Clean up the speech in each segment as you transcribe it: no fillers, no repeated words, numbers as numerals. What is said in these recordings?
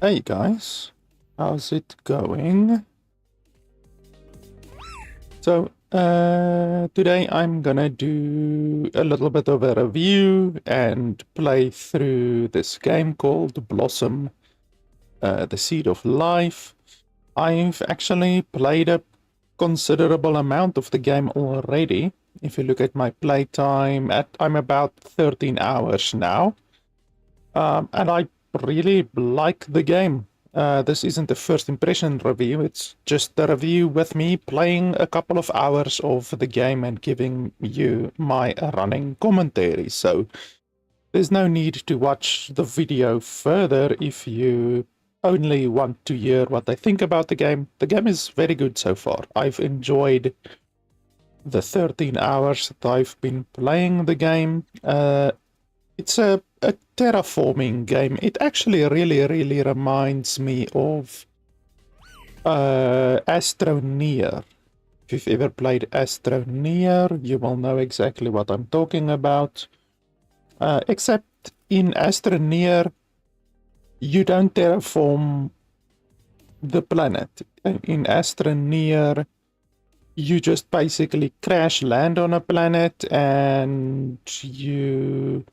Hey guys, how's it going? So, today I'm gonna do a little bit of a review and play through this game called Blossom, the Seed of Life. I've actually played a considerable amount of the game already. If you look at my playtime, I'm about 13 hours now. And I really like the game. This isn't a first impression review, it's just a review with me playing a couple of hours of the game and giving you my running commentary. So there's no need to watch the video further if you only want to hear what I think about the game. The game is very good so far. I've enjoyed the 13 hours that I've been playing the game. It's a terraforming game. It actually really reminds me of Astroneer. If you've ever played Astroneer, you will know exactly what I'm talking about. Except in Astroneer, you don't terraform the planet. In Astroneer, you just basically crash land on a planet and you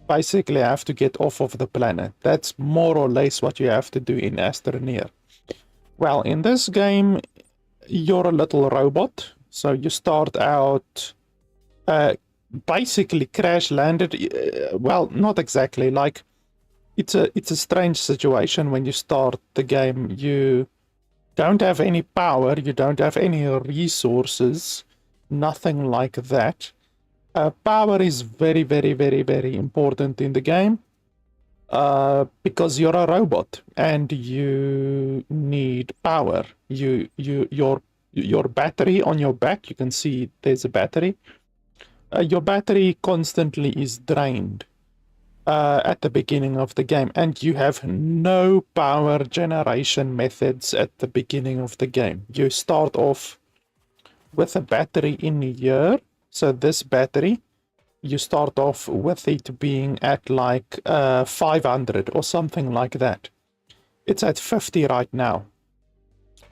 basically have to get off of the planet. That's more or less what you have to do in Astroneer. Well, in this game, you're a little robot. So you start out basically crash landed. Well, not exactly. Like, it's a strange situation when you start the game. You don't have any power, you don't have any resources, nothing like that. Power is very important in the game because you're a robot and you need power. Your battery on your back, you can see there's a battery. Your battery constantly is drained at the beginning of the game, and you have no power generation methods at the beginning of the game. You start off with a battery in here. So this battery, you start off with it being at like 500 or something like that. It's at 50 right now.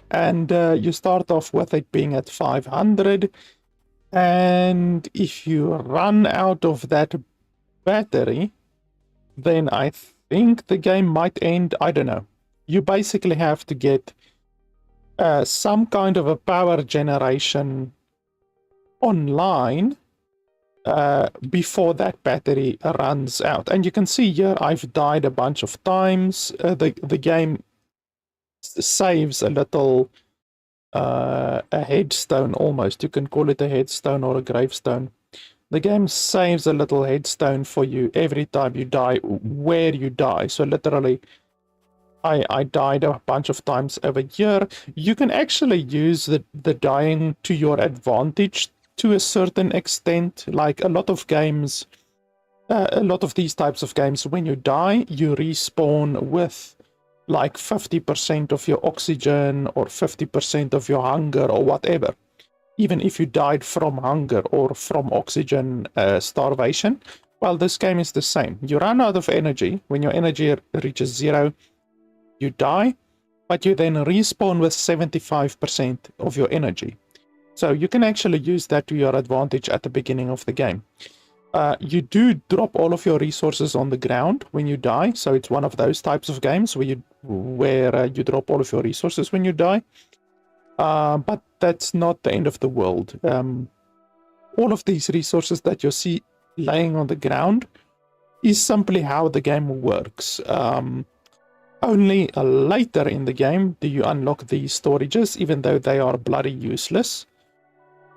And you start off with it being at 500. And if you run out of that battery, then I think the game might end. I don't know. You basically have to get some kind of a power generation online before that battery runs out. And you can see here I've died a bunch of times. The game saves a little a headstone almost. You can call it a headstone or a gravestone. The game saves a little headstone for you every time you die, where you die. So literally, I died a bunch of times over here. You can actually use the dying to your advantage to a certain extent. Like a lot of games, a lot of these types of games, when you die, you respawn with like 50% of your oxygen or 50% of your hunger or whatever. Even if you died from hunger or from oxygen starvation. Well, this game is the same. You run out of energy. When your energy reaches 0, you die, but you then respawn with 75% of your energy. So you can actually use that to your advantage at the beginning of the game. You do drop all of your resources on the ground when you die. So it's one of those types of games where you drop all of your resources when you die. But that's not the end of the world. All of these resources that you see laying on the ground is simply how the game works. Only later in the game do you unlock these storages, even though they are bloody useless.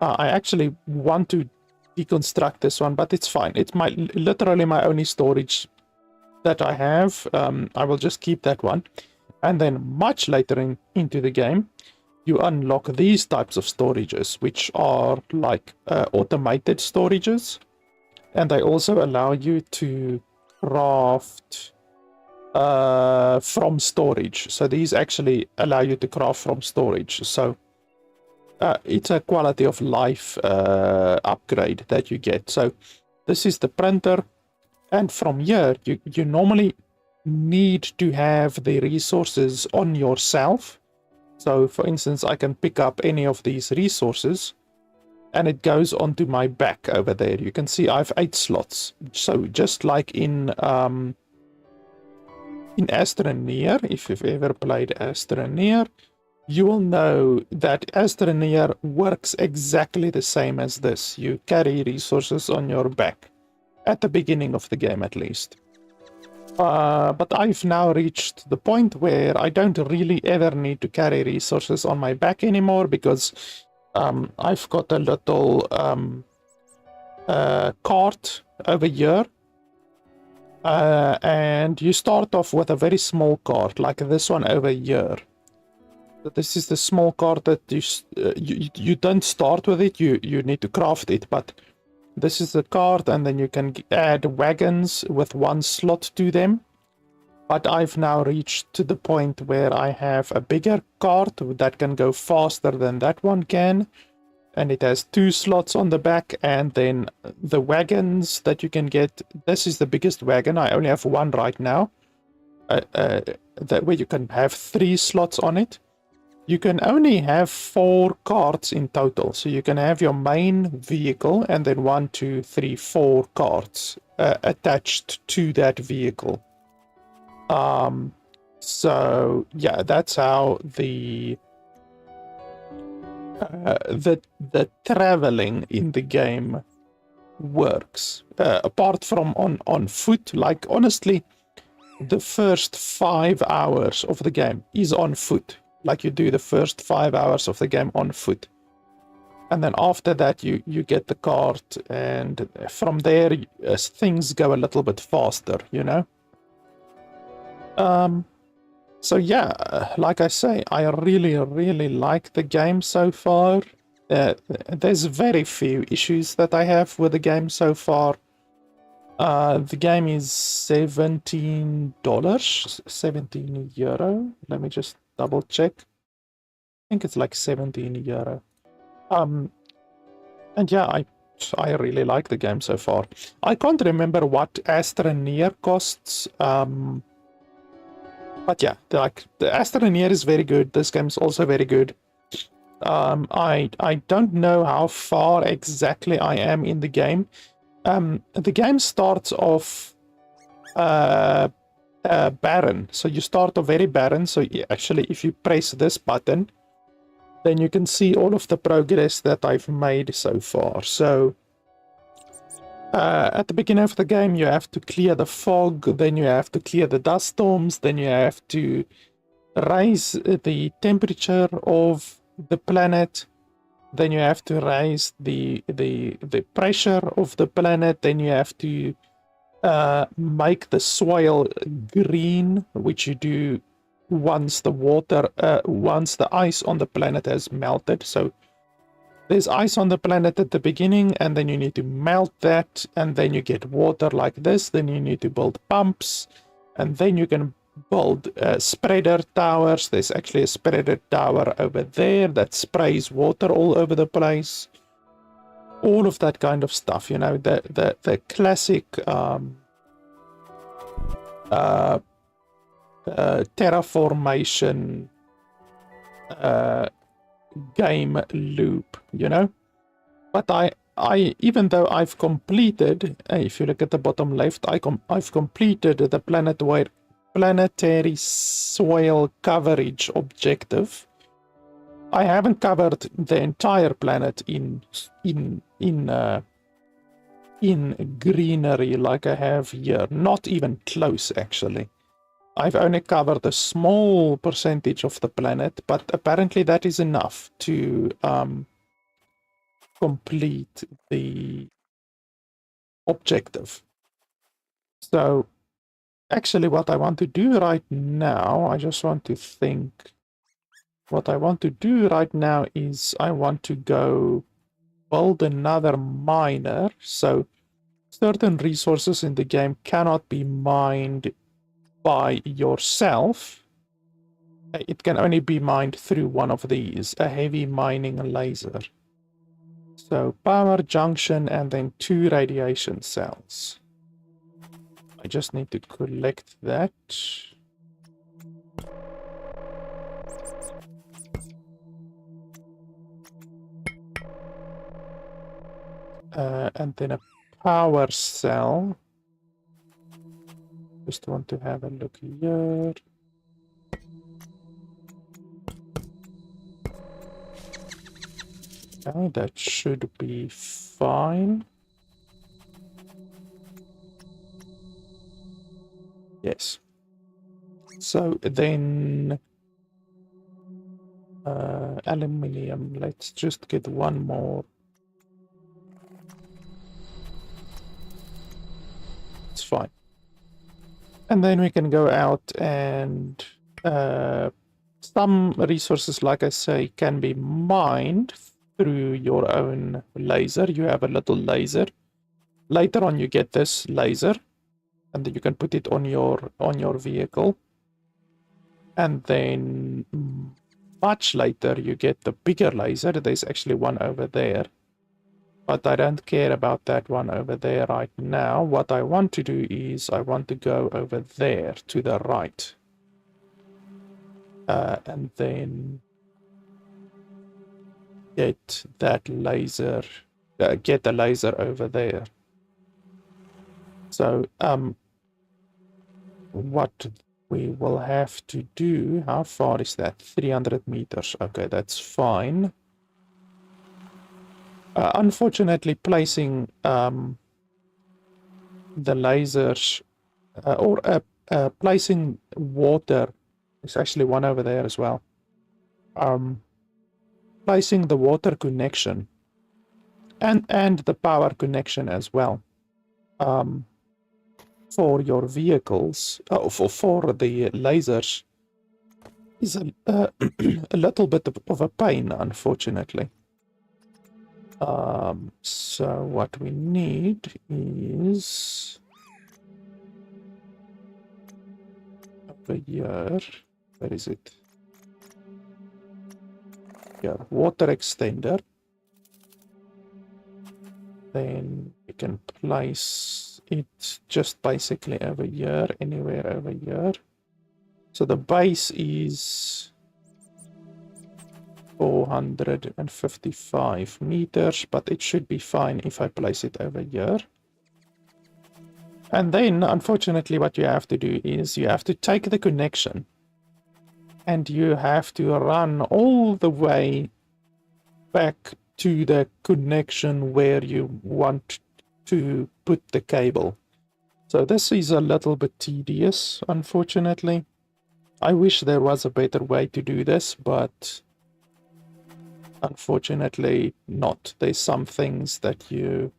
I actually want to deconstruct this one, but it's fine. It's literally my only storage that I have. I will just keep that one. And then much later into the game, you unlock these types of storages, which are like automated storages. And they also allow you to craft from storage. So these actually allow you to craft from storage. So it's a quality of life upgrade that you get. So this is the printer. And from here, you normally need to have the resources on yourself. So for instance, I can pick up any of these resources and it goes onto my back over there. You can see I have 8 slots. So just like in Astroneer, if you've ever played Astroneer, you will know that Astroneer works exactly the same as this. You carry resources on your back, at the beginning of the game at least. But I've now reached the point where I don't really ever need to carry resources on my back anymore, because I've got a little cart over here. And you start off with a very small cart, like this one over here. This is the small cart that you don't start with it, you need to craft it, but this is the cart, and then you can add wagons with 1 slot to them. But I've now reached to the point where I have a bigger cart that can go faster than that one can, and it has 2 slots on the back, and then the wagons that you can get. This is the biggest wagon. I only have 1 right now, that where you can have 3 slots on it. You can only have 4 carts in total, so you can have your main vehicle and then 1, 2, 3, 4 carts attached to that vehicle. So yeah, that's how the traveling in the game works. Apart from on foot, like honestly, the first 5 hours of the game is on foot. Like you do the first 5 hours of the game on foot, and then after that you get the cart, and from there things go a little bit faster, you know. So yeah, like I say, I really like the game so far. There's very few issues that I have with the game so far. The game is $17, 17 euro. Let me just double check. I think it's like 17 euro. And yeah, I really like the game so far. I can't remember what Astroneer costs. But yeah, the Astroneer is very good. This game is also very good. I don't know how far exactly I am in the game. The game starts off barren, so you start off very barren. So actually, if you press this button, then you can see all of the progress that I've made so far. So at the beginning of the game, you have to clear the fog, then you have to clear the dust storms, then you have to raise the temperature of the planet, then you have to raise the pressure of the planet, then you have to make the soil green, which you do once the ice on the planet has melted. So there's ice on the planet at the beginning, and then you need to melt that, and then you get water like this. Then you need to build pumps, and then you can build spreader towers. There's actually a spreader tower over there that sprays water all over the place. All of that kind of stuff, you know, the classic terraformation game loop, you know. But I even though I've completed, if you look at the bottom left, I've completed the planetary soil coverage objective. I haven't covered the entire planet in greenery like I have here. Not even close, actually. I've only covered a small percentage of the planet, but apparently that is enough to complete the objective. So actually what I want to do right now, I just want to think. What I want to do right now is I want to go build another miner. So certain resources in the game cannot be mined by yourself. It can only be mined through one of these, a heavy mining laser. So power junction and then 2 radiation cells. I just need to collect that. And then a power cell. Just want to have a look here. Okay, that should be fine. Yes. So then aluminium, let's just get one more. It's fine. And then we can go out and some resources, like I say, can be mined through your own laser. You have a little laser. Later on you get this laser and then you can put it on your vehicle. And then much later you get the bigger laser. There's actually one over there. But I don't care about that one over there right now. What I want to do is I want to go over there to the right. And then get that laser, get the laser over there. So, what we will have to do, how far is that? 300 meters. Okay, that's fine. Unfortunately, placing the lasers placing water, there's actually one over there as well. Placing the water connection and the power connection as well for your vehicles, for the lasers, is a little bit of a pain, unfortunately. So what we need is over here. Where is it? Here, water extender. Then we can place it just basically over here, anywhere over here. So the base is 455 meters, but it should be fine if I place it over here. And then, unfortunately, what you have to do is you have to take the connection and you have to run all the way back to the connection where you want to put the cable. So this is a little bit tedious, unfortunately. I wish there was a better way to do this, but unfortunately not. There's some things that you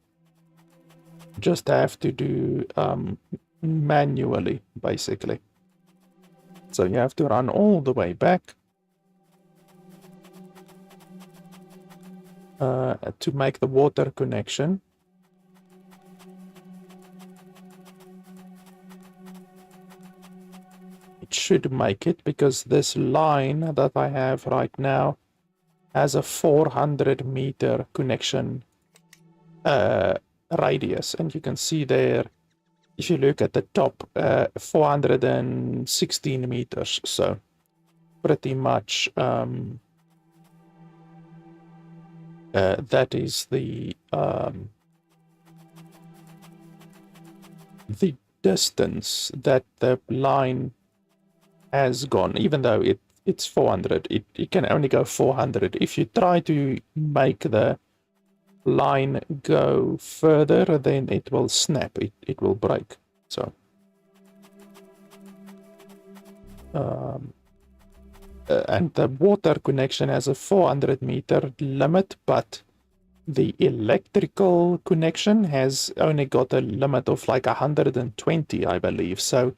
just have to do manually, basically. So you have to run all the way back to make the water connection. It should make it, because this line that I have right now has a 400 meter connection radius, and you can see there, if you look at the top, 416 meters. So pretty much that is the distance that the line has gone. Even though it's 400, it can only go 400. If you try to make the line go further, then it will snap, it will break. So and the water connection has a 400 meter limit, but the electrical connection has only got a limit of like 120, I believe. So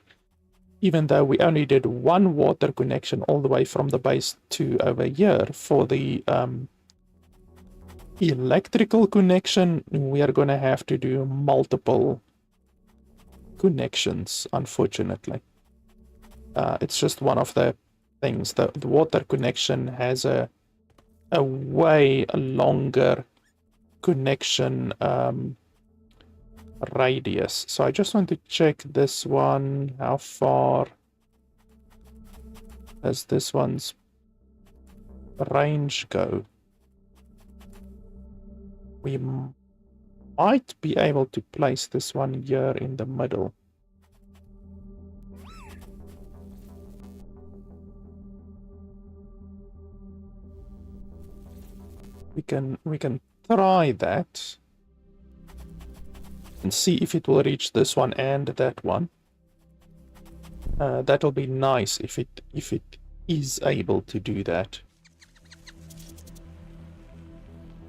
even though we only did one water connection all the way from the base to over here, for the electrical connection, we are going to have to do multiple connections, unfortunately. It's just one of the things. The water connection has a way longer connection radius. So I just want to check this one. How far does this one's range go? We might be able to place this one here in the middle. We can try that and see if it will reach this one and that one. That'll be nice if it is able to do that.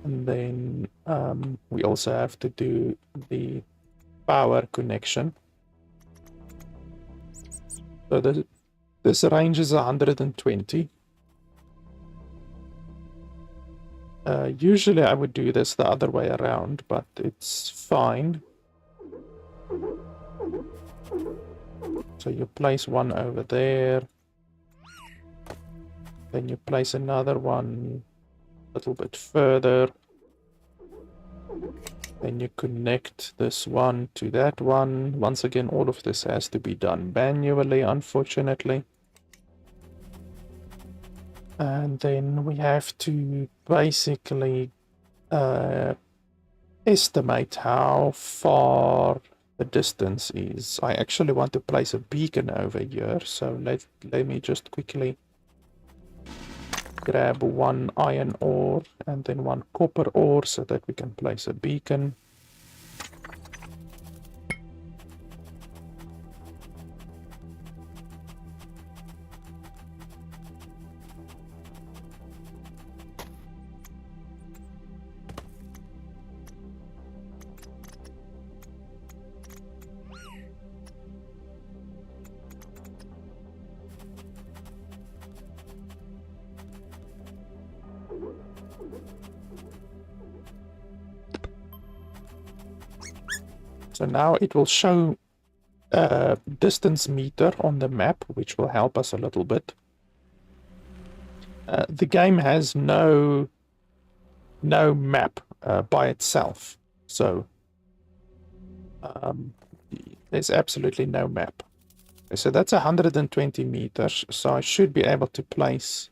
And then we also have to do the power connection. So this range is 120. Usually I would do this the other way around, but it's fine. So you place one over there. Then you place another one a little bit further. Then you connect this one to that one. Once again, all of this has to be done manually, unfortunately. And then we have to basically estimate how far the distance is. I actually want to place a beacon over here, so let me just quickly grab one iron ore and then one copper ore so that we can place a beacon. So now it will show a distance meter on the map, which will help us a little bit. The game has no map by itself, so there's absolutely no map. So that's 120 meters, so I should be able to place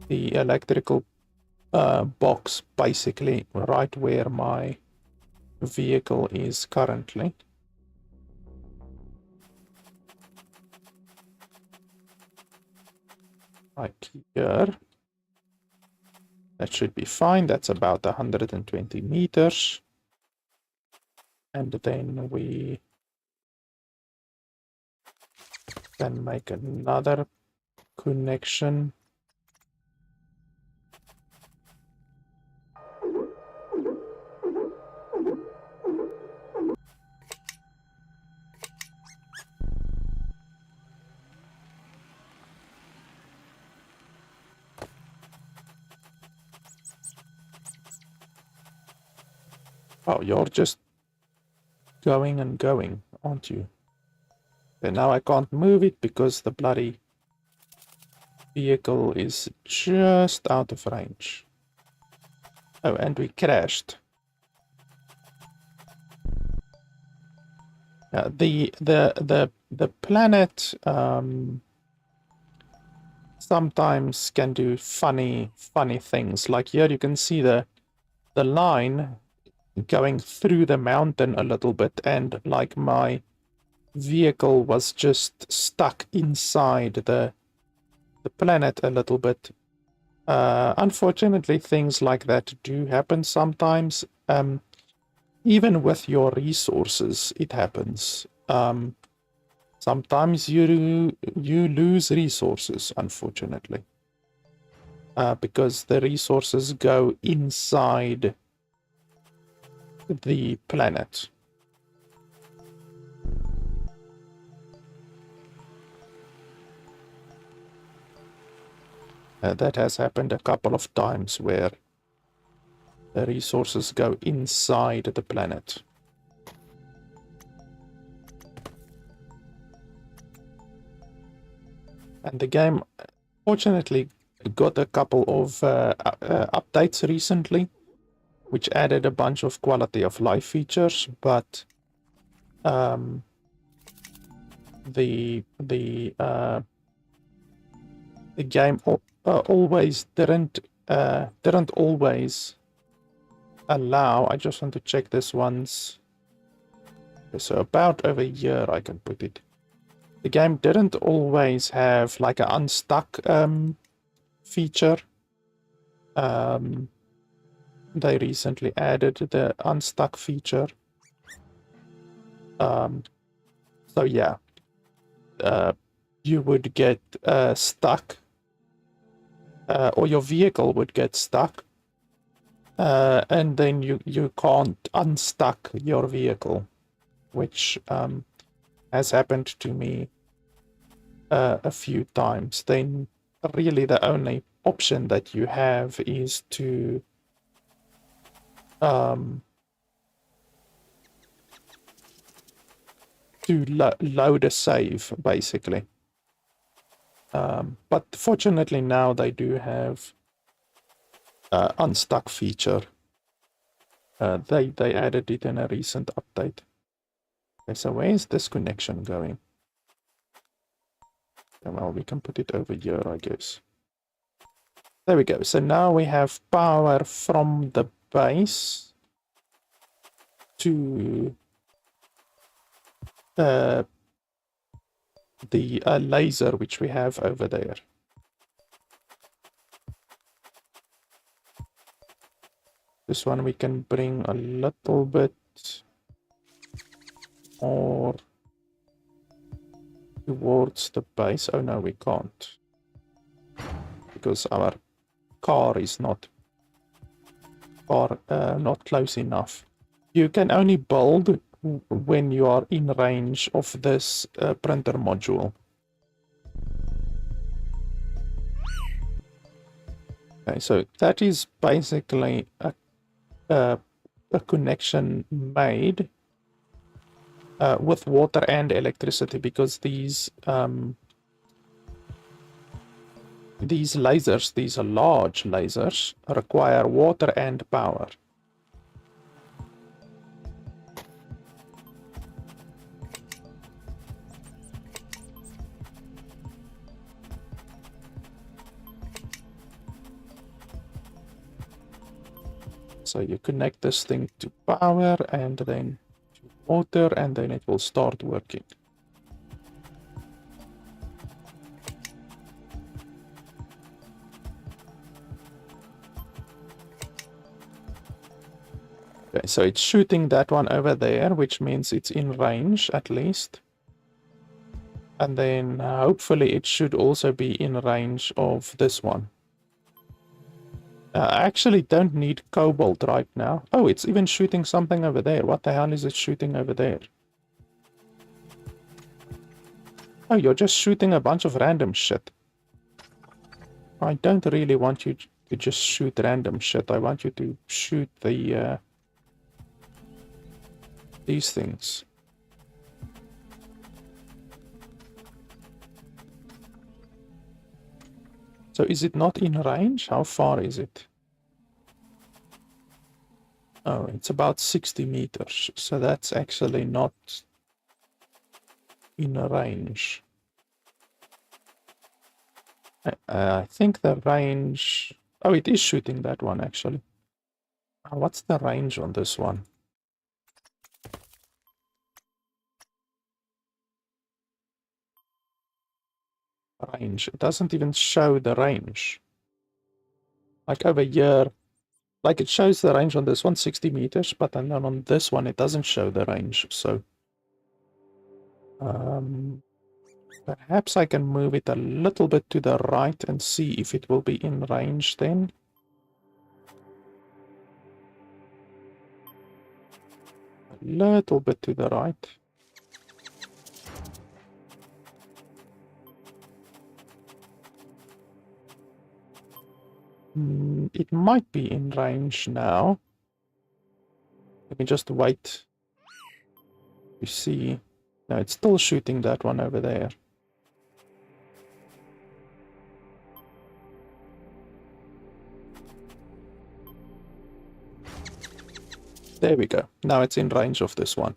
the electrical box basically right where my vehicle is currently. Like here. That should be fine. That's about 120 meters. And then we can make another connection. Oh, you're just going and going, aren't you? And now I can't move it because the bloody vehicle is just out of range. Oh, and we crashed. The planet sometimes can do funny things. Like here you can see the line going through the mountain a little bit, and like my vehicle was just stuck inside the planet a little bit. Unfortunately, things like that do happen sometimes. Even with your resources, it happens. Sometimes you lose resources, unfortunately, because the resources go inside the planet. That has happened a couple of times where the resources go inside the planet. And the game, fortunately, got a couple of updates recently. which added a bunch of quality of life features, but the game always didn't always allow. I just want to check this once. So about over a year I can put it. The game didn't always have like an unstuck feature. They recently added the unstuck feature. So yeah, you would get stuck, or your vehicle would get stuck, and then you can't unstuck your vehicle, which has happened to me a few times. Then really the only option that you have is to load a save, basically. But fortunately now they do have unstuck feature. They added it in a recent update. Okay, so where is this connection going? Well, we can put it over here, I guess. There we go. So now we have power from the base to the laser which we have over there. This one we can bring a little bit more towards the base. Oh no, we can't, because our car is not close enough. You can only build when you are in range of this printer module. Okay, so that is basically a connection made with water and electricity, because these lasers, these large lasers, require water and power. So you connect this thing to power and then to water, and then it will start working. Okay, so it's shooting that one over there, which means it's in range at least. And then hopefully it should also be in range of this one. I actually don't need cobalt right now. Oh, it's even shooting something over there. What the hell is it shooting over there? Oh, you're just shooting a bunch of random shit. I don't really want you to just shoot random shit. I want you to shoot the these things. So is it not in range? How far is it? Oh, it's about 60 meters. So that's actually not in range. I think the range... Oh, it is shooting that one, actually. What's the range on this one? Range. It doesn't even show the range. Like over here, like it shows the range on this one, 60 meters, but then on this one, it doesn't show the range. So, perhaps I can move it a little bit to the right and see if it will be in range then. A little bit to the right. It might be in range now. Let me just wait to see. No, it's still shooting that one over there. There we go. Now it's in range of this one.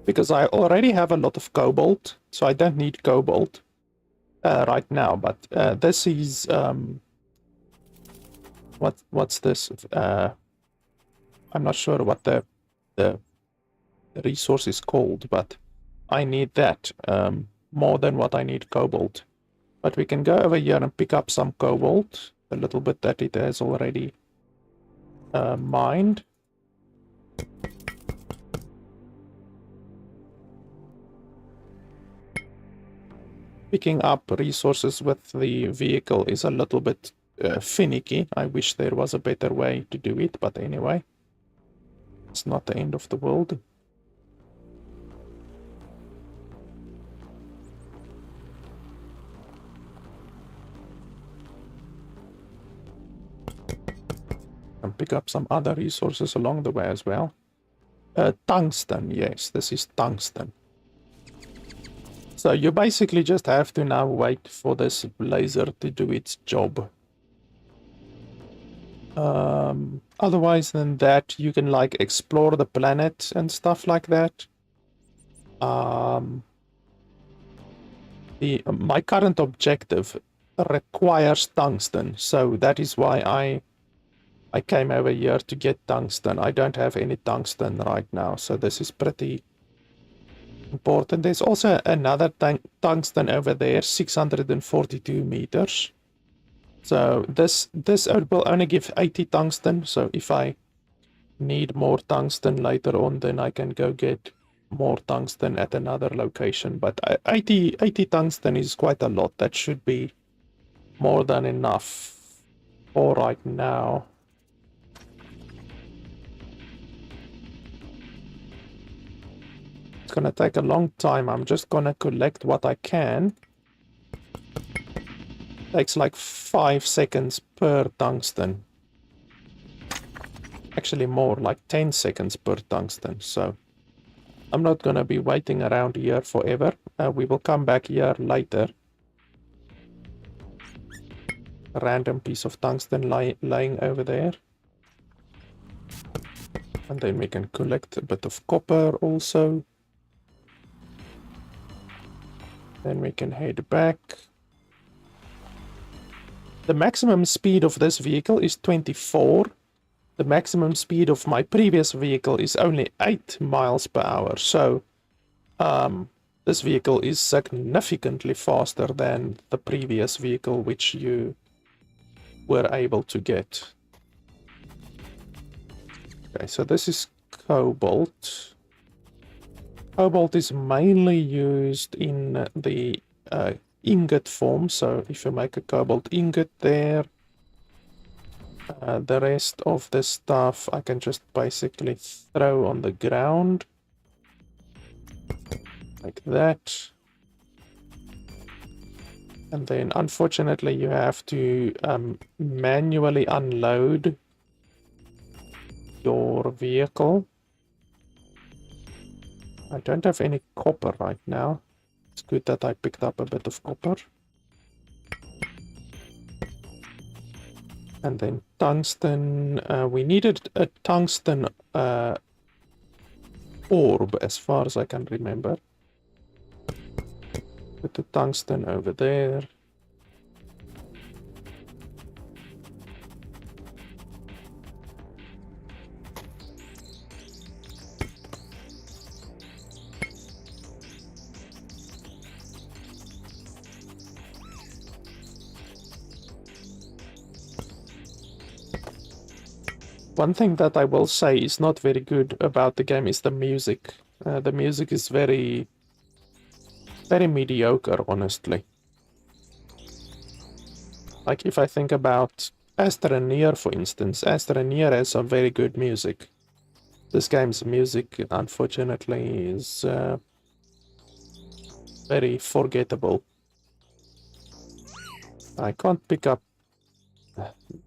Because I already have a lot of cobalt, so I don't need cobalt right now. But this is what's this? I'm not sure what the resource is called, but I need that more than what I need cobalt. But we can go over here and pick up some cobalt, a little bit that it has already mined. Picking up resources with the vehicle is a little bit finicky. I wish there was a better way to do it, but anyway, it's not the end of the world. And pick up some other resources along the way as well. Tungsten, yes, this is tungsten. So you basically just have to now wait for this laser to do its job. Otherwise than that, you can like explore the planet and stuff like that. My current objective requires tungsten, so that is why I came over here to get tungsten. I don't have any tungsten right now, so this is pretty important. There's also another tungsten over there, 642 meters. So this will only give 80 tungsten, so if I need more tungsten later on, then I can go get more tungsten at another location. But 80 tungsten is quite a lot. That should be more than enough for right now. It's gonna take a long time. I'm just gonna collect what I can. Takes like 5 seconds per tungsten. Actually more, like 10 seconds per tungsten. So I'm not gonna be waiting around here forever. We will come back here later. A random piece of tungsten lying over there. And then we can collect a bit of copper also. Then we can head back. The maximum speed of this vehicle is 24. The maximum speed of my previous vehicle is only 8 miles per hour. So this vehicle is significantly faster than the previous vehicle which you were able to get. Okay, so this is cobalt. Cobalt is mainly used in the ingot form, so if you make a cobalt ingot there, the rest of the stuff I can just basically throw on the ground, like that. And then unfortunately you have to manually unload your vehicle. I don't have any copper right now. It's good that I picked up a bit of copper. And then tungsten. We needed a tungsten orb as far as I can remember. Put the tungsten over there. One thing that I will say is not very good about the game is the music. The music is very mediocre, honestly. Like if I think about Astroneer, for instance, Astroneer has some very good music. This game's music, unfortunately, is very forgettable. I can't pick up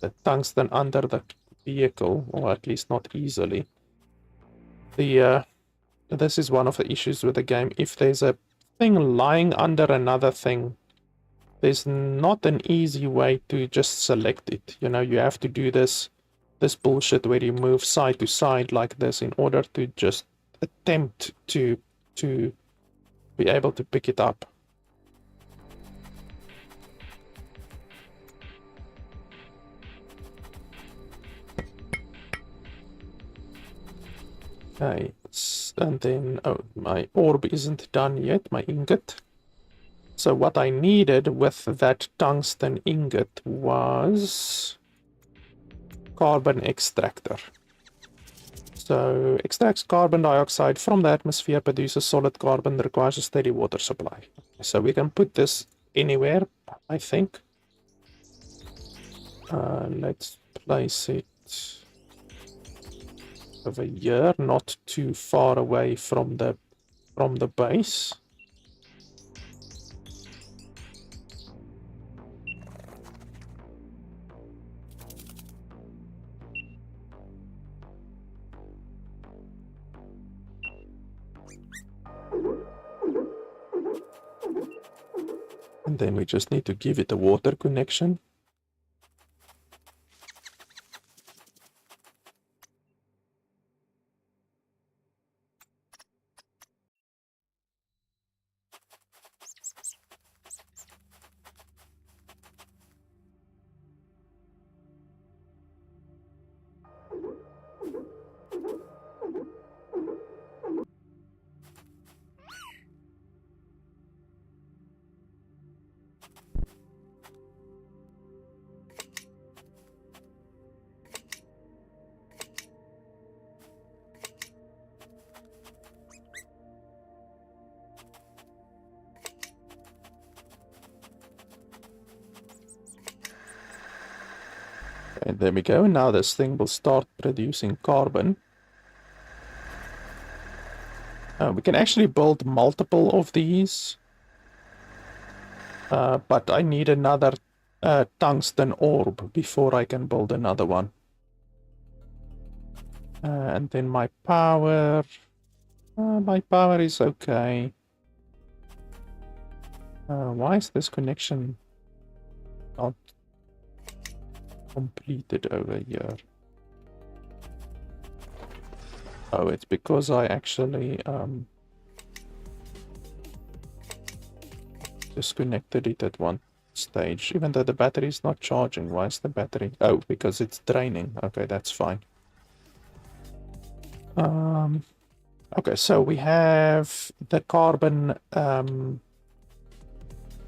the tungsten under the vehicle, or at least not easily. This is one of the issues with the game. If there's a thing lying under another thing, there's not an easy way to just select it. You know, you have to do this this bullshit where you move side to side like this in order to just attempt to be able to pick it up. Okay, and then, oh, my orb isn't done yet, my ingot. So what I needed with that tungsten ingot was carbon extractor. So extracts carbon dioxide from the atmosphere, produces solid carbon, requires a steady water supply. So we can put this anywhere, I think. Let's place it over here, not too far away from the base. And then we just need to give it a water connection. And there we go. Now this thing will start producing carbon. We can actually build multiple of these. But I need another tungsten orb before I can build another one. And then my power is okay. Why is this connection not completed over here? Oh, it's because I actually disconnected it at one stage, even though the battery is not charging. Why is the battery? Oh, because it's draining. Okay, that's fine. Okay, so we have the carbon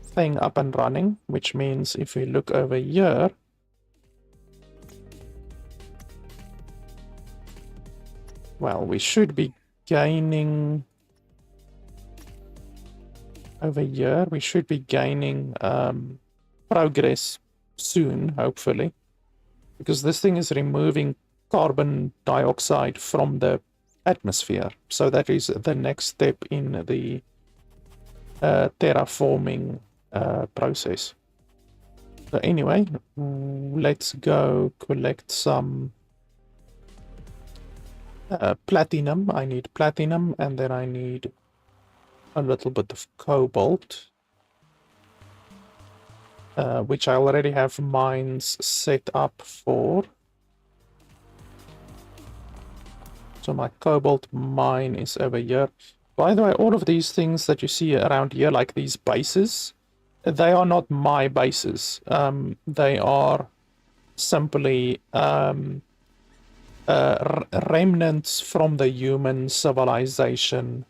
thing up and running, which means if we look over here, well, we should be gaining over here. We should be gaining progress soon, hopefully, because this thing is removing carbon dioxide from the atmosphere. So that is the next step in the terraforming process. So anyway, let's go collect some platinum. I need platinum, and then I need a little bit of cobalt, which I already have mines set up for. So my cobalt mine is over here. By the way, all of these things that you see around here, like these bases, they are not my bases. They are simply remnants from the human civilization,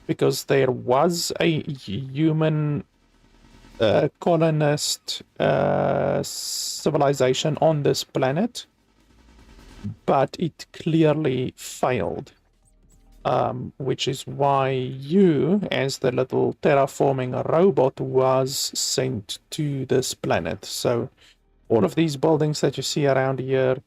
because there was a human colonist civilization on this planet, but it clearly failed, which is why you, as the little terraforming robot, was sent to this planet. So all of these buildings that you see around here,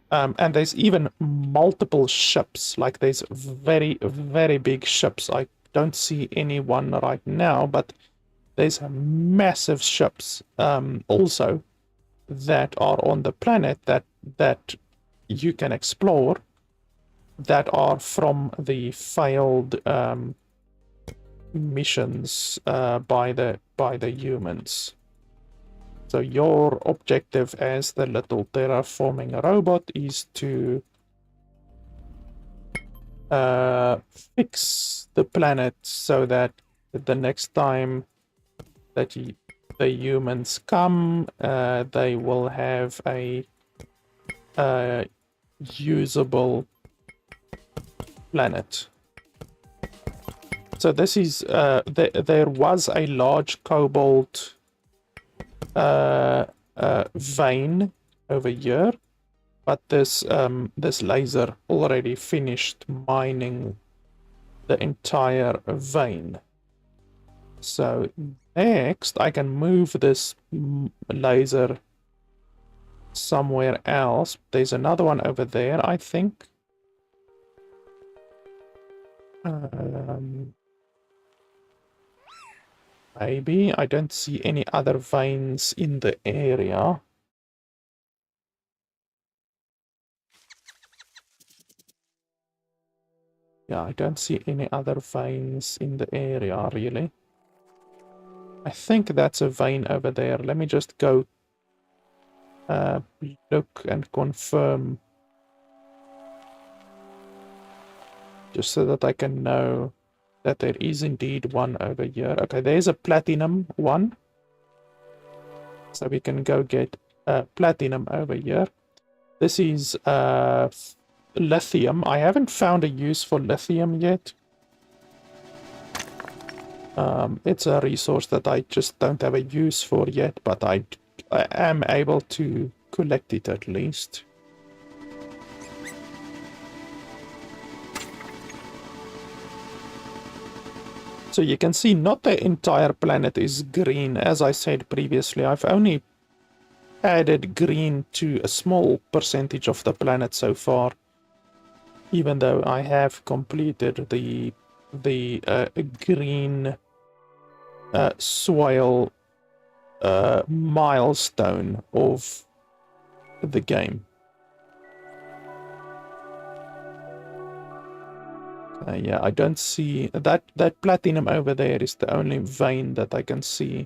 and there's even multiple ships, like there's very, very big ships. I don't see anyone right now, but there's massive ships also that are on the planet that you can explore, that are from the failed missions by the humans. So your objective as the little terraforming robot is to fix the planet so that the next time that the humans come, they will have a usable planet. So this is there was a large cobalt vein over here, but this this laser already finished mining the entire vein. So next I can move this laser somewhere else. There's another one over there, I think. Maybe. I don't see any other veins in the area. Yeah, I don't see any other veins in the area, really. I think that's a vein over there. Let me just go look and confirm. Just so that I can know that there is indeed one over here. Okay, there's a platinum one. So we can go get platinum over here. This is lithium. I haven't found a use for lithium yet. It's a resource that I just don't have a use for yet, but I am able to collect it at least. So you can see not the entire planet is green. As I said previously, I've only added green to a small percentage of the planet so far, even though I have completed the green soil milestone of the game. Yeah, I don't see that platinum over there is the only vein that I can see.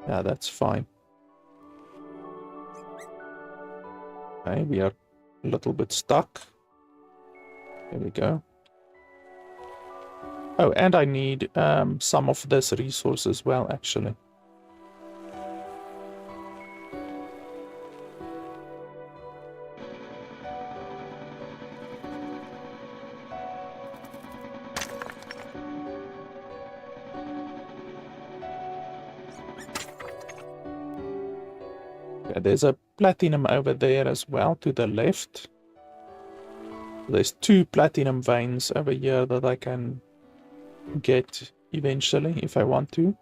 Yeah, that's fine. Okay, we are a little bit stuck. There we go. Oh, and I need some of this resource as well, actually. Okay, there's a platinum over there as well to the left. There's 2 platinum veins over here that I can get eventually if I want to.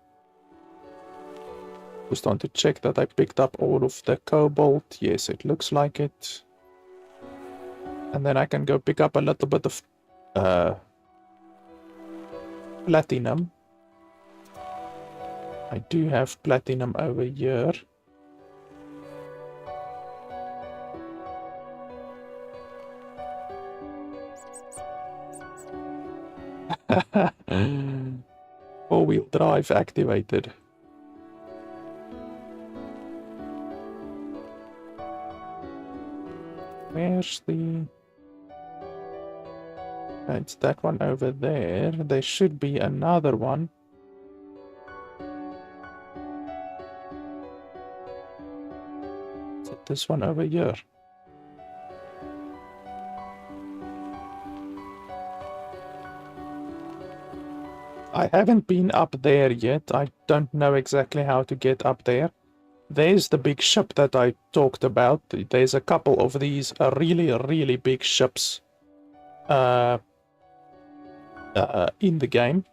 Just want to check that I picked up all of the cobalt. Yes, it looks like it. And then I can go pick up a little bit of platinum. I do have platinum over here. Four-wheel drive activated. Where's the... It's that one over there. There should be another one. Is it this one over here? I haven't been up there yet. I don't know exactly how to get up there. There's the big ship that I talked about. There's a couple of these really big ships in the game.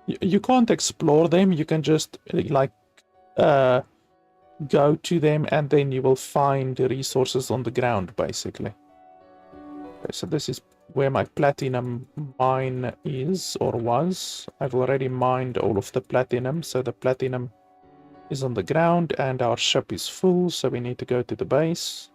You can't explore them. You can just like go to them and then you will find the resources on the ground, basically. Okay, so this is where my platinum mine is, or was. I've already mined all of the platinum, so the platinum is on the ground and our ship is full, so we need to go to the base.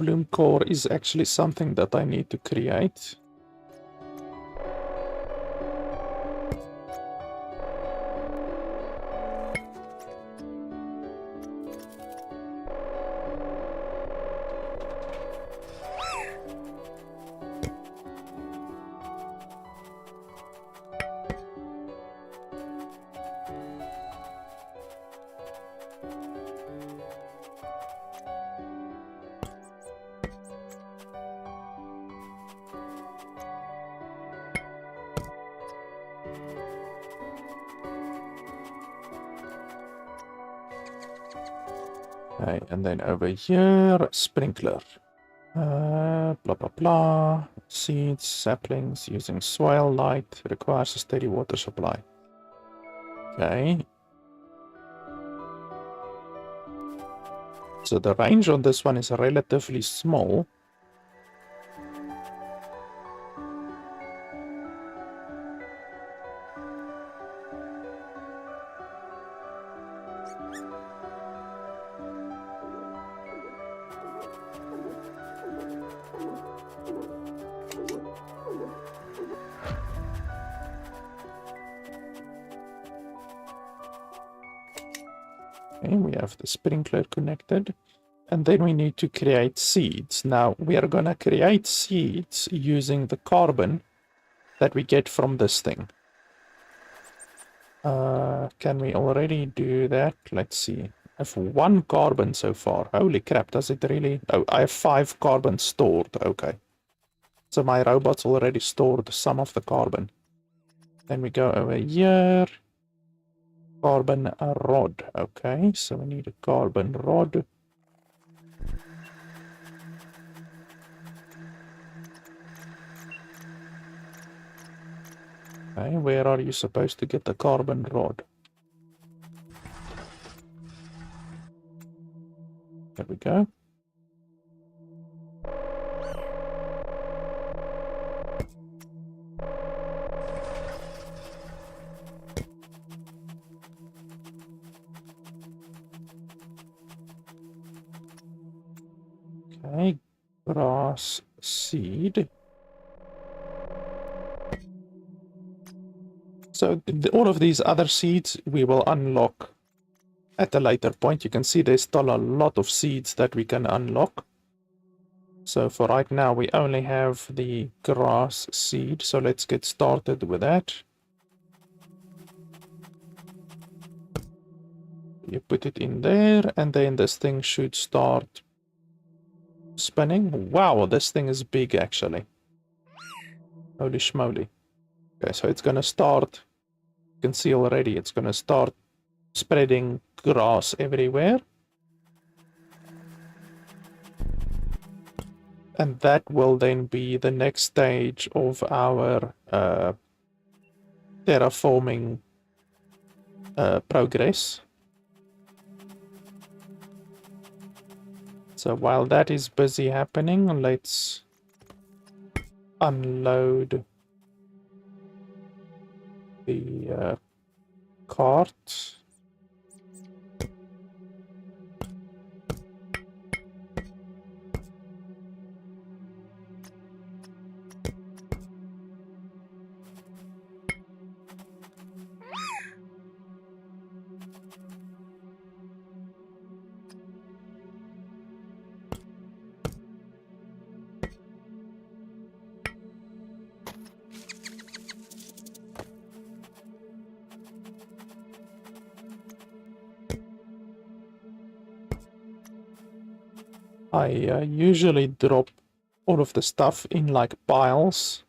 bloom core is actually something that I need to create. Okay, and then over here, sprinkler. Blah, blah, blah. Seeds, saplings, using soil light, requires a steady water supply. Okay. So the range on this one is relatively small. Okay, we have the sprinkler connected. And then we need to create seeds. Now, we are going to create seeds using the carbon that we get from this thing. Can we already do that? Let's see. I have 1 carbon so far. Holy crap, does it really? Oh, I have 5 carbon stored. Okay. So my robot's already stored some of the carbon. Then we go over here. Carbon rod. Okay, so we need a carbon rod. Okay, where are you supposed to get the carbon rod? There we go. Okay, grass seed. So all of these other seeds we will unlock at a later point. You can see there's still a lot of seeds that we can unlock. So for right now we only have the grass seed. So let's get started with that. You put it in there and then this thing should start spinning. Wow, this thing is big actually. Holy schmoly. Okay, so it's gonna start. You can see already it's gonna start spreading grass everywhere. And that will then be the next stage of our terraforming progress. So while that is busy happening, let's unload the cart. I usually drop all of the stuff in like piles,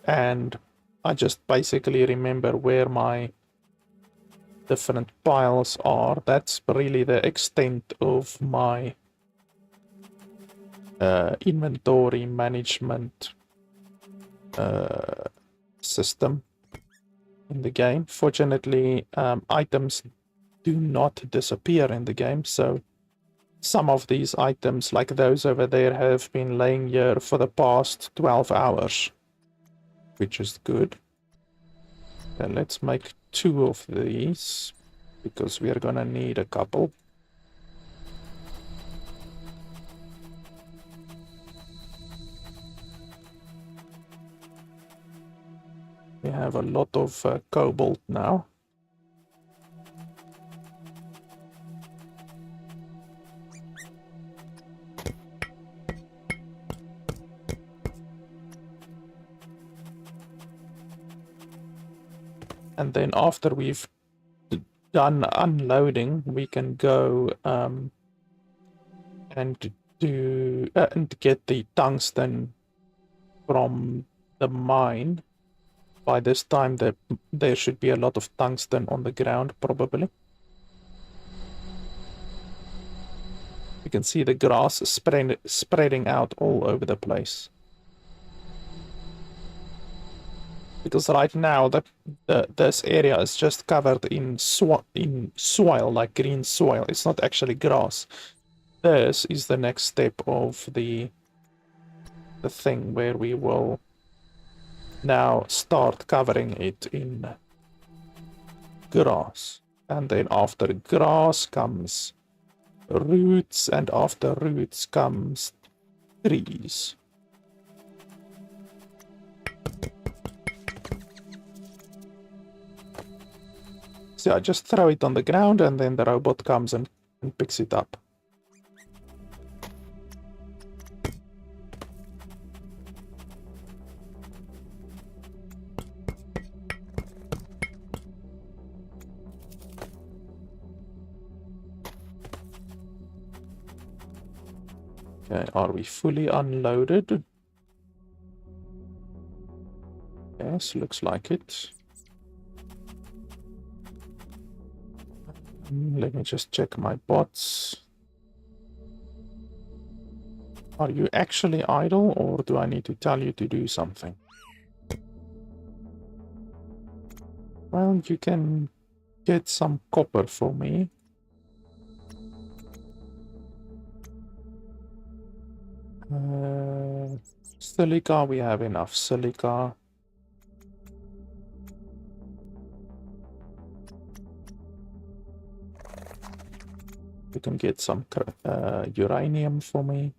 and I just basically remember where my different piles are. That's really the extent of my inventory management system in the game. Fortunately, items do not disappear in the game, so some of these items, like those over there, have been laying here for the past 12 hours, which is good. And let's make 2 of these, because we are gonna need a couple. We have a lot of cobalt now. And then after we've done unloading, we can go and do and get the tungsten from the mine. By this time, there should be a lot of tungsten on the ground, probably. You can see the grass spreading out all over the place. Because right now, this area is just covered in soil, like green soil. It's not actually grass. This is the next step of the thing where we will now start covering it in grass. And then after grass comes roots, and after roots comes trees. So I just throw it on the ground and then the robot comes and picks it up. Okay, are we fully unloaded? Yes, looks like it. Let me just check my bots. Are you actually idle, or do I need to tell you to do something? Well, you can get some copper for me. Silica, we have enough silica. You can get some uranium for me.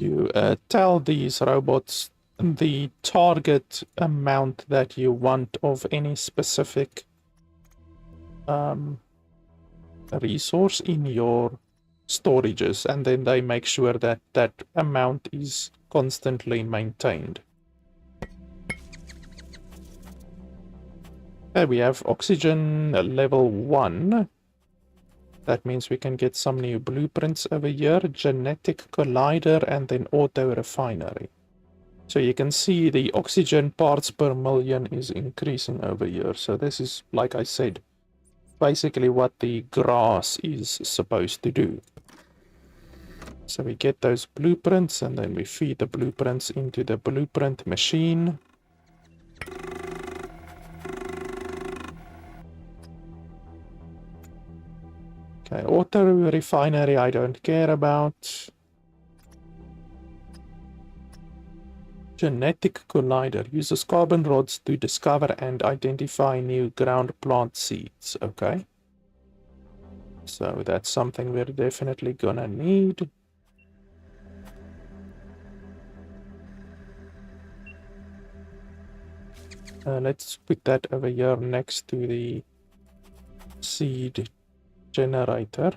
You tell these robots the target amount that you want of any specific resource in your storages, and then they make sure that that amount is constantly maintained. Okay, we have oxygen level 1. That means we can get some new blueprints over here, genetic collider, and then auto refinery. So you can see the oxygen parts per million is increasing over here. So this is, like I said, basically what the grass is supposed to do. So we get those blueprints, and then we feed the blueprints into the blueprint machine. Okay, auto refinery I don't care about. Genetic collider uses carbon rods to discover and identify new ground plant seeds. Okay. So that's something we're definitely gonna need. Let's put that over here next to the seed generator.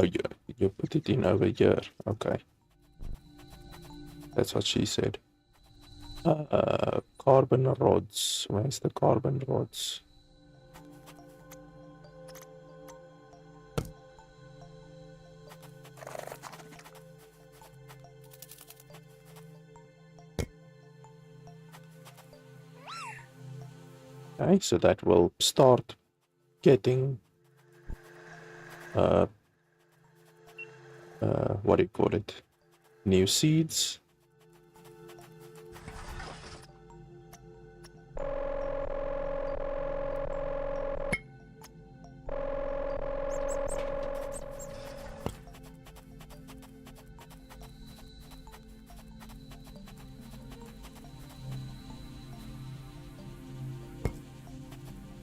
Oh, you put it in over here. Okay. That's what she said. Carbon rods. Where's the carbon rods? Okay, so that will start getting what do you call it? New seeds.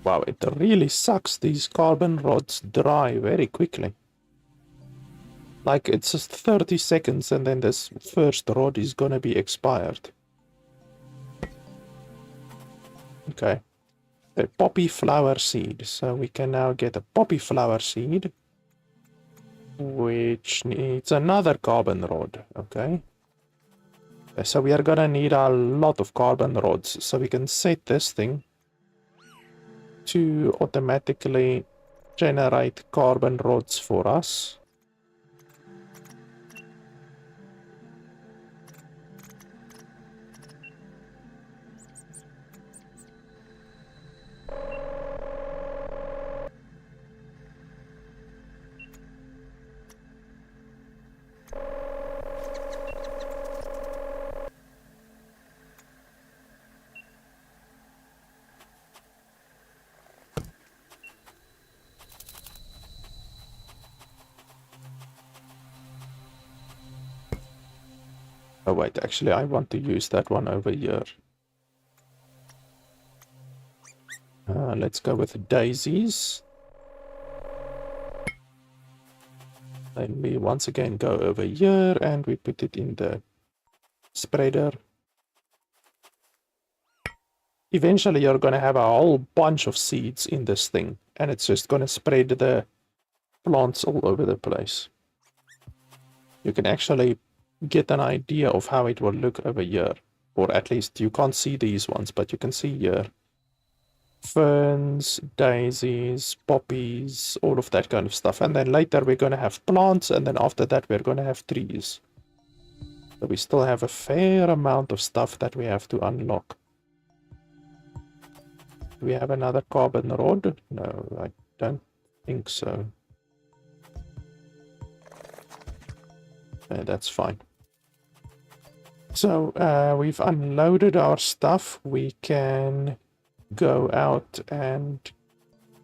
Wow, it really sucks. These carbon rods dry very quickly. Like, it's just 30 seconds and then this first rod is gonna be expired. Okay. A poppy flower seed. So we can now get a poppy flower seed, which needs another carbon rod. Okay. So we are gonna need a lot of carbon rods. So we can set this thing to automatically generate carbon rods for us. Oh wait, actually I want to use that one over here. Let's go with daisies. Then we once again go over here and we put it in the spreader. Eventually you're going to have a whole bunch of seeds in this thing, and it's just going to spread the plants all over the place. You can actually get an idea of how it will look over here, or at least you can't see these ones, but you can see here ferns, daisies, poppies, all of that kind of stuff. And then later we're going to have plants, and then after that we're going to have trees. So we still have a fair amount of stuff that we have to unlock. Do we have another carbon rod? No, I don't think so. That's fine. So we've unloaded our stuff. We can go out and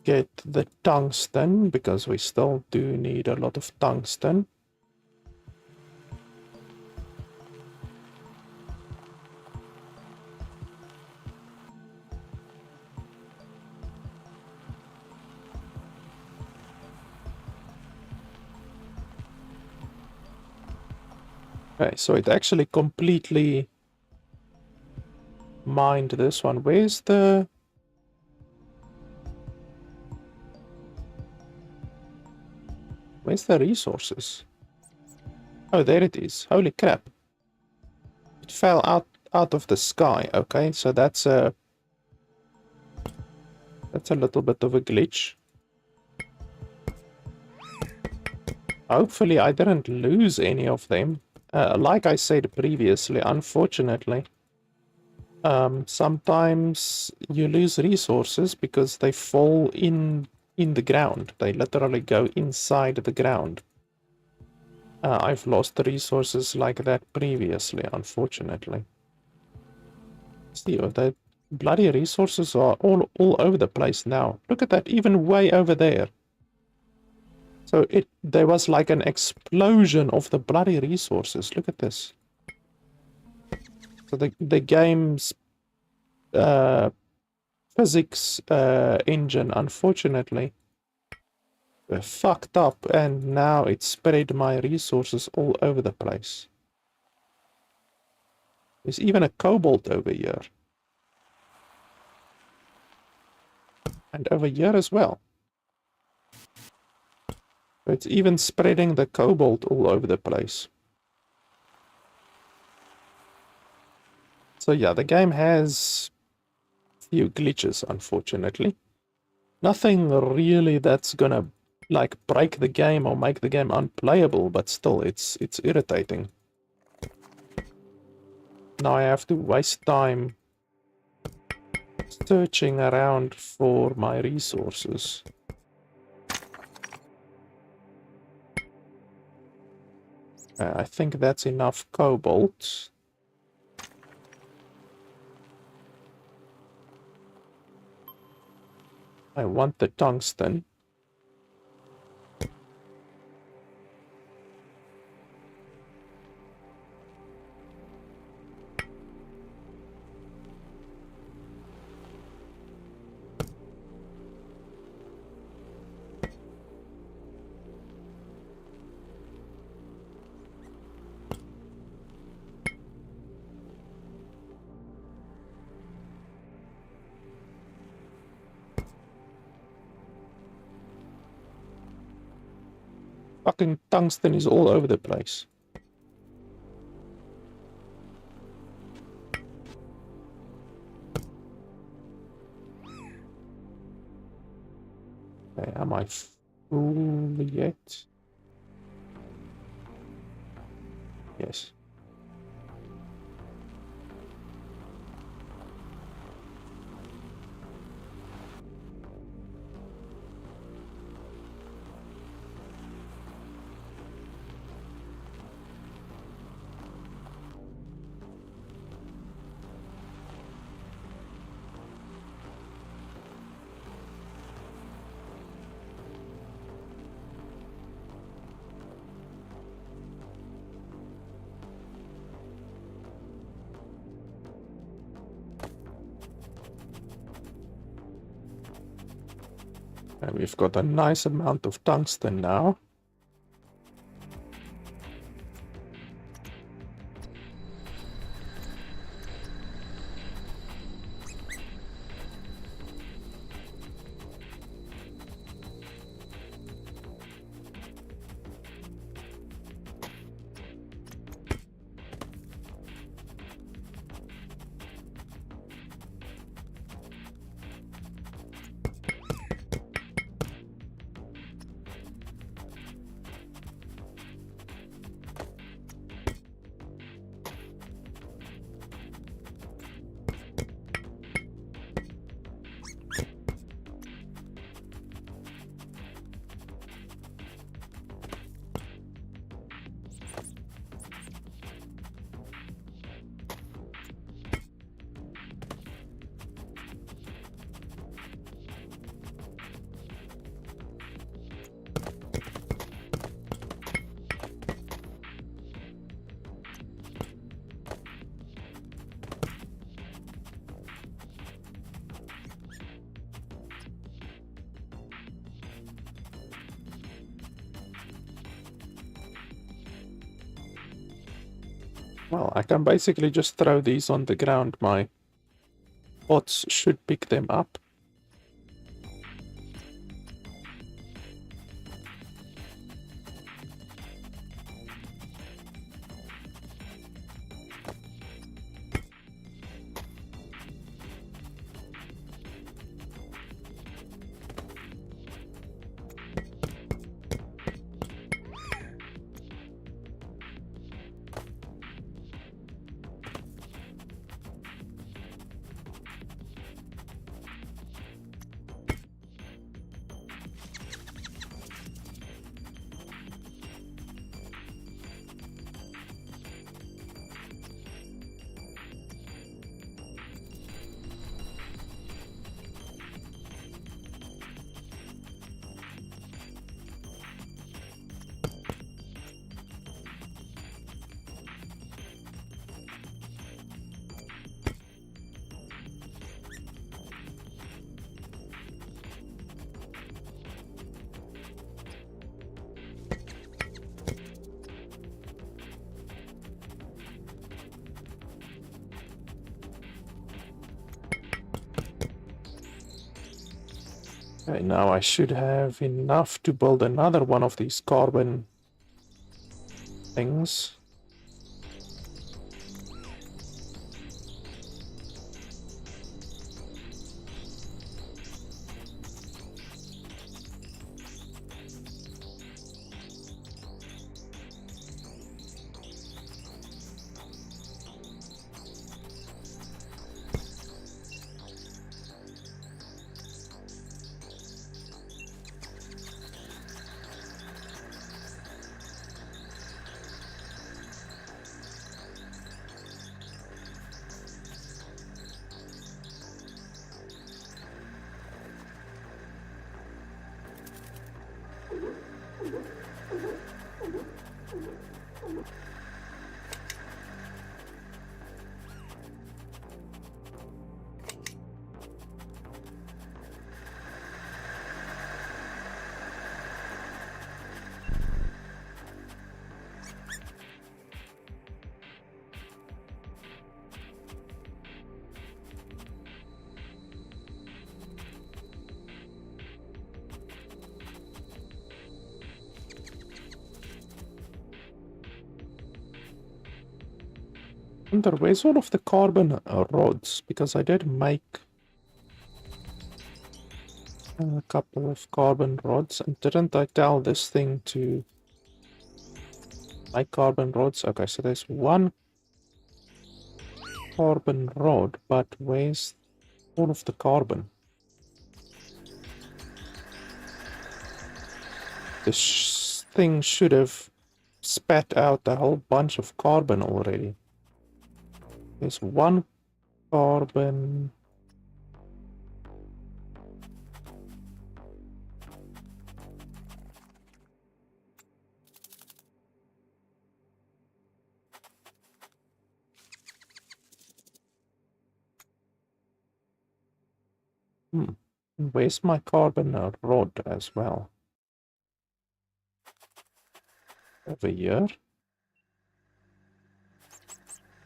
get the tungsten, because we still do need a lot of tungsten. Okay, so it actually completely mined this one. Where's the... Where's the resources? Oh, there it is. Holy crap. It fell out of the sky. Okay, so that's a little bit of a glitch. Hopefully I didn't lose any of them. Like I said previously, unfortunately, sometimes you lose resources because they fall in the ground. They literally go inside the ground. I've lost resources like that previously, unfortunately. See, the bloody resources are all over the place now. Look at that, even way over there. So there was like an explosion of the bloody resources. Look at this. So the game's physics engine, unfortunately, fucked up, and now it spread my resources all over the place. There's even a cobalt over here. And over here as well. It's even spreading the cobalt all over the place. So yeah, the game has a few glitches, unfortunately. Nothing really that's gonna like break the game or make the game unplayable, but still it's irritating. Now I have to waste time searching around for my resources. I think that's enough cobalt. I want the tungsten. Fucking tungsten is all over the place. Okay, am I full yet? Yes. And we've got a nice amount of tungsten now. Well, I can basically just throw these on the ground. My bots should pick them up. Okay, now I should have enough to build another one of these carbon things. Wonder where's all of the carbon rods? Because I did make a couple of carbon rods, and didn't I tell this thing to make carbon rods? Okay, so there's one carbon rod, but where's all of the carbon? This thing should have spat out a whole bunch of carbon already. There's one carbon. Where's my carbon rod as well? Over here?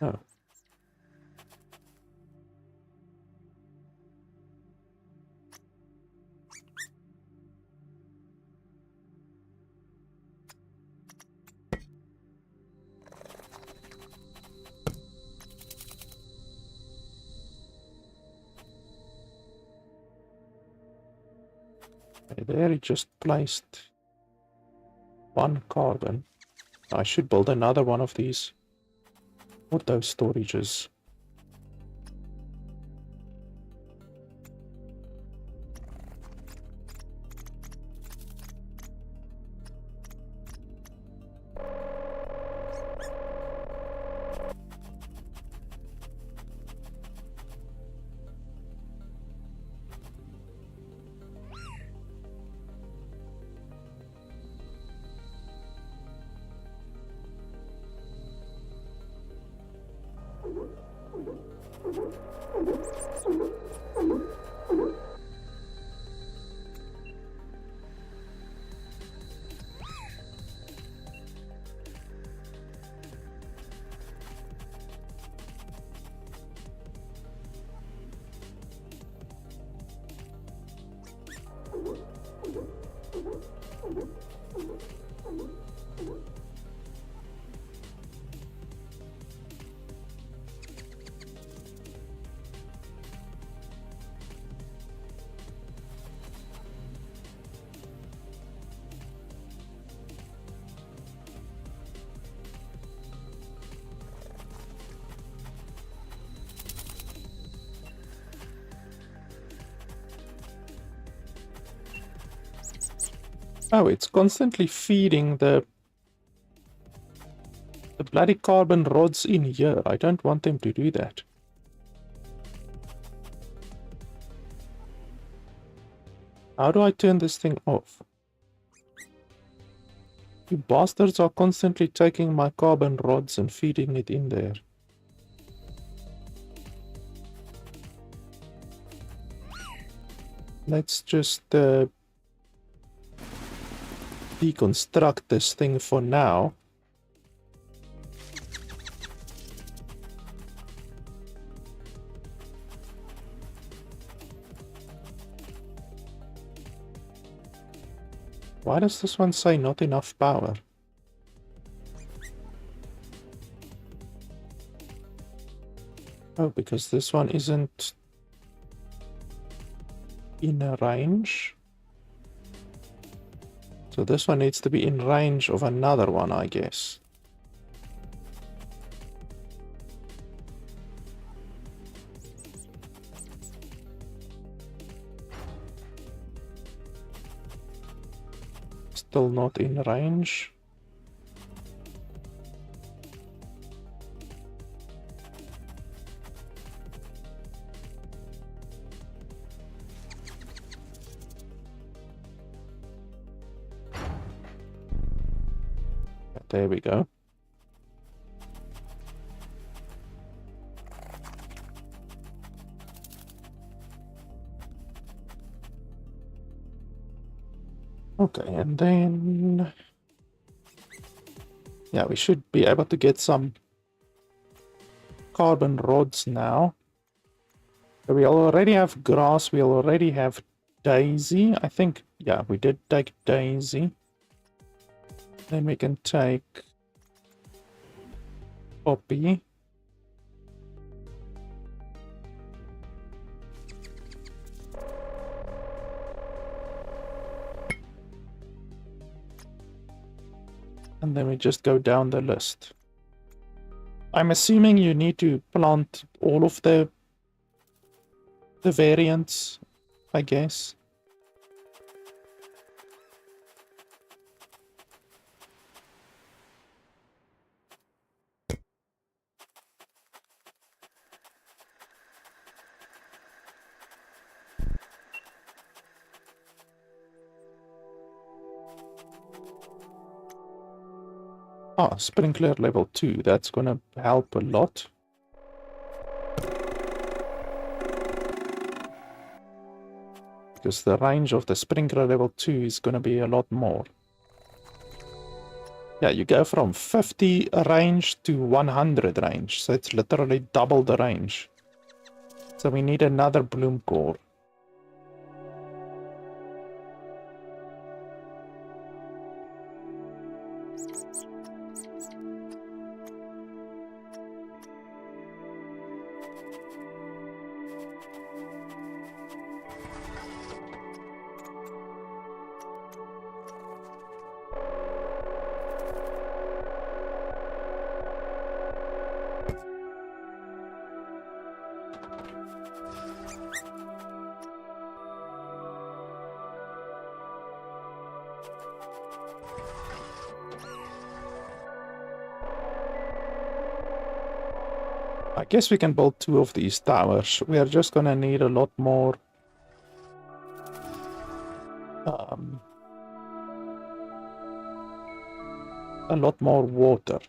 Oh. Okay, there he just placed one carbon. I should build another one of these auto storages. Oh, it's constantly feeding the bloody carbon rods in here. I don't want them to do that. How do I turn this thing off? You bastards are constantly taking my carbon rods and feeding it in there. Let's just deconstruct this thing for now. Why does this one say not enough power? Oh, because this one isn't in a range. So this one needs to be in range of another one, I guess. Still not in range. There we go. Okay, and then... yeah, we should be able to get some carbon rods now. So we already have grass, we already have daisy. I think, yeah, we did take daisy. Then we can take poppy. And then we just go down the list. I'm assuming you need to plant all of the variants, I guess. Ah, sprinkler level 2, that's gonna help a lot. Because the range of the sprinkler level 2 is gonna be a lot more. Yeah, you go from 50 range to 100 range, so it's literally double the range. So we need another bloom core. I guess we can build 2 of these towers. We are just gonna need a lot more water.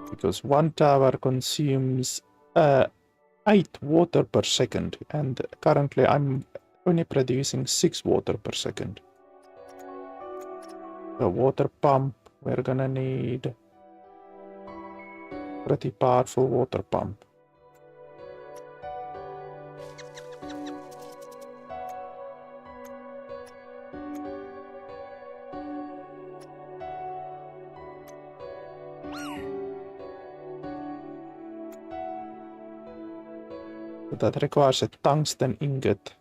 Because one tower consumes 8 water per second, and currently I'm only producing 6 water per second. The water pump, we're gonna need pretty powerful water pump. But that requires a tungsten ingot.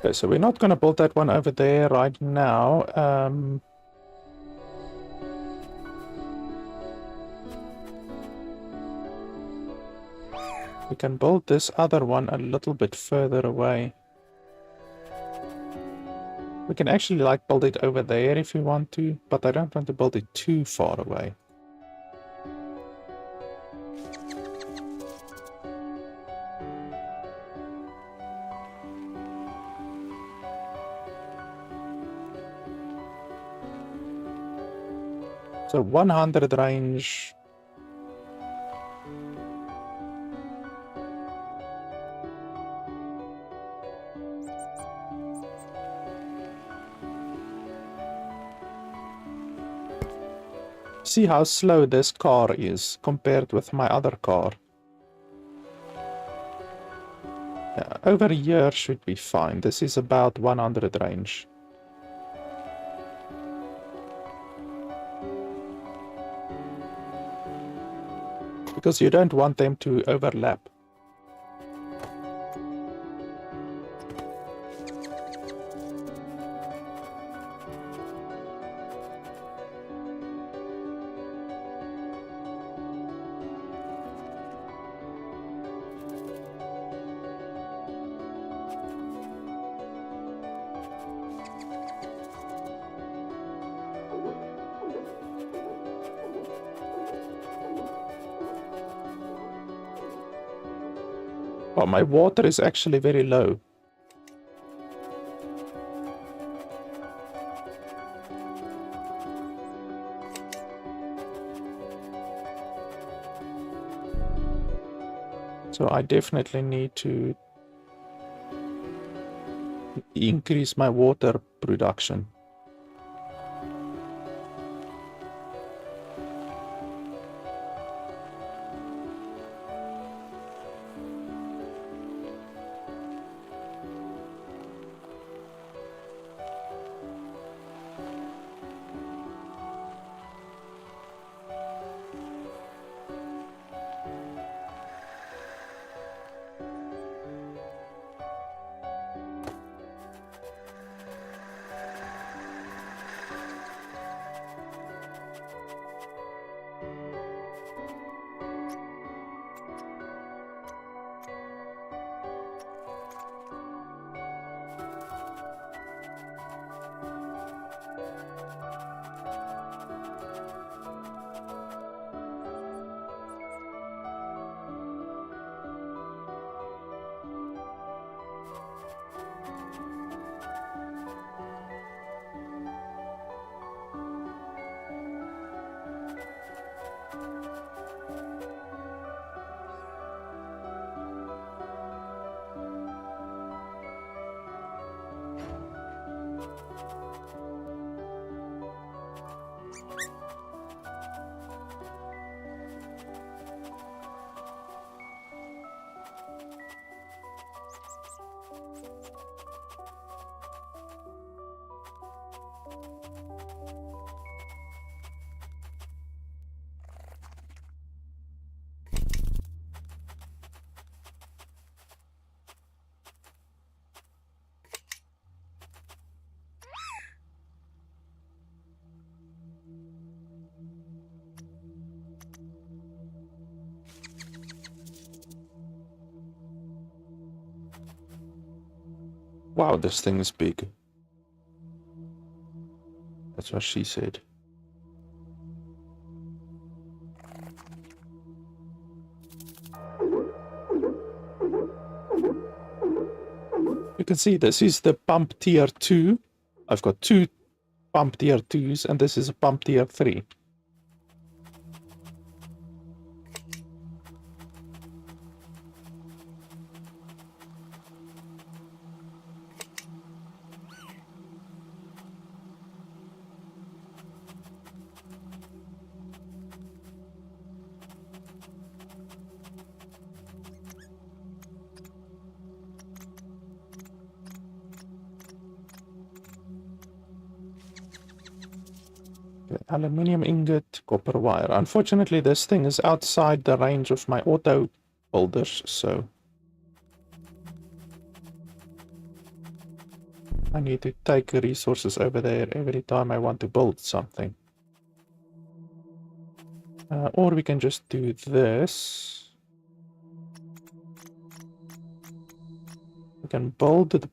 Okay, so we're not going to build that one over there right now. We can build this other one a little bit further away. We can actually like build it over there if we want to, but I don't want to build it too far away. So 100 range. See how slow this car is compared with my other car. Yeah, over here should be fine. This is about 100 range. Because you don't want them to overlap. Oh, my water is actually very low. So I definitely need to increase my water production. Wow, this thing is big. That's what she said. You can see this is the pump tier 2. I've got 2 pump tier 2s and this is a pump tier 3. Aluminium ingot, copper wire. Unfortunately, this thing is outside the range of my auto builders, so I need to take resources over there every time I want to build something. Or we can just do this. We can build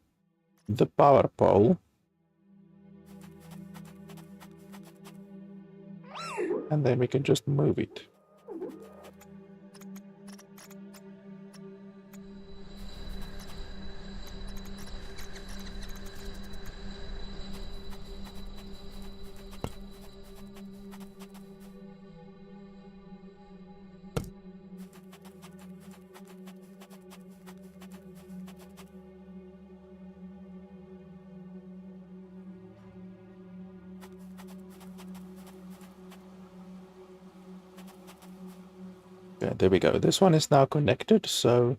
the power pole. And then we can just move it. Okay, there we go. This one is now connected, so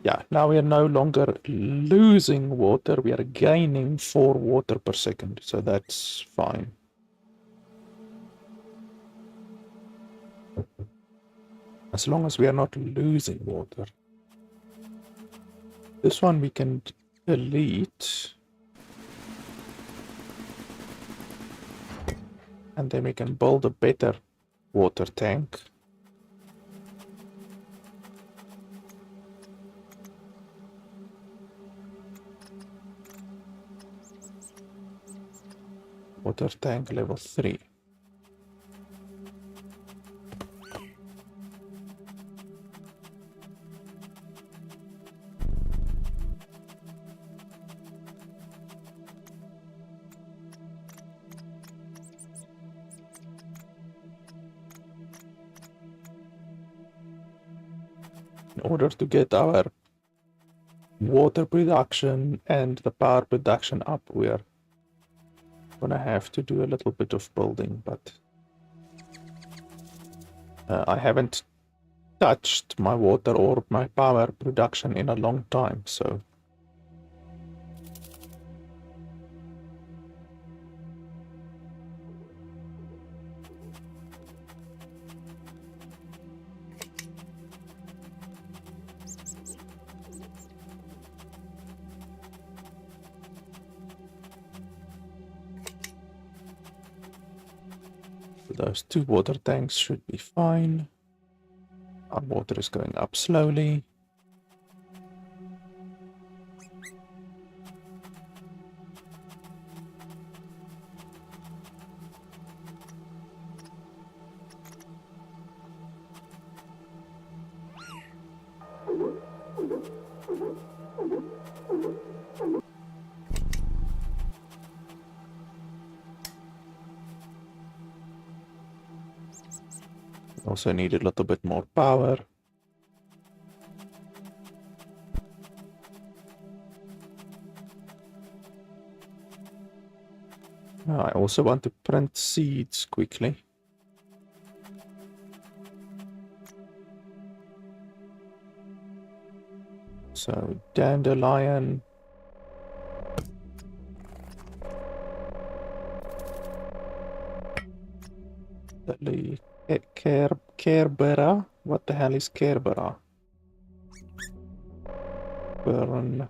yeah, now we are no longer losing water, we are gaining 4 water per second, so that's fine. As long as we are not losing water. This one we can delete. And then we can build a better water tank. Water tank level 3. In order to get our water production and the power production up, we're gonna have to do a little bit of building, but I haven't touched my water or my power production in a long time, so those 2 water tanks should be fine. Our water is going up slowly. Also need a little bit more power. I also want to print seeds quickly. So dandelion. Canberra. What the hell is Canberra? Burn.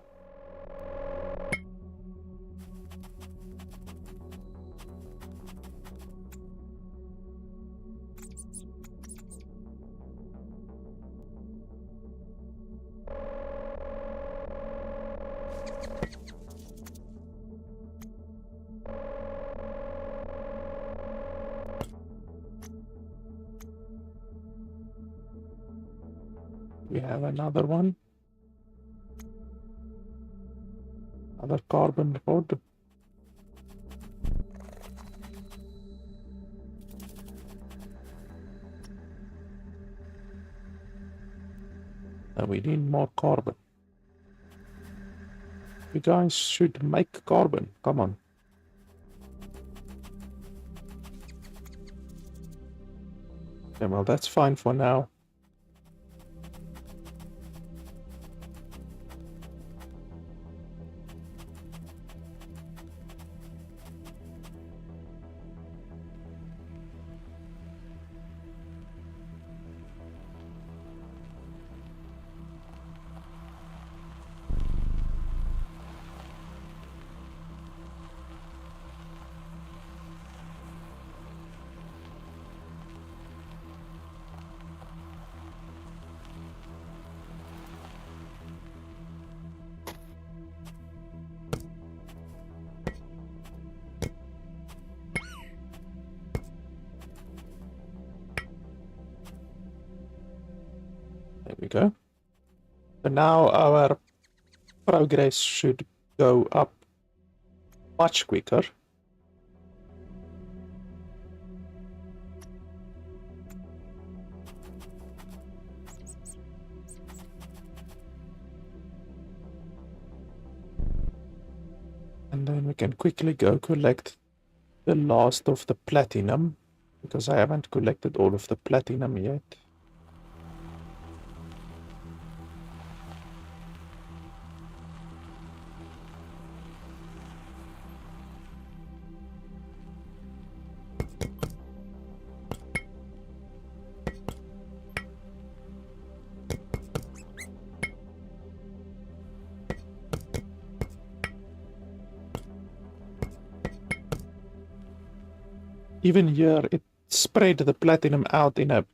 We have another one. Another carbon rod. We need more carbon. You guys should make carbon. Come on. Okay, well, that's fine for now. There we go. So now our progress should go up much quicker. And then we can quickly go collect the last of the platinum, because I haven't collected all of the platinum yet. Even here, it spread the platinum out in a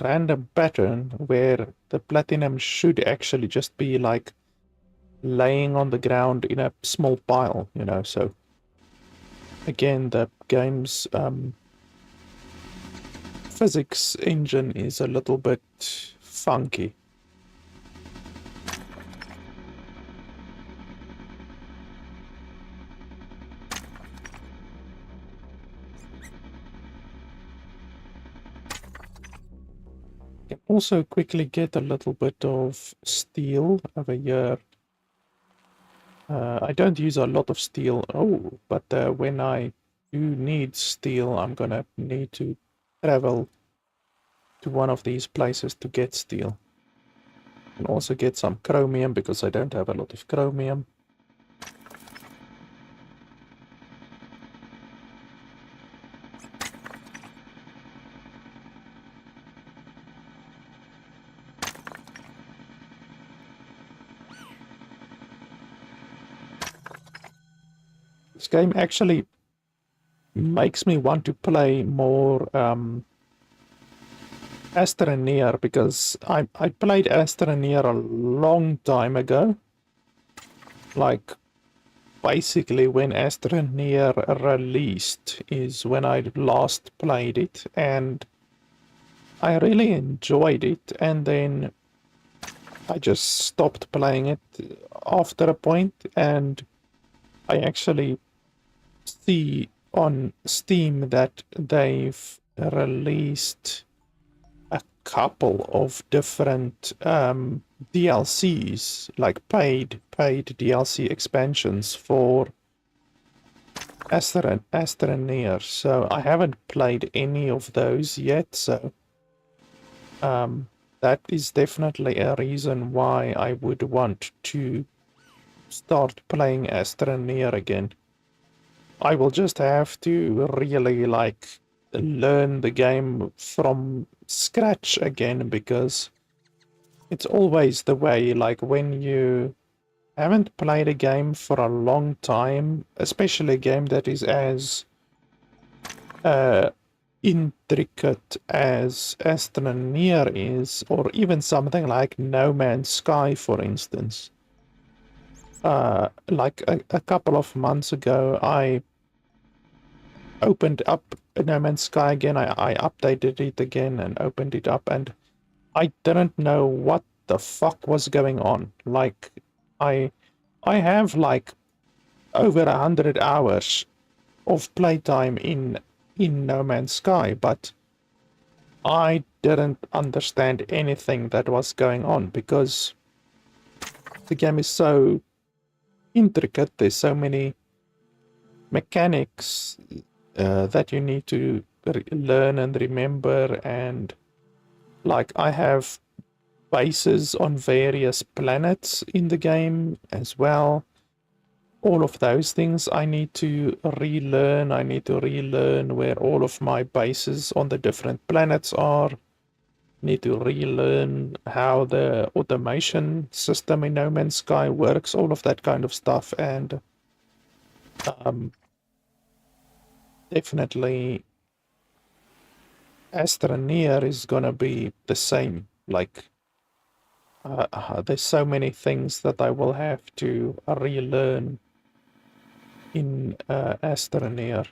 random pattern where the platinum should actually just be like laying on the ground in a small pile, you know. So again, the game's physics engine is a little bit funky. Can also quickly get a little bit of steel over here. I don't use a lot of steel. Oh, but when I do need steel, I'm gonna need to travel to one of these places to get steel. And also get some chromium because I don't have a lot of chromium. This game actually makes me want to play more Astroneer because I played Astroneer a long time ago. Like, basically when Astroneer released is when I last played it, and I really enjoyed it, and then I just stopped playing it after a point, and I actually see on Steam that they've released a couple of different DLCs, like paid DLC expansions for Astroneer. So I haven't played any of those yet, so that is definitely a reason why I would want to start playing Astroneer again. I will just have to really like learn the game from scratch again, because it's always the way, like when you haven't played a game for a long time, especially a game that is as intricate as Astroneer is, or even something like No Man's Sky, for instance. Like a couple of months ago, I opened up No Man's Sky again. I updated it again and opened it up, and I didn't know what the fuck was going on. Like, I have like over 100 hours of playtime in No Man's Sky, but I didn't understand anything that was going on because the game is so intricate. There's so many mechanics that you need to learn and remember, and like I have bases on various planets in the game as well. All of those things I need to relearn. I need to relearn where all of my bases on the different planets are. Need to relearn how the automation system in No Man's Sky works, all of that kind of stuff, and definitely Astroneer is gonna be the same. Like, there's so many things that I will have to relearn in Astroneer.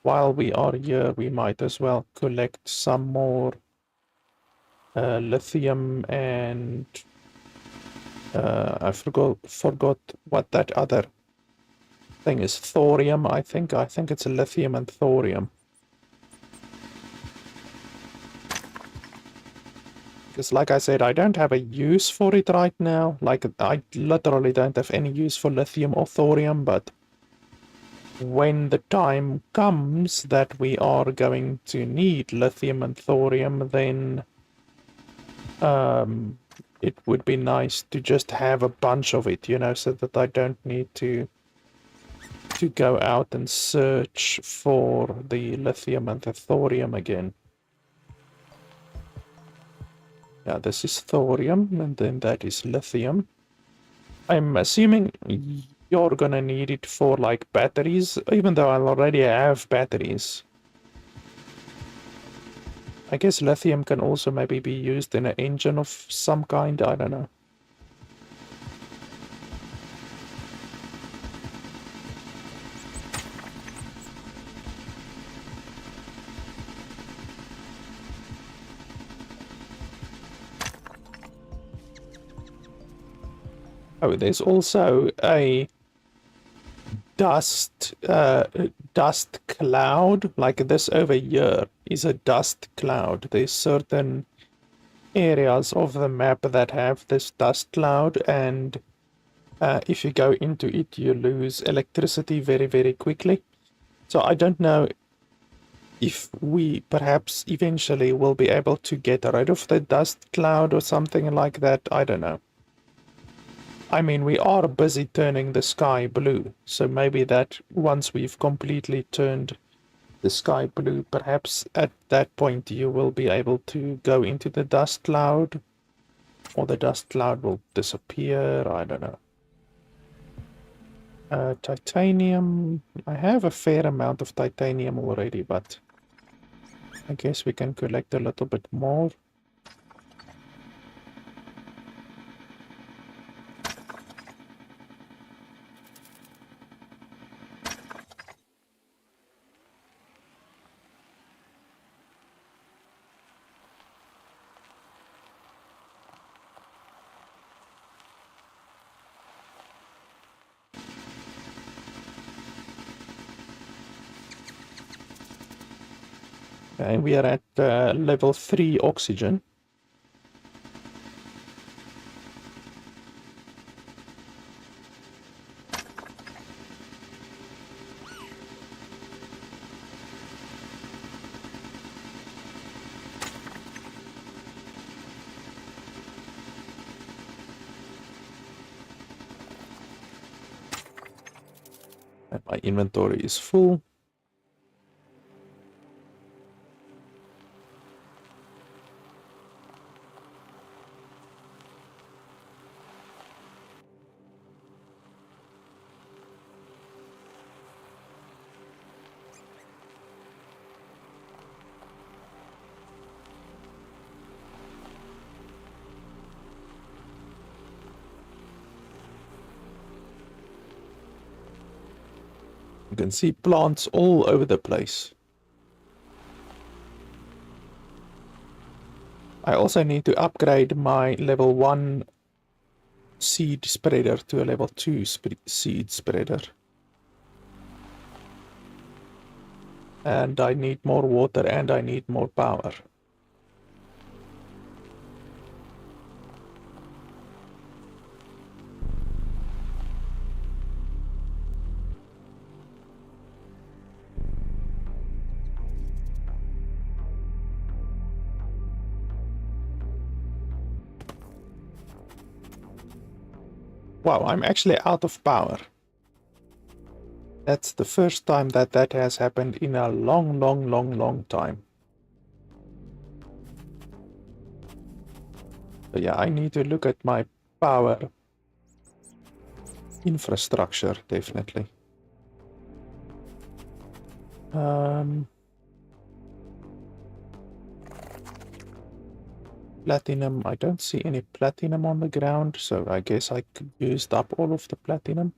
While we are here, we might as well collect some more lithium, and I forgot what that other thing is. Thorium, I think. I think it's lithium and thorium. Because like I said, I don't have a use for it right now. Like, I literally don't have any use for lithium or thorium, but when the time comes that we are going to need lithium and thorium, then it would be nice to just have a bunch of it, you know, so that I don't need to go out and search for the lithium and the thorium again. Yeah, this is thorium, and then that is lithium. I'm assuming you're gonna need it for, like, batteries, even though I already have batteries. I guess lithium can also maybe be used in an engine of some kind, I don't know. Oh, there's also a dust cloud, like this over here is a dust cloud. There's certain areas of the map that have this dust cloud, and if you go into it, you lose electricity very, very quickly. So I don't know if we perhaps eventually will be able to get rid of the dust cloud or something like that. I don't know. I mean, we are busy turning the sky blue, so maybe that once we've completely turned the sky blue, perhaps at that point you will be able to go into the dust cloud, or the dust cloud will disappear. I don't know. Titanium. I have a fair amount of titanium already, but I guess we can collect a little bit more. Okay, we are at level 3 oxygen. And my inventory is full. You can see plants all over the place. I also need to upgrade my level 1 seed spreader to a level 2 seed spreader. And I need more water and I need more power. Wow, I'm actually out of power. That's the first time that that has happened in a long time. So yeah, I need to look at my power infrastructure, definitely. Platinum, I don't see any platinum on the ground, so I guess I used up all of the platinum.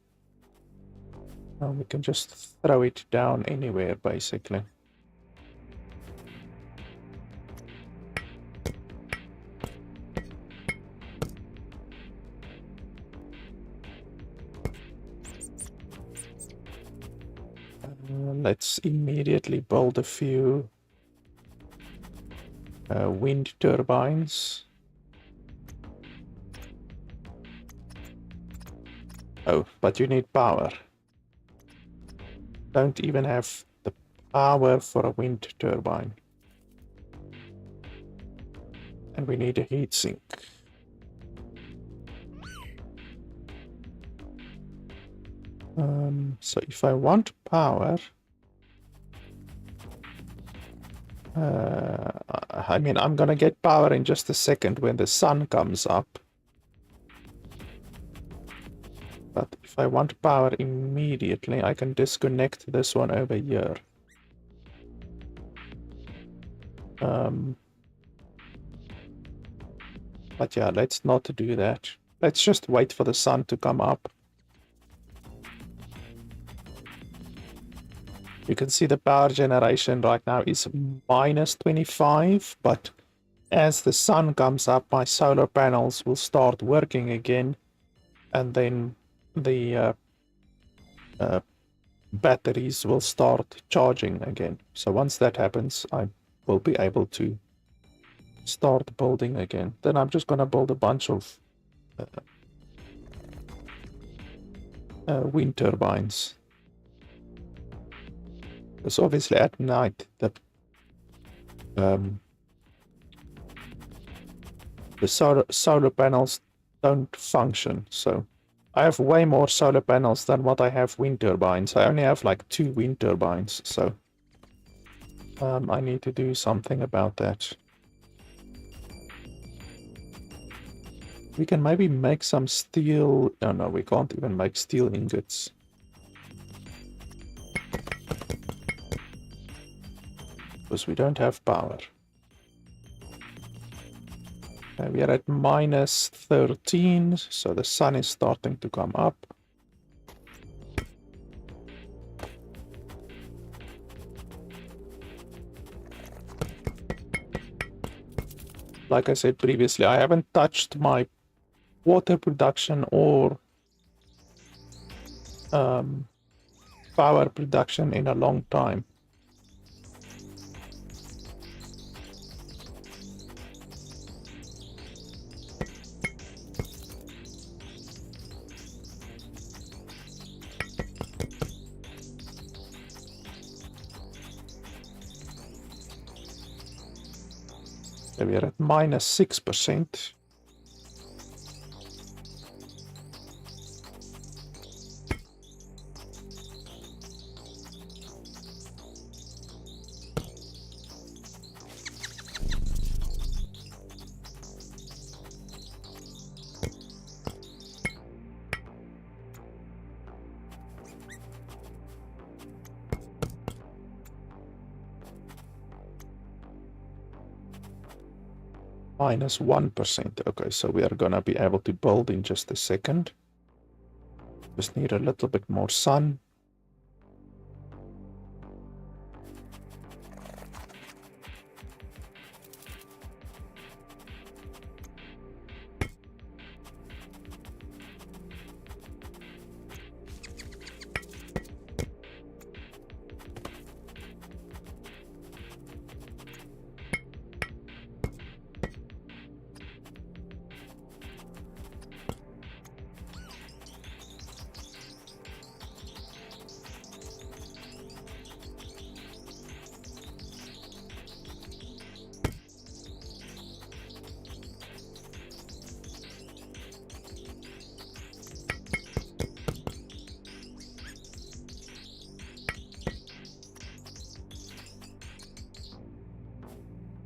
We can just throw it down anywhere, basically. Let's immediately build a few wind turbines. Oh, but you need power. Don't even have the power for a wind turbine. And we need a heatsink. So if I want power, I mean, I'm gonna get power in just a second when the sun comes up. But if I want power immediately, I can disconnect this one over here. But yeah, let's not do that. Let's just wait for the sun to come up. You can see the power generation right now is minus 25, but as the sun comes up, my solar panels will start working again, and then the batteries will start charging again. So once that happens, I will be able to start building again. Then I'm just gonna build a bunch of wind turbines. Because obviously at night the solar panels don't function. So I have way more solar panels than what I have wind turbines. I only have like 2 wind turbines, so I need to do something about that. We can maybe make some steel... Oh no, we can't even make steel ingots. Because we don't have power. We are at minus 13, so the sun is starting to come up. Like I said previously, I haven't touched my water production or power production in a long time. So we are at minus 6%. Minus 1%. Okay, so we are gonna be able to build in just a second. Just need a little bit more sun.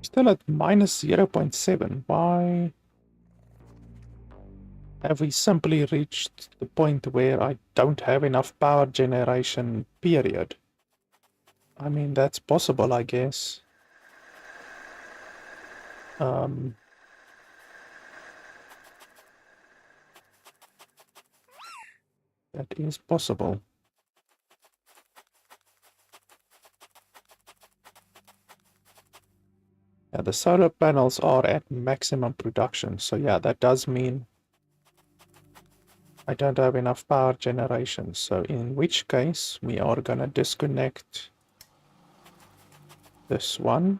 Still at minus 0.7. Why have we simply reached the point where I don't have enough power generation, period? I mean, that's possible, I guess. That is possible. Yeah, the solar panels are at maximum production, so yeah, that does mean I don't have enough power generation. So in which case, we are gonna disconnect this one.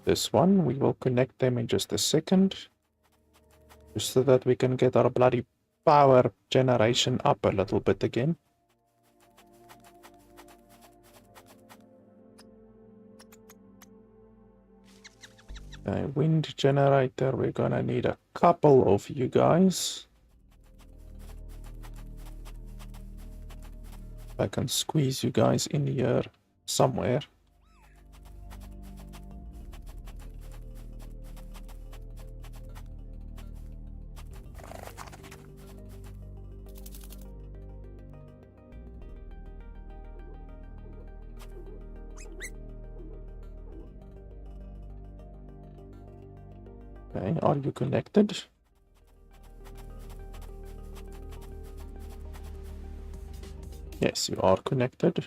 This one, we will connect them in just a second. Just so that we can get our bloody power generation up a little bit again. Okay, wind generator, we're gonna need a couple of you guys. I can squeeze you guys in here somewhere. Okay, are you connected? Yes, you are connected.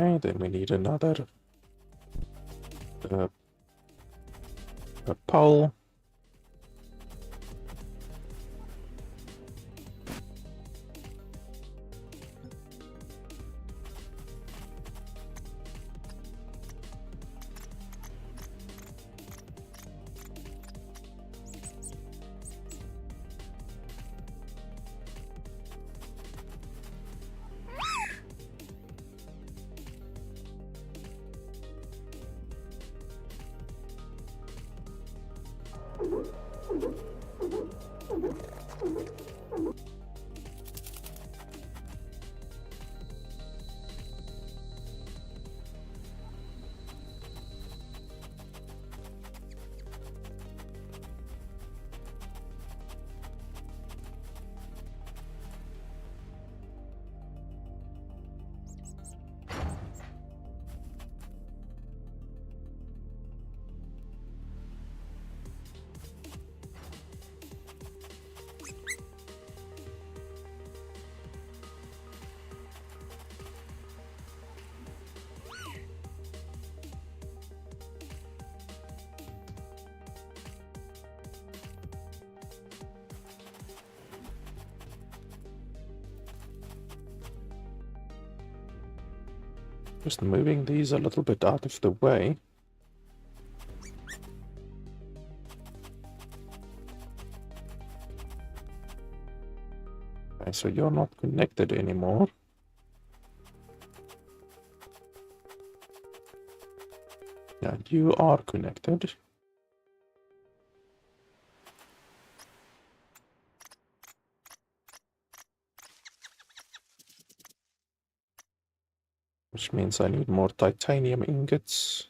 Okay, then we need another a pole. Just moving these a little bit out of the way. Okay, so you're not connected anymore. Yeah, you are connected. Which means I need more titanium ingots.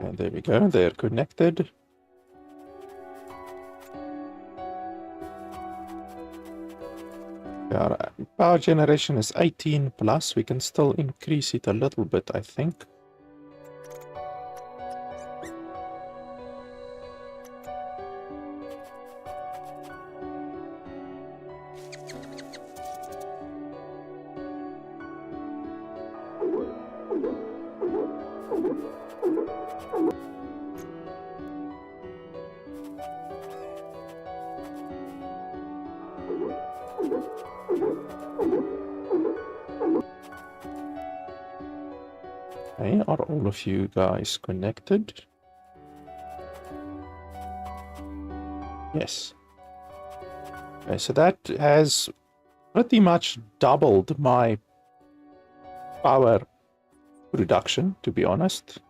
And there we go, they're connected. Our power generation is 18 plus. We can still increase it a little bit, I think. Okay, are all of you guys connected? Yes. Okay, so that has pretty much doubled my power production, to be honest.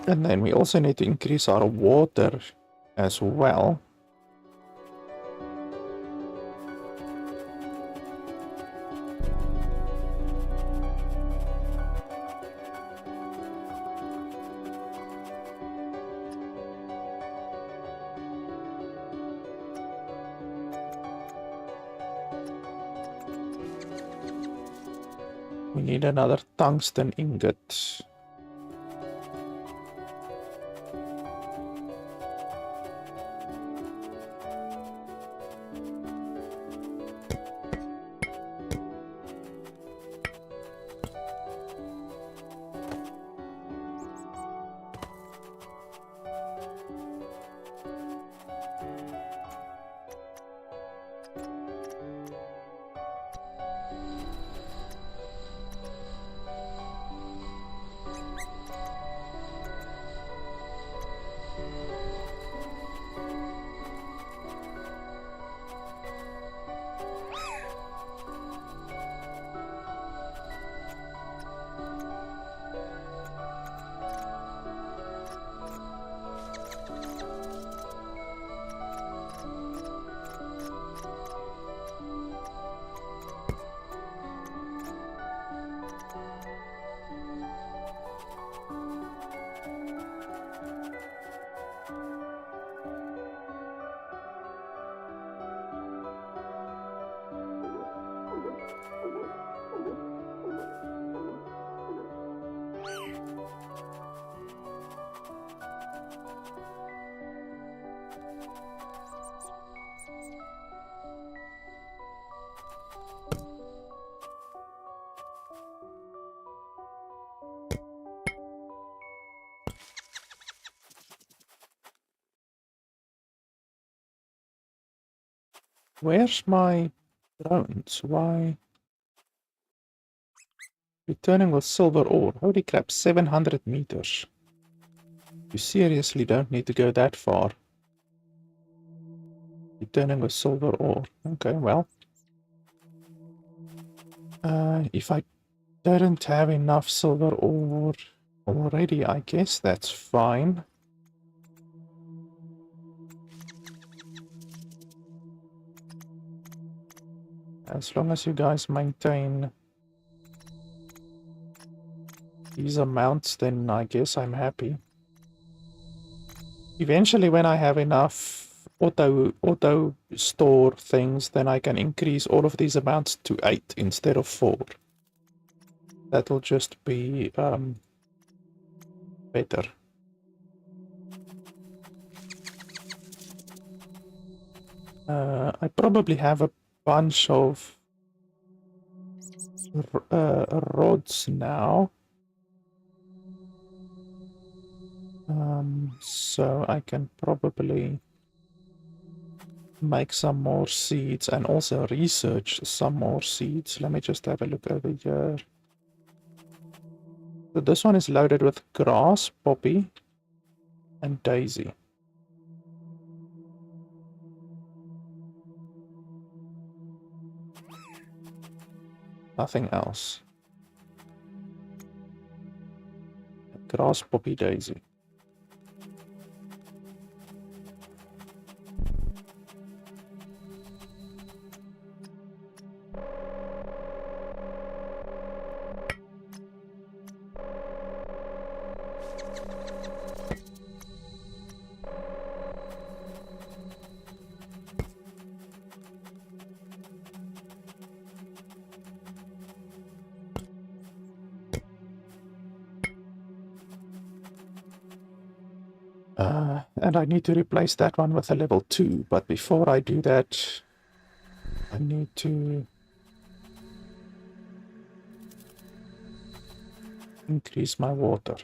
And then we also need to increase our water as well. We need another tungsten ingot. Where's my drones? Why? Returning with silver ore. Holy crap, 700 meters. You seriously don't need to go that far. Returning with silver ore. Okay, well. If I don't have enough silver ore already, I guess that's fine. As long as you guys maintain these amounts, then I guess I'm happy. Eventually, when I have enough auto store things, then I can increase all of these amounts to 8 instead of 4. That'll just be better. I probably have a bunch of rods now. So I can probably make some more seeds and also research some more seeds. Let me just have a look over here. So this one is loaded with grass, poppy, and daisy. Nothing else. Grass, poppy, daisy. And I need to replace that one with a level 2, but before I do that, I need to increase my water.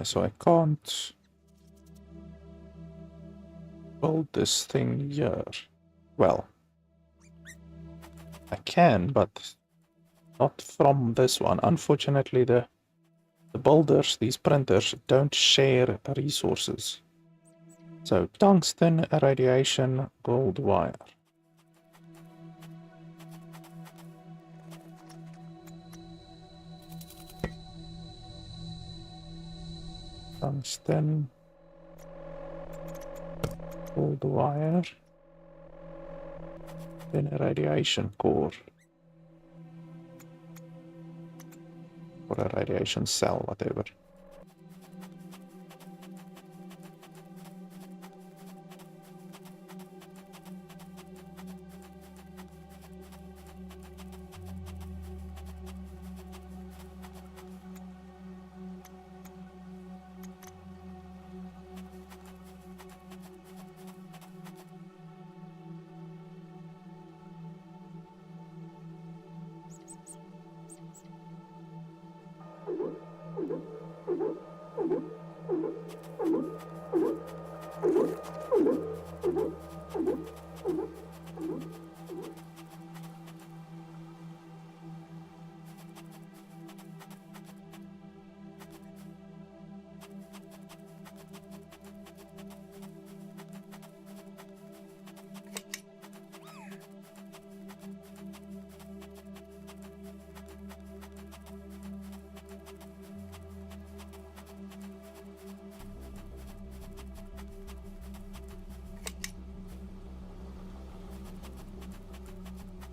So I can't build this thing here. Well, I can, but not from this one. Unfortunately, the builders, these printers, don't share resources. So tungsten, radiation, gold wire. Tungsten, gold wire, then a radiation core. Or a radiation cell, whatever.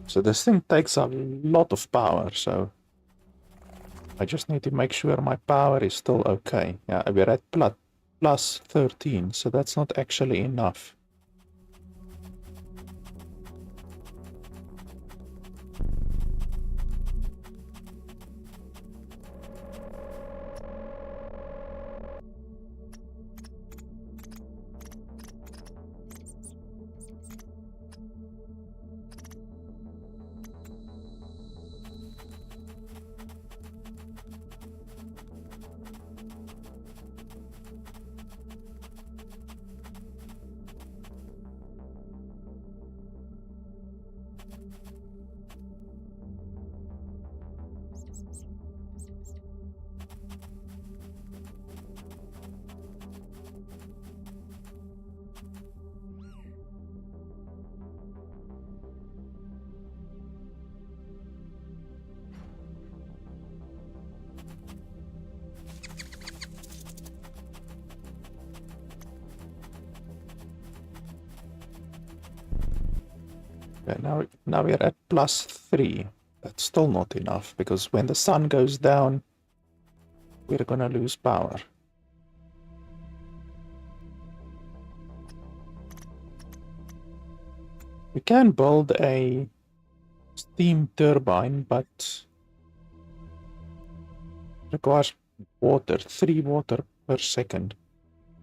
So this thing takes a lot of power, so I just need to make sure my power is still okay. Yeah, we're at plus 13, so that's not actually enough. Okay, now we're at +3. That's still not enough, because when the sun goes down, we're gonna lose power. We can build a steam turbine, but requires water, 3 water per second.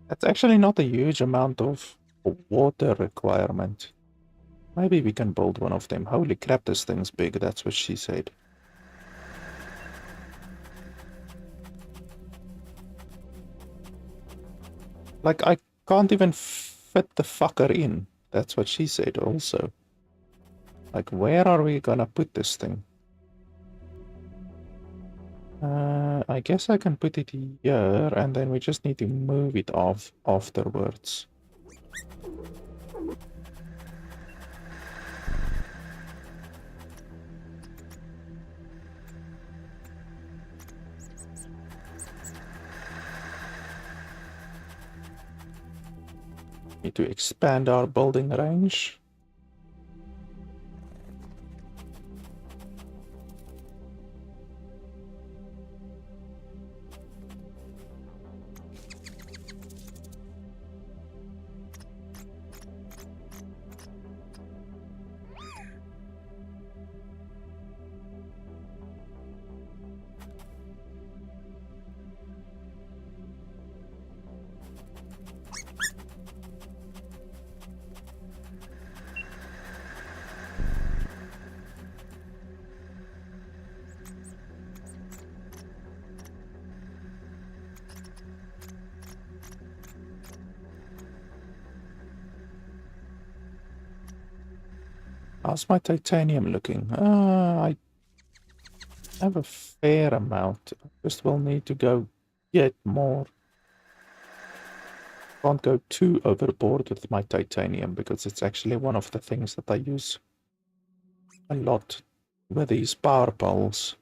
That's actually not a huge amount of water requirement. Maybe we can build one of them. Holy crap, this thing's big, that's what she said. Like, I can't even fit the fucker in. That's what she said also. Like, where are we gonna put this thing? I guess I can put it here, and then we just need to move it off afterwards. Need to expand our building range. How's my titanium looking? I have a fair amount. I just will need to go get more. Can't go too overboard with my titanium because it's actually one of the things that I use a lot with these power poles.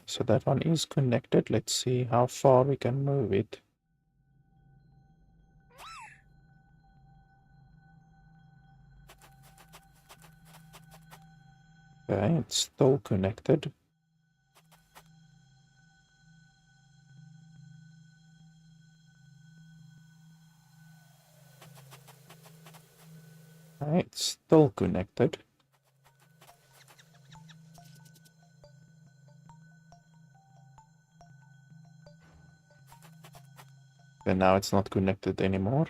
So that one is connected. Let's see how far we can move it. Okay, it's still connected. Okay, it's still connected. And now it's not connected anymore.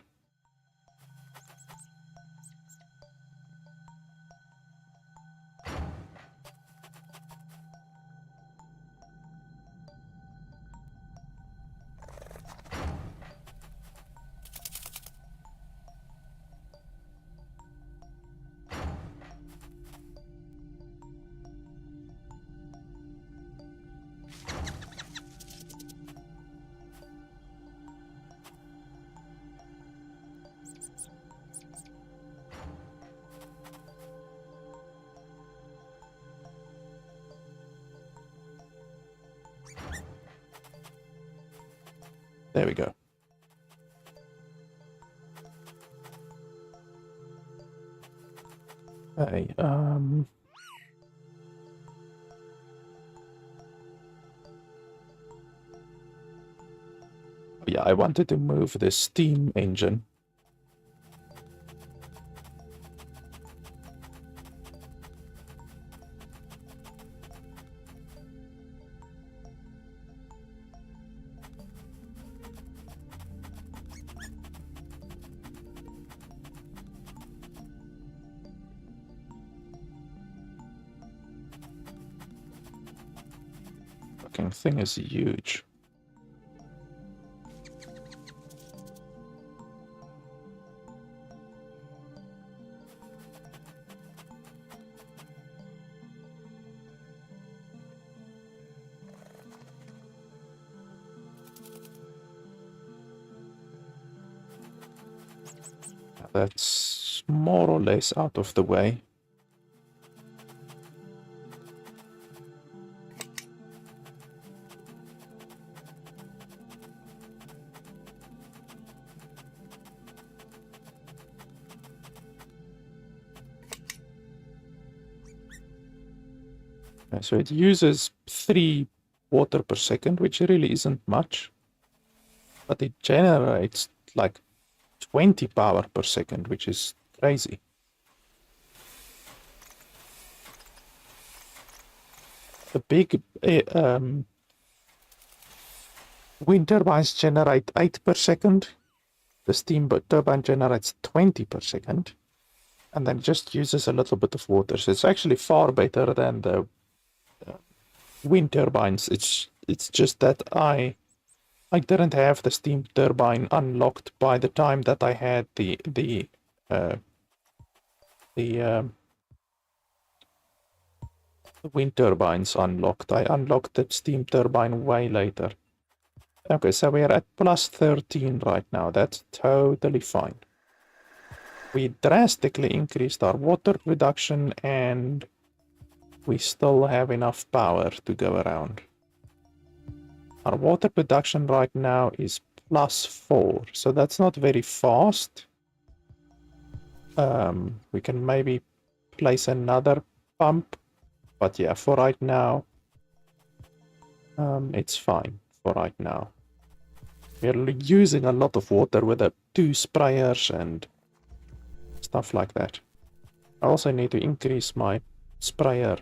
There we go. Okay, yeah, I wanted to move the steam engine. Fucking thing is huge. That's more or less out of the way. Okay, so it uses 3 water per second, which really isn't much. But it generates like 20 power per second, which is crazy. The big wind turbines generate 8 per second. The steam turbine generates 20 per second. And then just uses a little bit of water. So it's actually far better than the wind turbines. It's just that I didn't have the steam turbine unlocked by the time that I had the wind turbines unlocked. I unlocked the steam turbine way later. Okay, so we're at plus 13 right now. That's totally fine. We drastically increased our water production and we still have enough power to go around. Our water production right now is plus 4, so that's not very fast. We can maybe place another pump, but yeah, for right now, it's fine for right now. We're using a lot of water with the 2 sprayers and stuff like that. I also need to increase my sprayer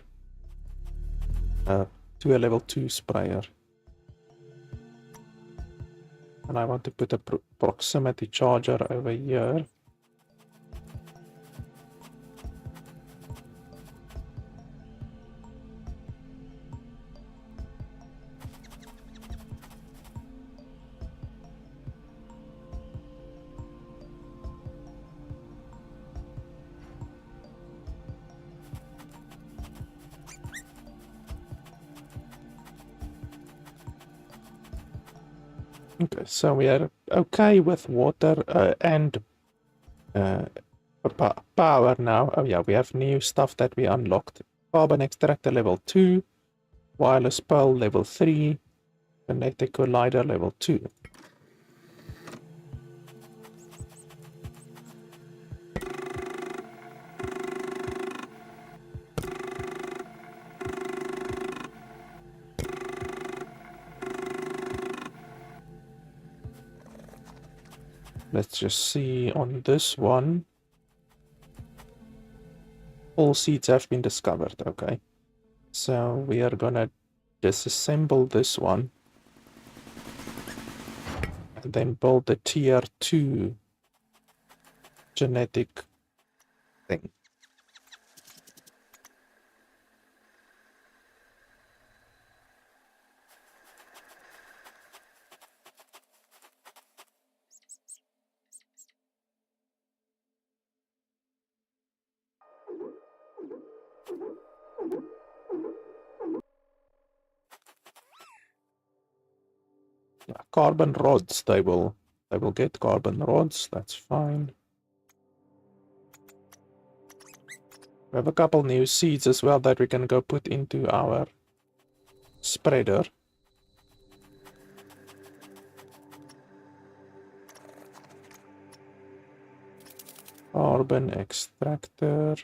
to a level 2 sprayer. And I want to put a proximity charger over here. Okay, so we are okay with water and power now. Oh yeah, we have new stuff that we unlocked. Carbon extractor level 2, wireless pole level 3, kinetic collider level 2. Let's just see on this one. All seeds have been discovered, okay. So we are gonna disassemble this one. And then build the tier 2 genetic thing. Yeah, carbon rods, they will get carbon rods, that's fine. We have a couple new seeds as well that we can go put into our spreader. Carbon extractor.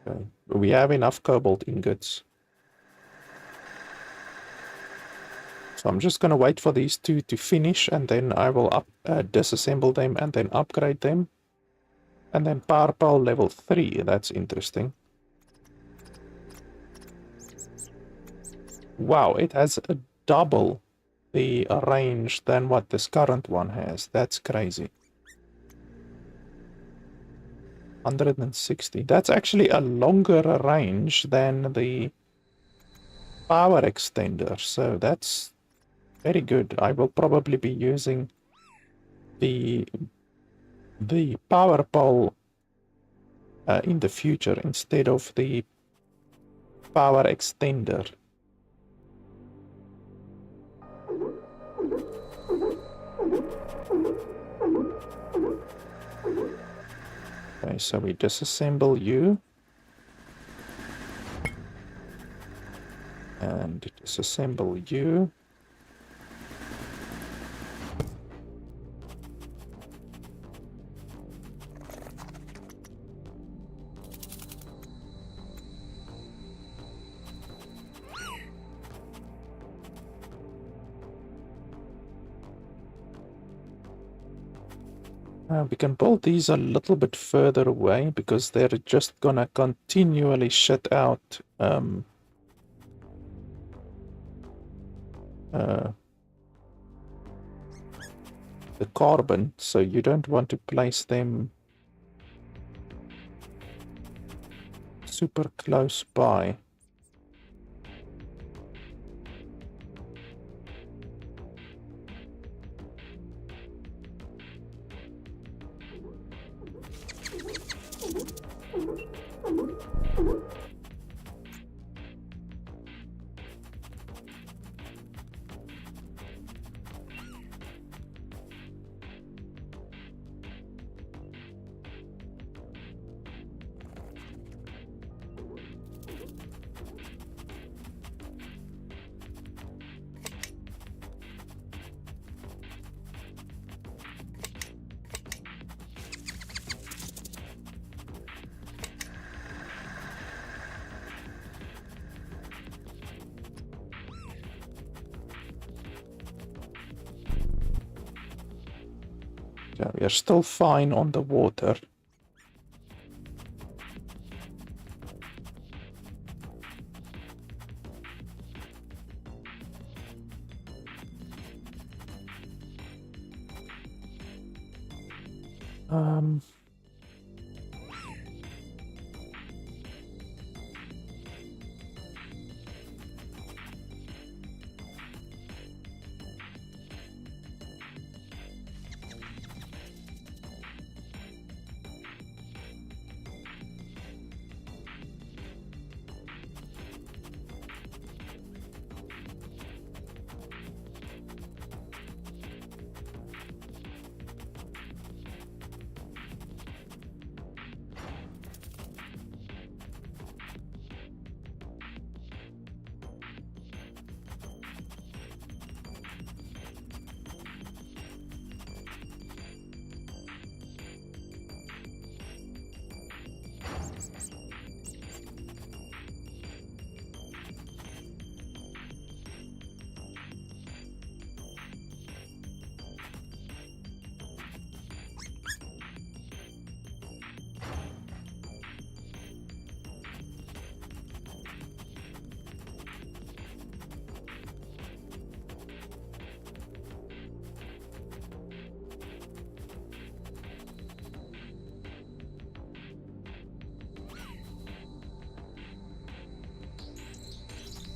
Okay. We have enough cobalt ingots. So I'm just going to wait for these two to finish and then I will disassemble them and then upgrade them. And then power pole level 3, that's interesting. Wow, it has a double the range than what this current one has. That's crazy. 160. That's actually a longer range than the power extender, so that's very good. I will probably be using the power pole in the future instead of the power extender. Okay, so we disassemble you. And disassemble you. We can build these a little bit further away because they're just gonna continually shut out the carbon, so you don't want to place them super close by. Yeah, we are still fine on the water.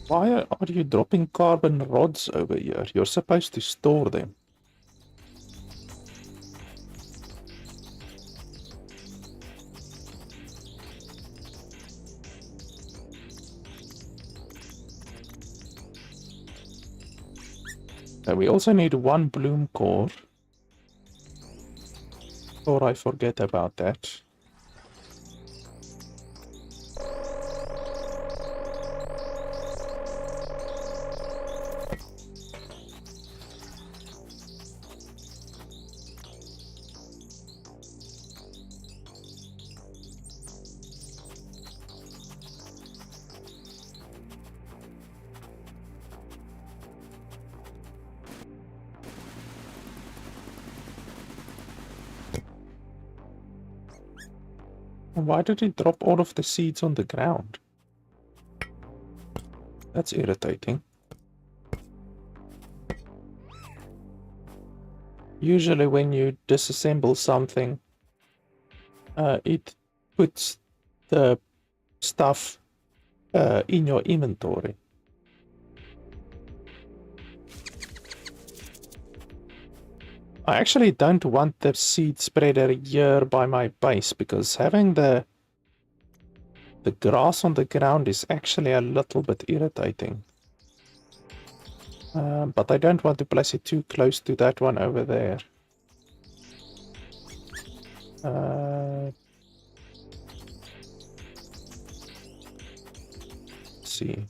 Why are you dropping carbon rods over here? You're supposed to store them. We also need one bloom core. Or I forget about that. Why did he drop all of the seeds on the ground? That's irritating. Usually when you disassemble something, it puts the stuff in your inventory. I actually don't want the seed spreader here by my base because having the grass on the ground is actually a little bit irritating. But I don't want to place it too close to that one over there. Let's see.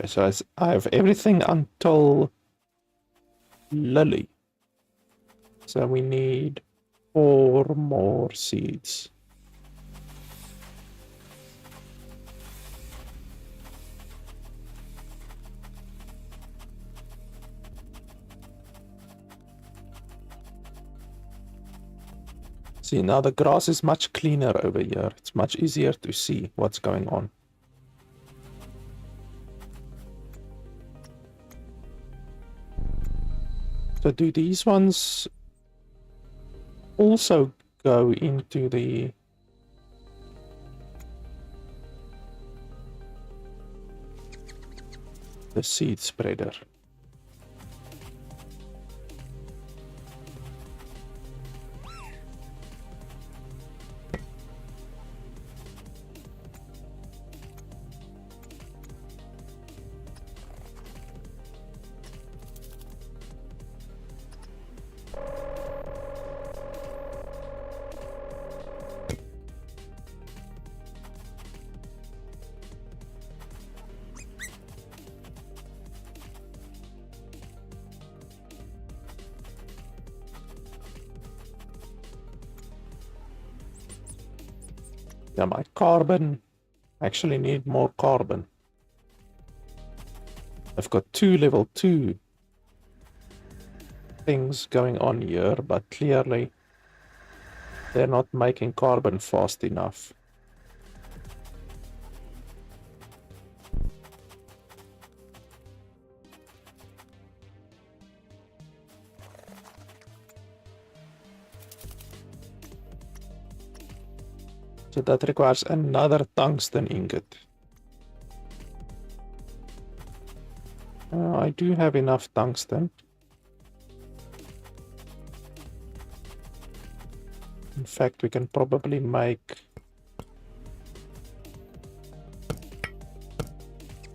Okay, so I have everything until Lily. So we need 4 more seeds. See, now the grass is much cleaner over here. It's much easier to see what's going on. So do these ones also go into the seed spreader? Yeah, my carbon. Actually need more carbon. I've got 2 level 2 things going on here, but clearly they're not making carbon fast enough. So that requires another tungsten ingot. I do have enough tungsten. In fact, we can probably make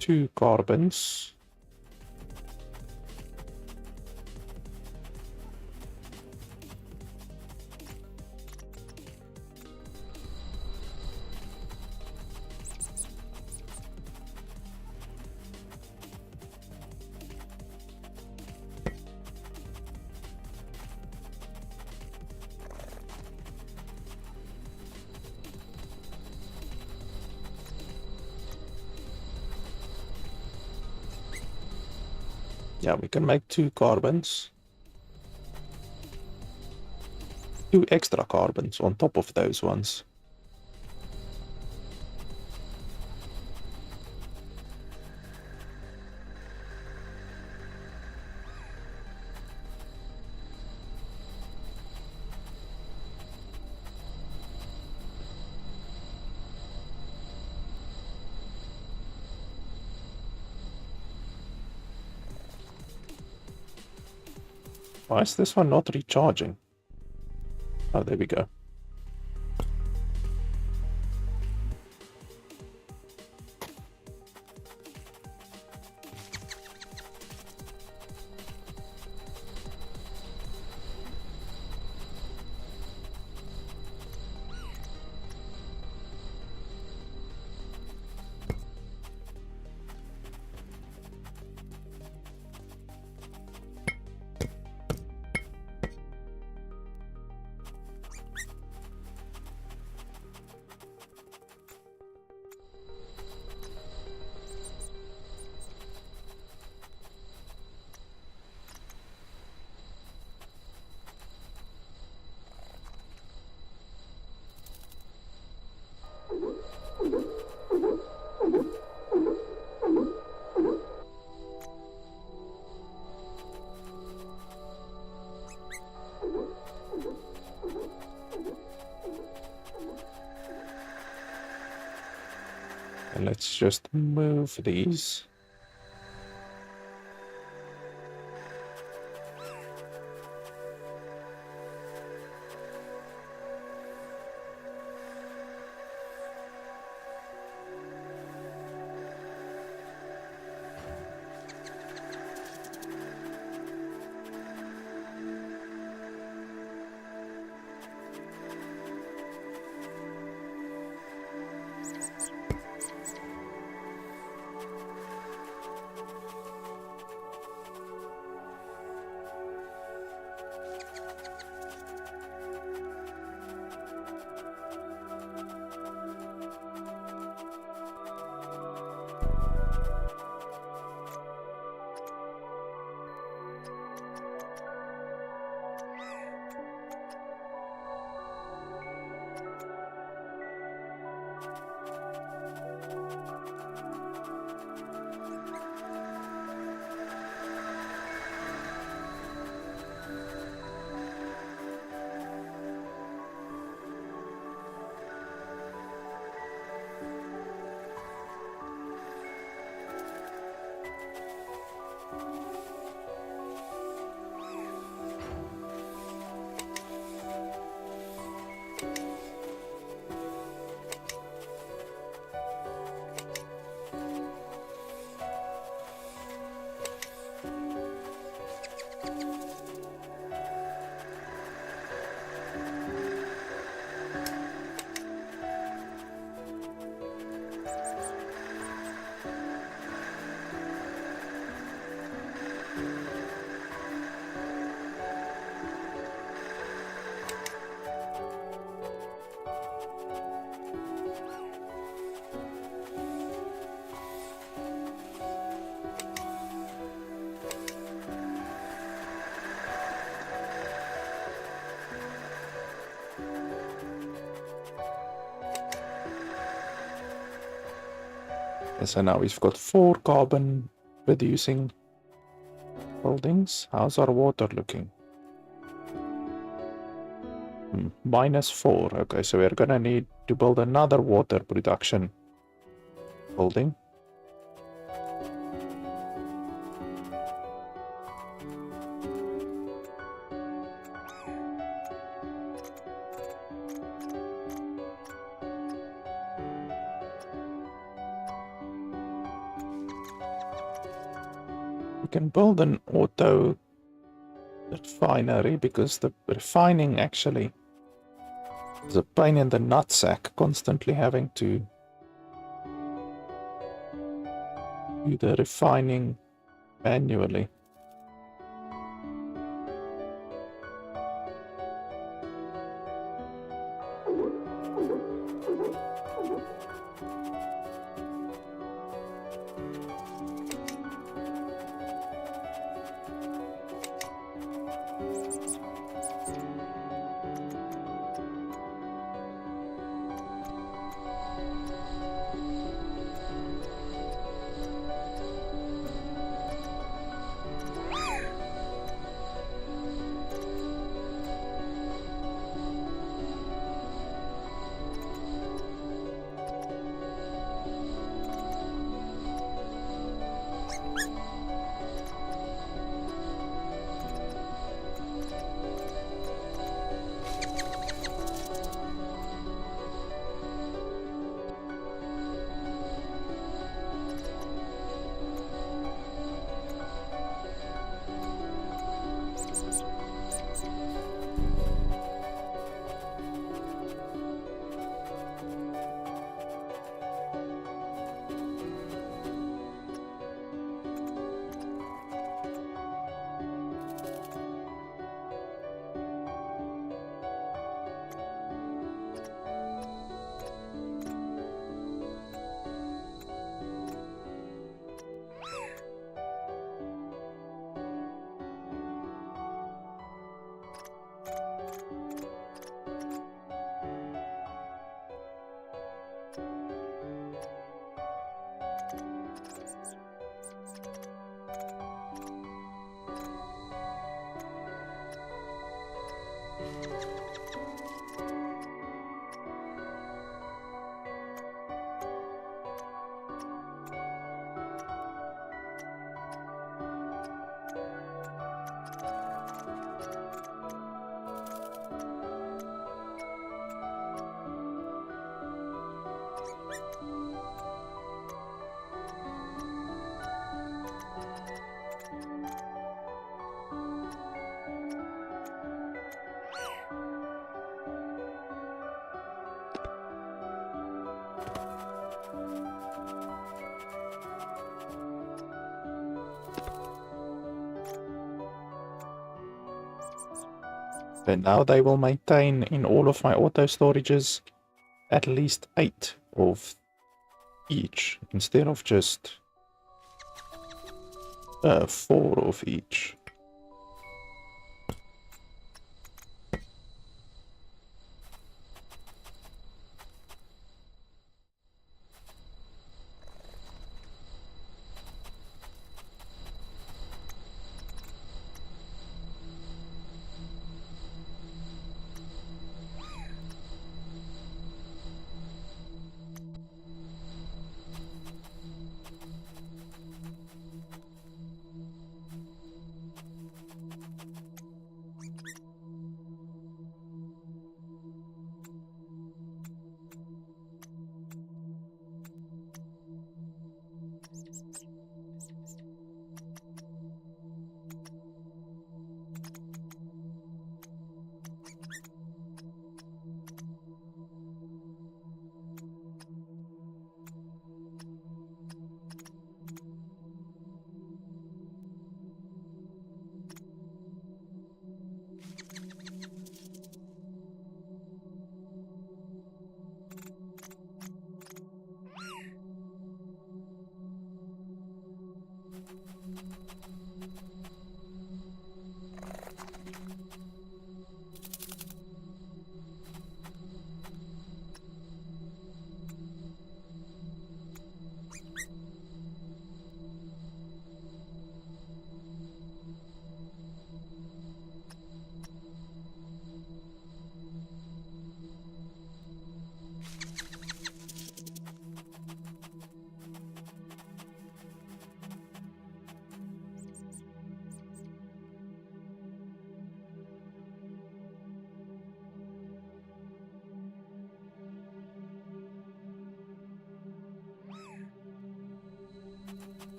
2 carbons. Yeah, we can make 2 carbons. 2 extra carbons on top of those ones. Why is this one not recharging? Oh, there we go. And let's just move these. And so now we've got 4 carbon producing buildings. How's our water looking? -4. Okay, so we're gonna need to build another water production building. We can build an auto refinery because the refining actually is a pain in the nutsack, constantly having to do the refining manually. And now they will maintain in all of my auto storages at least 8 of each instead of just 4 of each.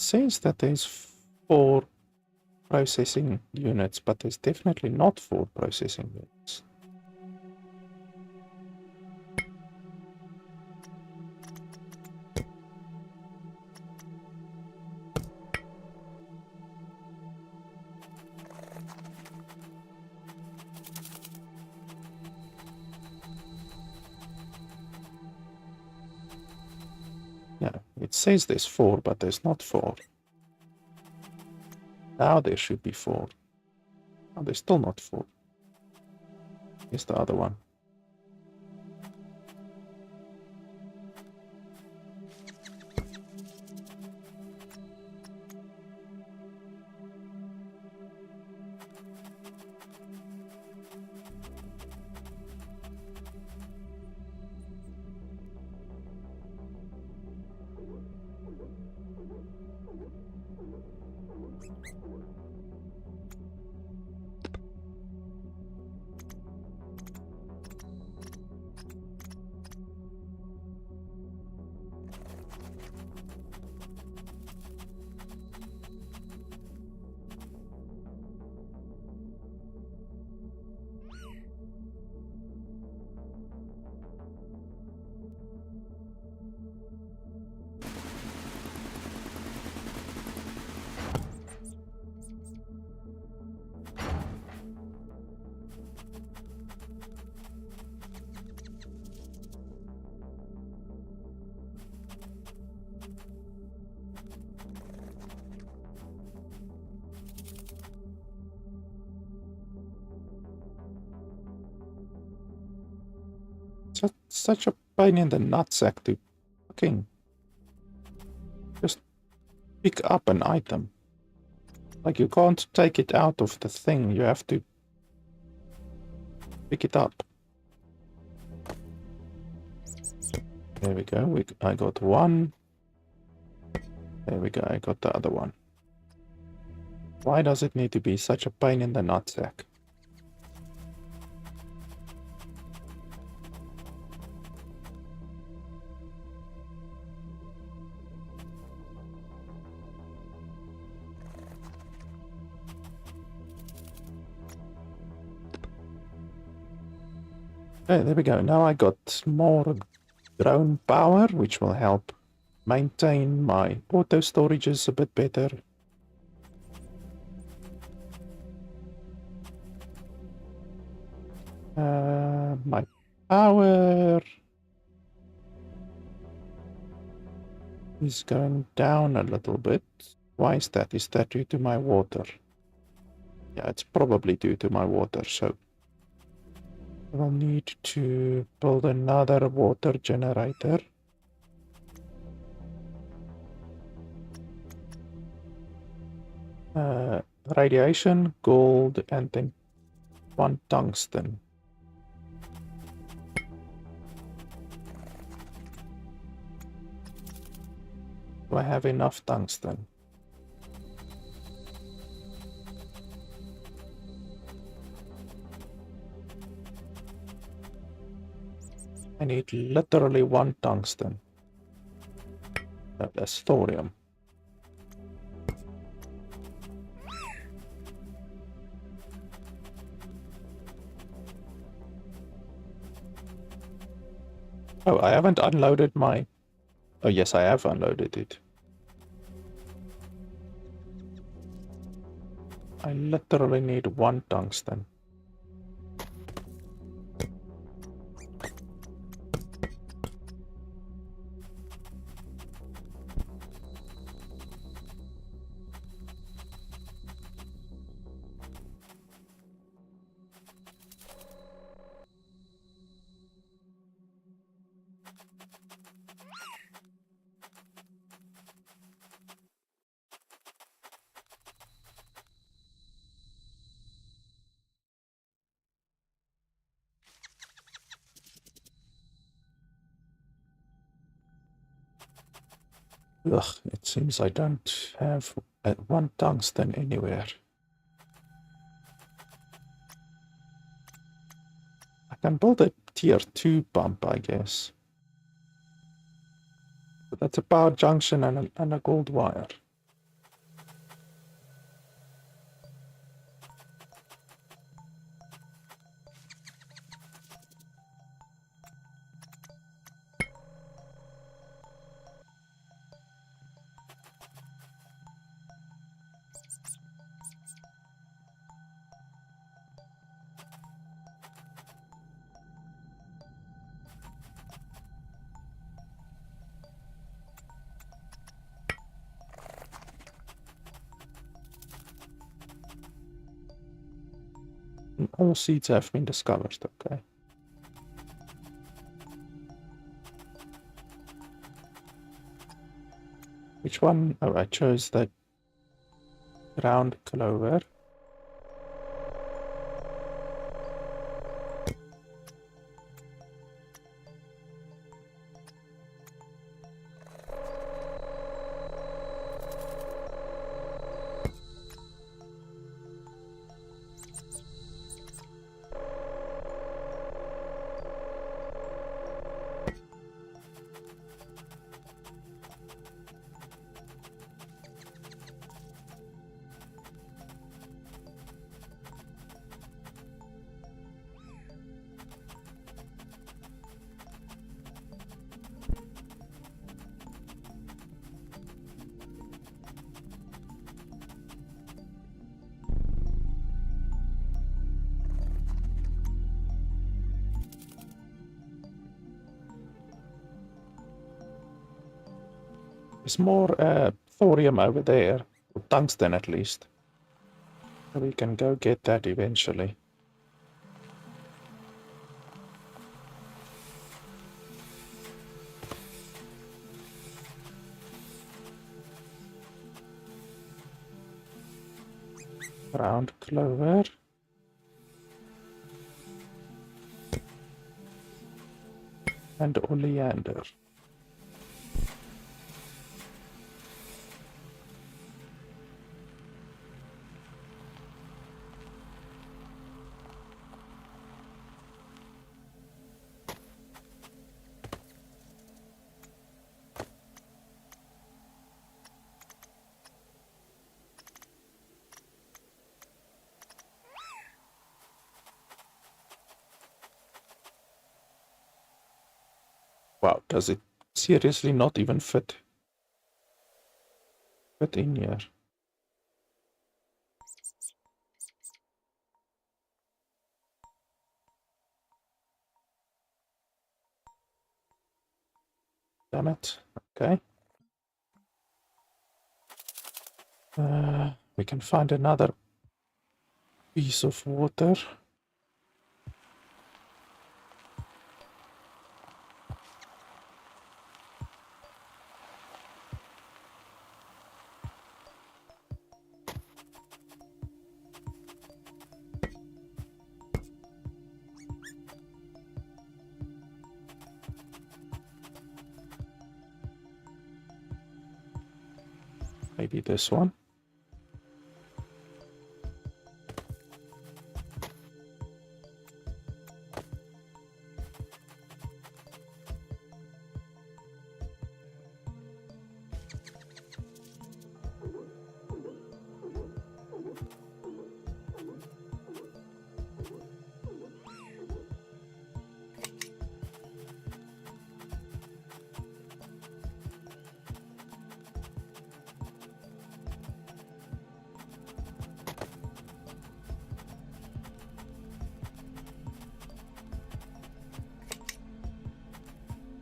says that there's 4 processing units, but there's definitely not 4 processing units. Yeah, it says there's 4, but there's not 4. Now there should be 4. Oh, there's still not 4. Here's the other one. Such a pain in the nutsack to fucking just pick up an item. Like, you can't take it out of the thing, you have to pick it up. There we go, I got one. There we go, I got the other one. Why does it need to be such a pain in the nutsack? Okay, there we go. Now I got more drone power, which will help maintain my auto storages a bit better. My power is going down a little bit. Why is that? Is that due to my water? Yeah, it's probably due to my water, so we'll need to build another water generator. Radiation, gold, and then 1 tungsten. Do I have enough tungsten? I need literally 1 tungsten. That's thorium. Oh, I haven't unloaded my... Oh yes, I have unloaded it. I literally need 1 tungsten. Ugh, it seems I don't have 1 tungsten anywhere. I can build a tier 2 pump, I guess. But that's a power junction and a gold wire. All seeds have been discovered, okay. Which one? Oh, I chose the ground clover. There's more thorium over there, or tungsten at least. So we can go get that eventually. Ground clover. And oleander. Wow, does it seriously not even fit in here? Damn it. Okay. We can find another piece of water. Maybe this one.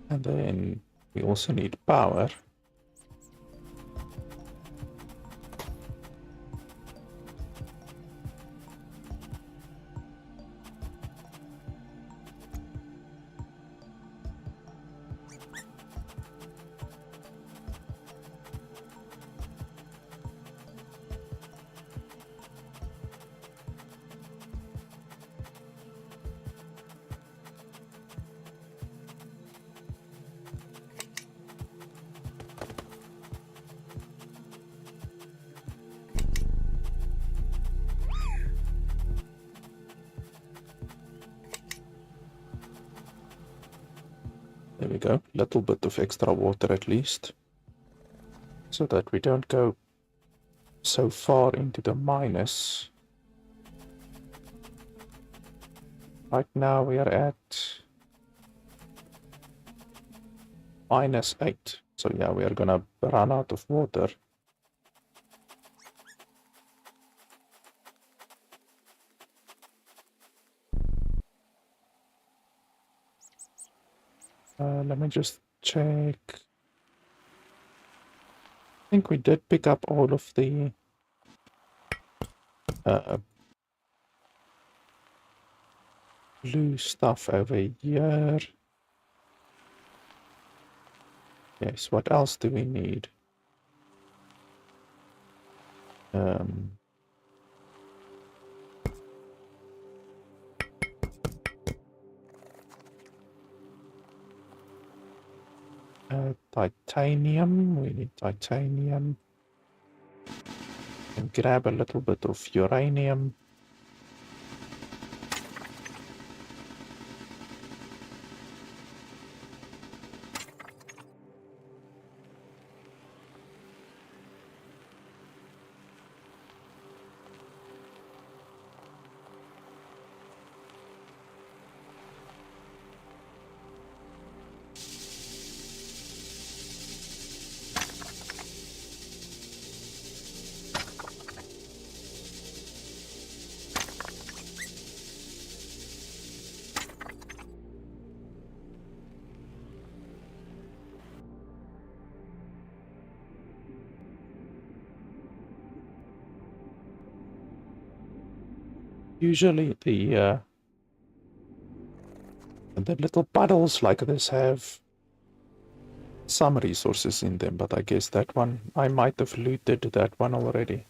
And then we also need power. There we go. Little bit of extra water at least. So that we don't go so far into the minus. Right now we are at -8. So yeah, we are gonna run out of water. Let me just check. I think we did pick up all of the blue stuff over here. Yes, what else do we need? Titanium. We need titanium. And grab a little bit of uranium. Usually the little puddles like this have some resources in them, but I guess that one, I might have looted that one already.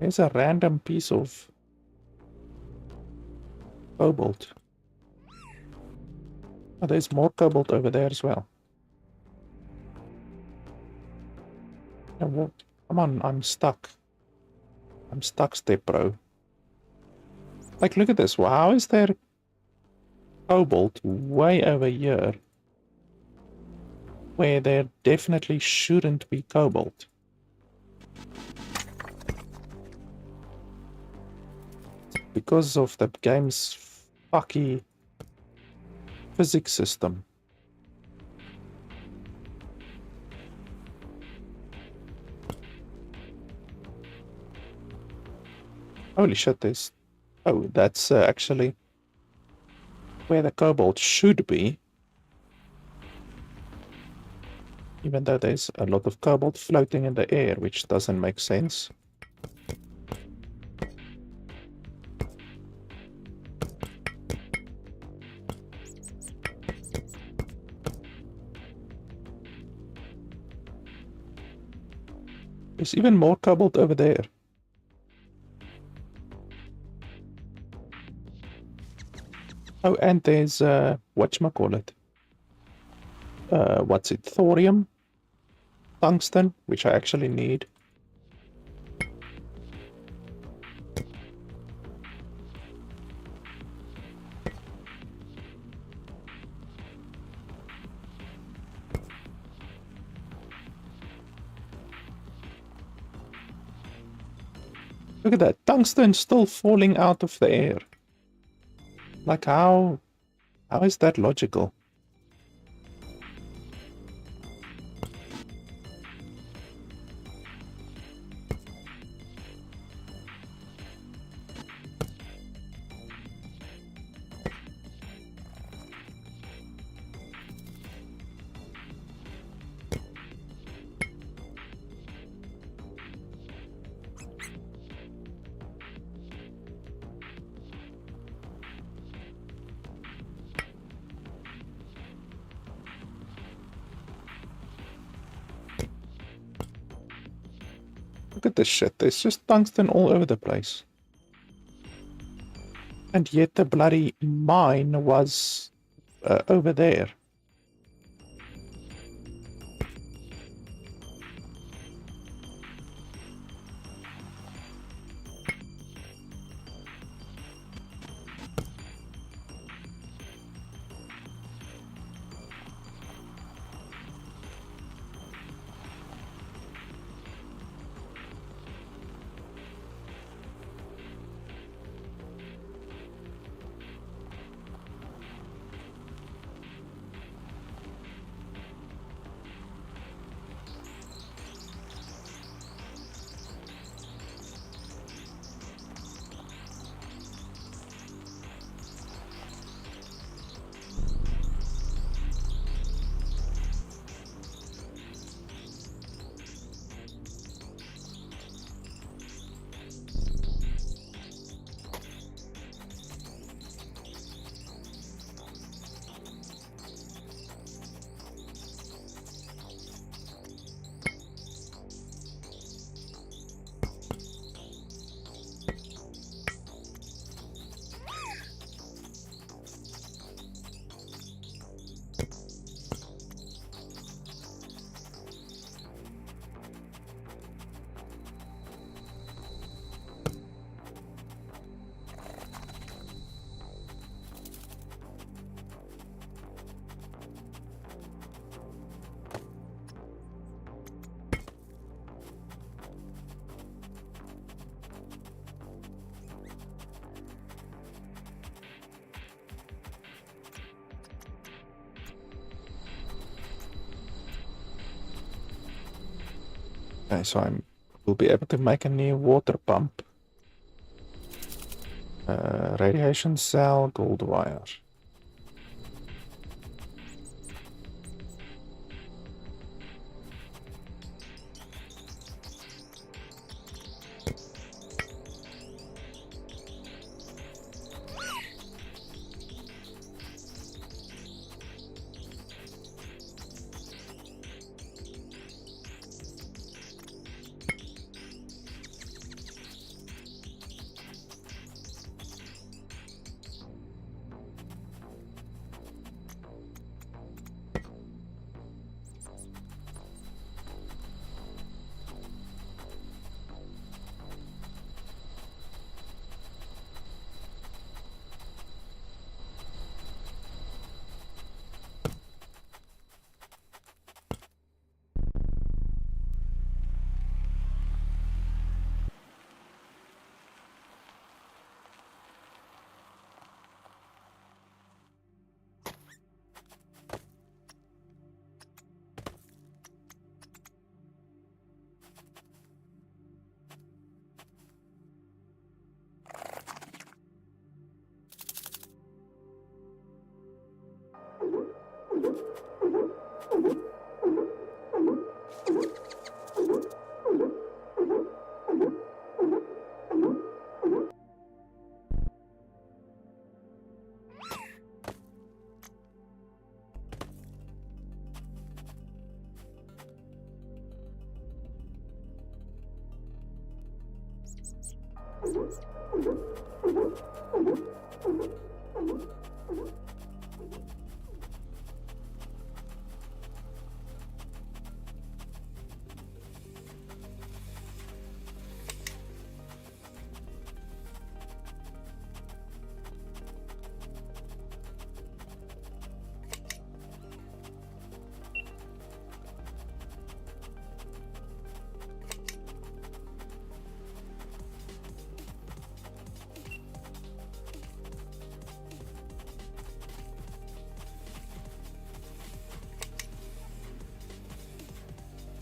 There's a random piece of cobalt. Oh, there's more cobalt over there as well. Oh, what? Come on, I'm stuck. I'm stuck, Step Bro. Like, look at this. Well, how is there cobalt way over here where there definitely shouldn't be cobalt? Because of the game's fucky physics system. Holy shit, there's... Oh, that's actually where the cobalt should be. Even though there's a lot of cobalt floating in the air, which doesn't make sense. There's even more cobalt over there. Oh, and there's, whatchamacallit? What's it? Thorium? Tungsten, which I actually need. Look at that, tungsten still falling out of the air. Like how is that logical? Look at this shit, there's just tungsten all over the place. And yet the bloody mine was over there. Okay, so will be able to make a new water pump. Radiation cell, gold wire.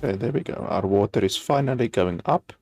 Okay, there we go. Our water is finally going up.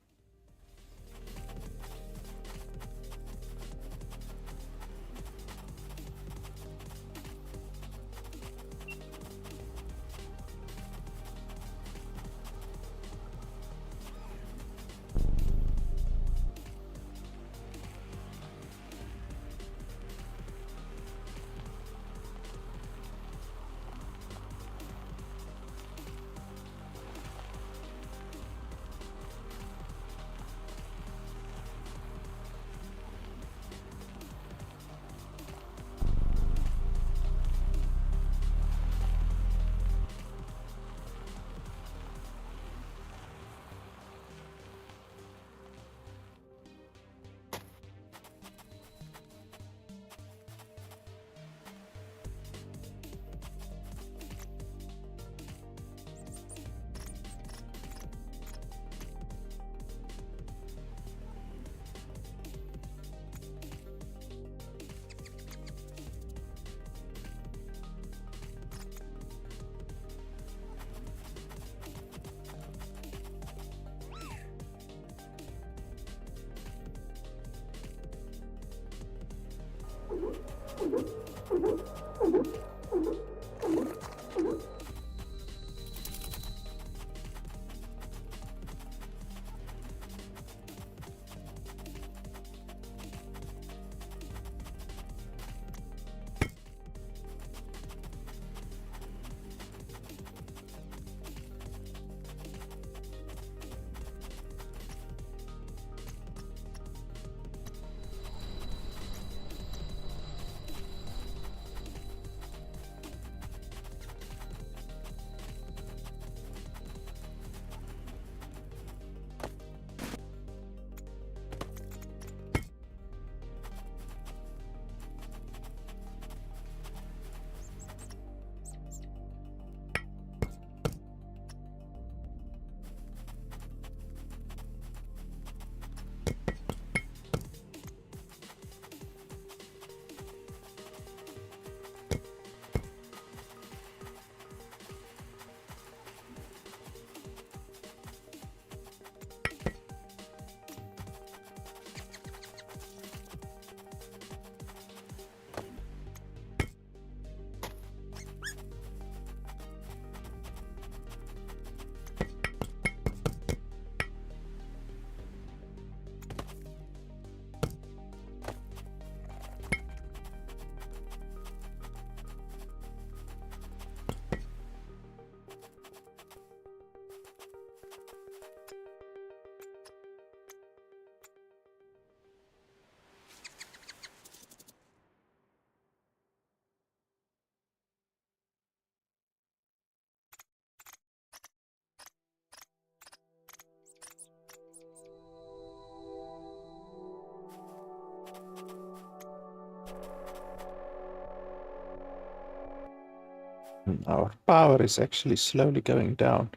Our power is actually slowly going down.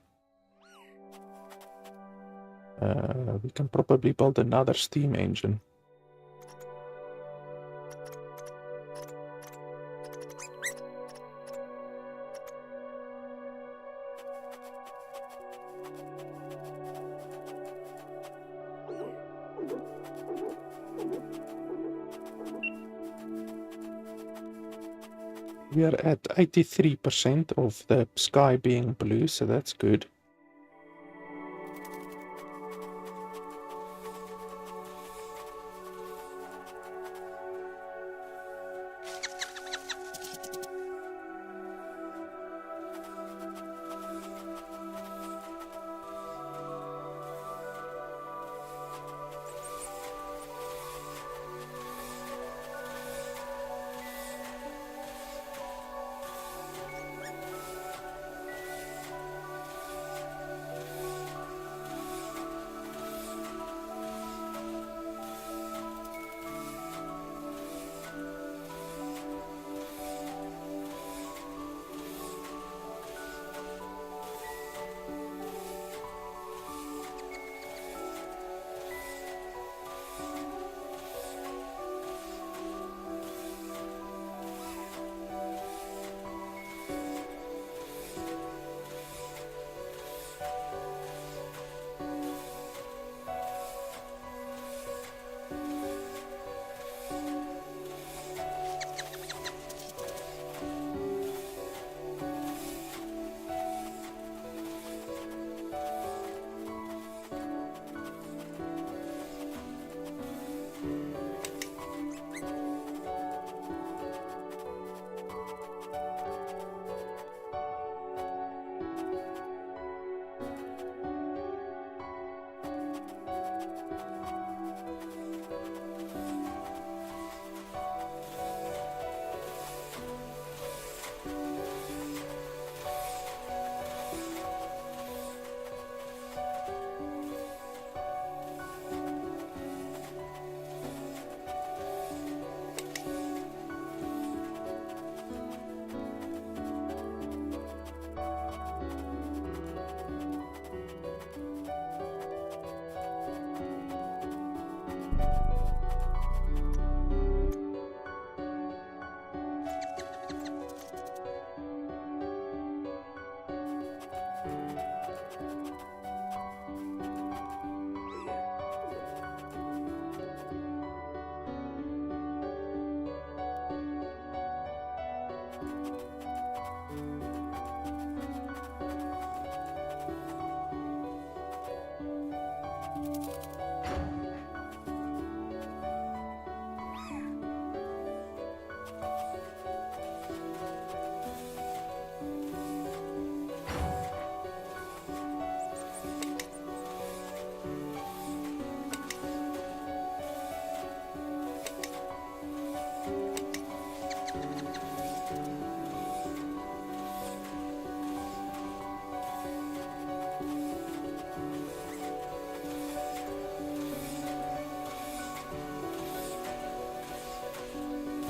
We can probably build another steam engine. We are at 83% of the sky being blue, so that's good.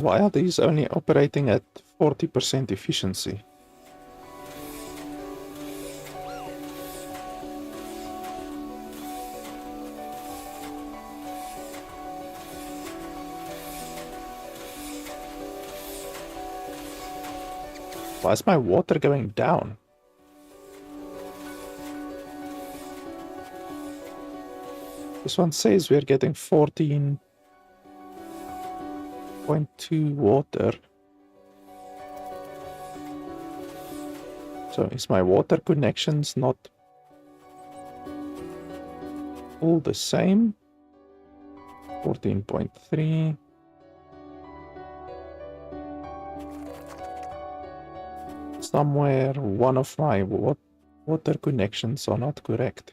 Why are these only operating at 40% efficiency? Why is my water going down? This one says we're getting 14.2 water. So is my water connections not all the same? 14.3. Somewhere one of my water connections are not correct.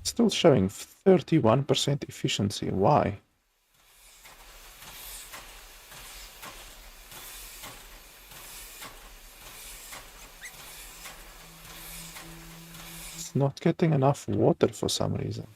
Still showing 31% efficiency. Why? It's not getting enough water for some reason.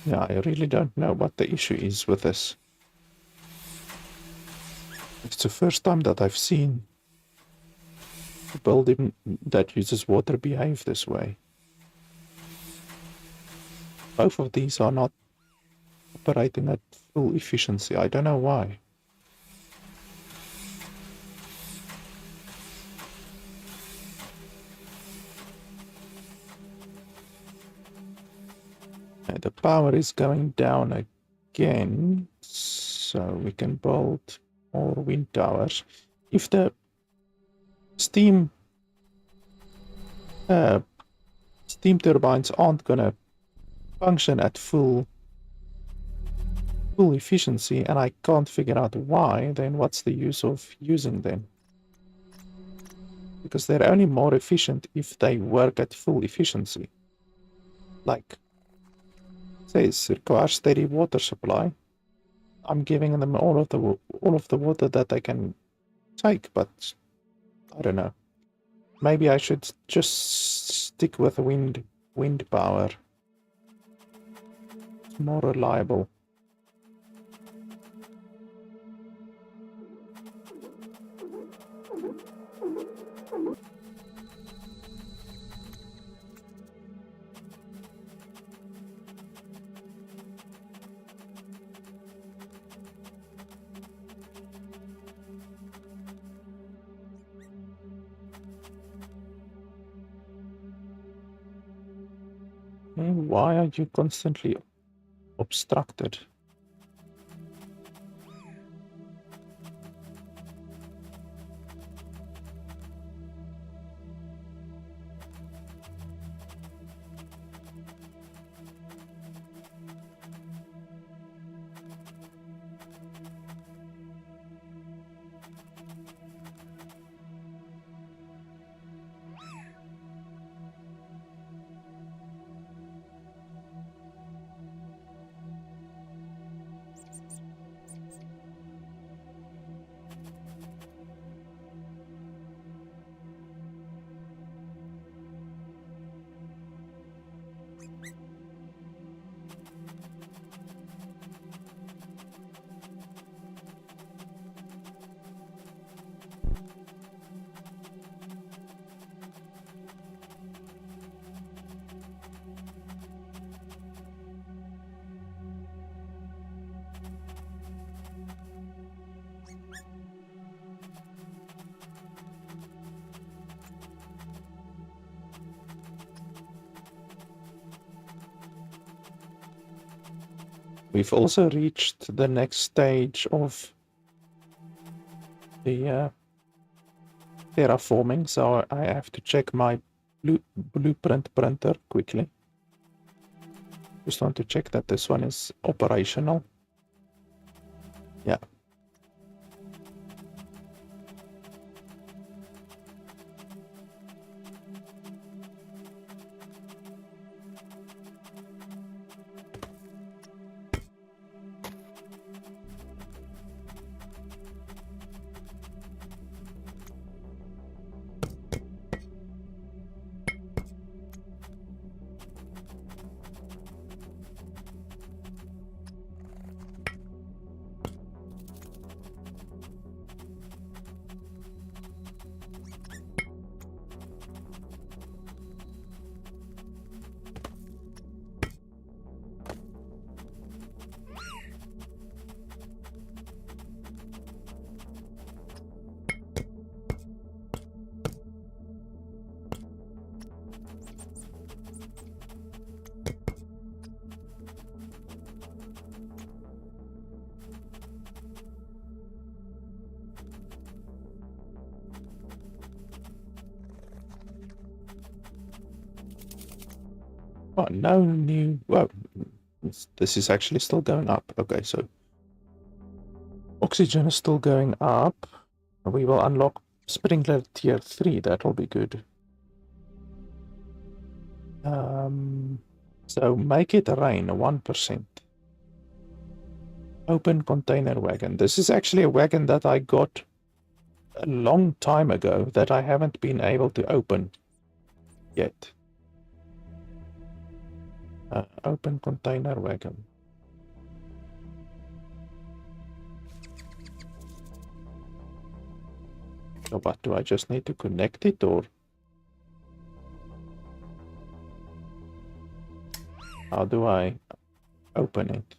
Yeah, I really don't know what the issue is with this. It's the first time that I've seen a building that uses water behave this way. Both of these are not operating at full efficiency. I don't know why. The power is going down again, so we can build more wind towers. If the steam turbines aren't gonna function at full efficiency, and I can't figure out why, then what's the use of using them? Because they're only more efficient if they work at full efficiency. Like, says requires steady water supply. I'm giving them all of the water that they can take, but I don't know. Maybe I should just stick with wind power. It's more reliable. Why are you constantly obstructed? We've also reached the next stage of the terraforming, so I have to check my blueprint printer quickly. Just want to check that this one is operational. Yeah. Oh, no new... Well, this is actually still going up. Okay, so oxygen is still going up. We will unlock sprinkler tier 3. That'll be good. So make it rain, 1%. Open container wagon. This is actually a wagon that I got a long time ago that I haven't been able to open yet. Open container wagon. So what, do I just need to connect it, or how do I open it?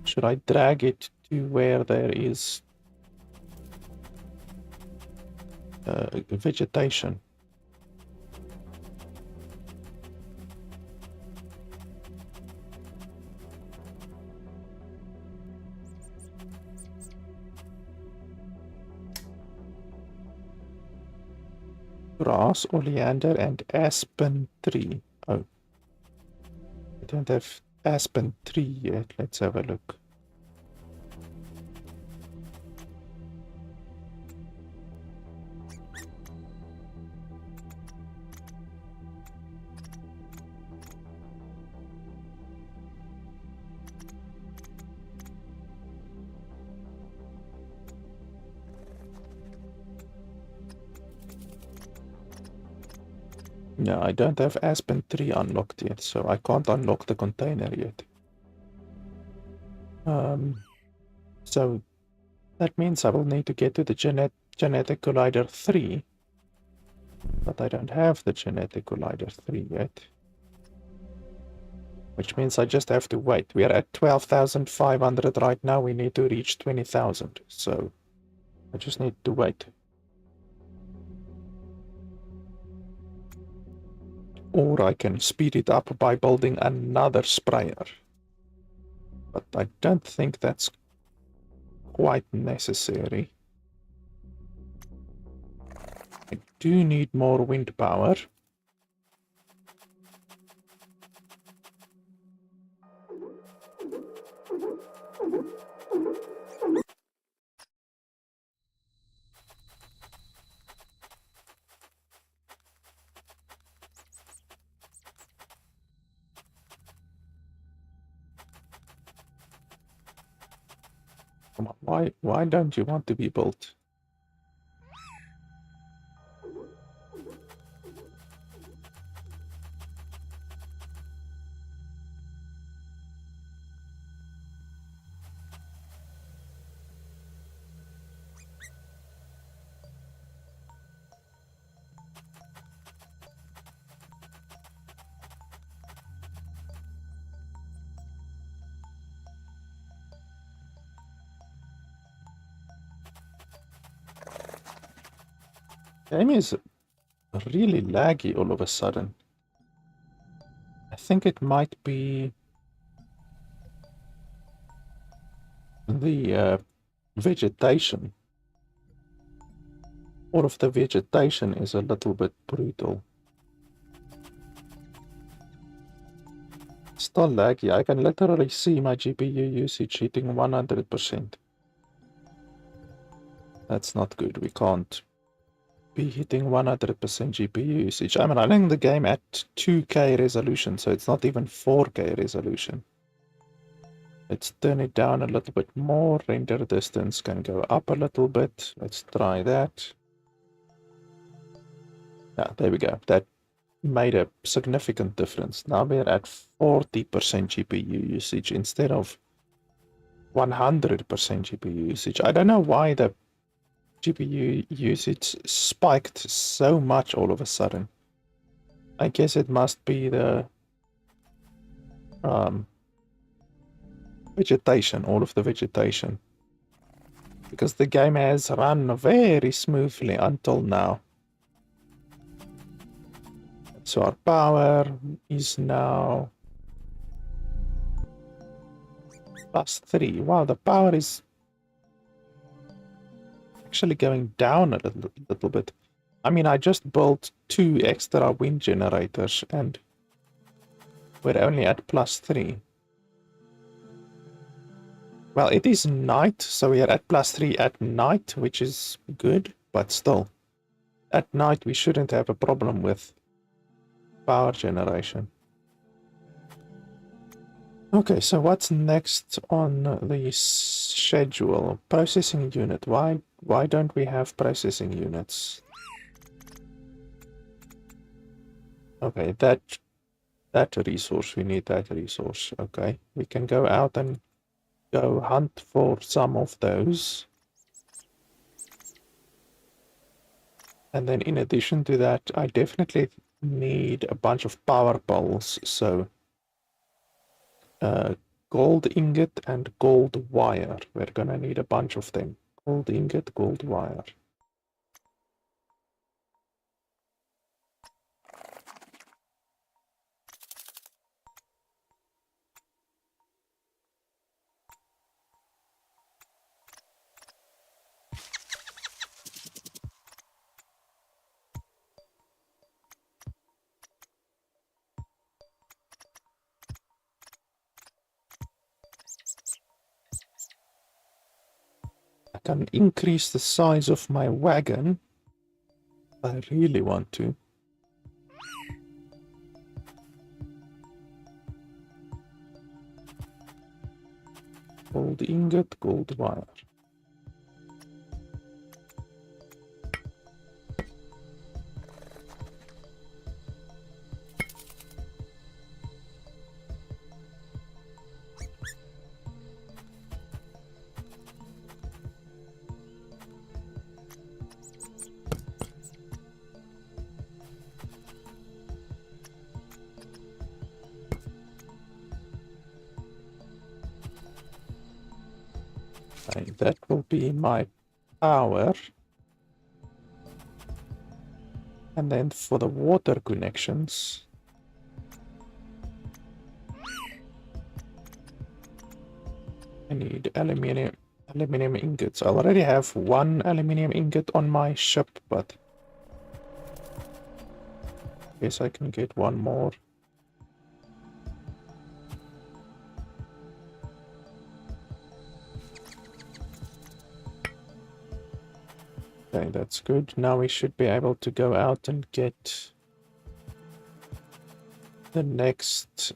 Should I drag it to where there is vegetation? Grass, oleander, and aspen tree. Oh, I don't have aspen tree yet. Let's have a look. No, I don't have aspen tree unlocked yet, so I can't unlock the container yet. So that means I will need to get to the genetic collider 3, but I don't have the genetic collider 3 yet. Which means I just have to wait. We are at 12,500 right now. We need to reach 20,000, so I just need to wait. Or I can speed it up by building another sprayer. But I don't think that's quite necessary. I do need more wind power. Come on, why don't you want to be built? Game is really laggy all of a sudden. I think it might be the vegetation. All of the vegetation is a little bit brutal. Still laggy. I can literally see my GPU usage hitting 100%. That's not good. We can't be hitting 100% GPU usage. I'm running the game at 2K resolution, so it's not even 4K resolution. Let's turn it down a little bit more. Render distance can go up a little bit. Let's try that. Yeah, there we go. That made a significant difference. Now we're at 40% GPU usage instead of 100% GPU usage. I don't know why the GPU usage spiked so much all of a sudden. I guess it must be the vegetation, all of the vegetation. Because the game has run very smoothly until now. So our power is now +3. Wow, the power is actually going down a little bit. I mean, I just built 2 extra wind generators and we're only at +3. Well, it is night, so we are at +3 at night, which is good, but still. At night, we shouldn't have a problem with power generation. Okay, so what's next on the schedule? Processing unit. Why don't we have processing units? Okay, that resource, we need that resource. Okay, we can go out and go hunt for some of those. And then in addition to that, I definitely need a bunch of power poles, so gold ingot and gold wire. We're gonna need a bunch of them. Gold ingot, gold wire. I can increase the size of my wagon. I really want to. Gold ingot, gold wire. Okay, that will be my power. And then for the water connections, I need aluminum ingots. I already have 1 aluminum ingot on my ship, but I guess I can get 1 more. Okay, that's good. Now we should be able to go out and get the next,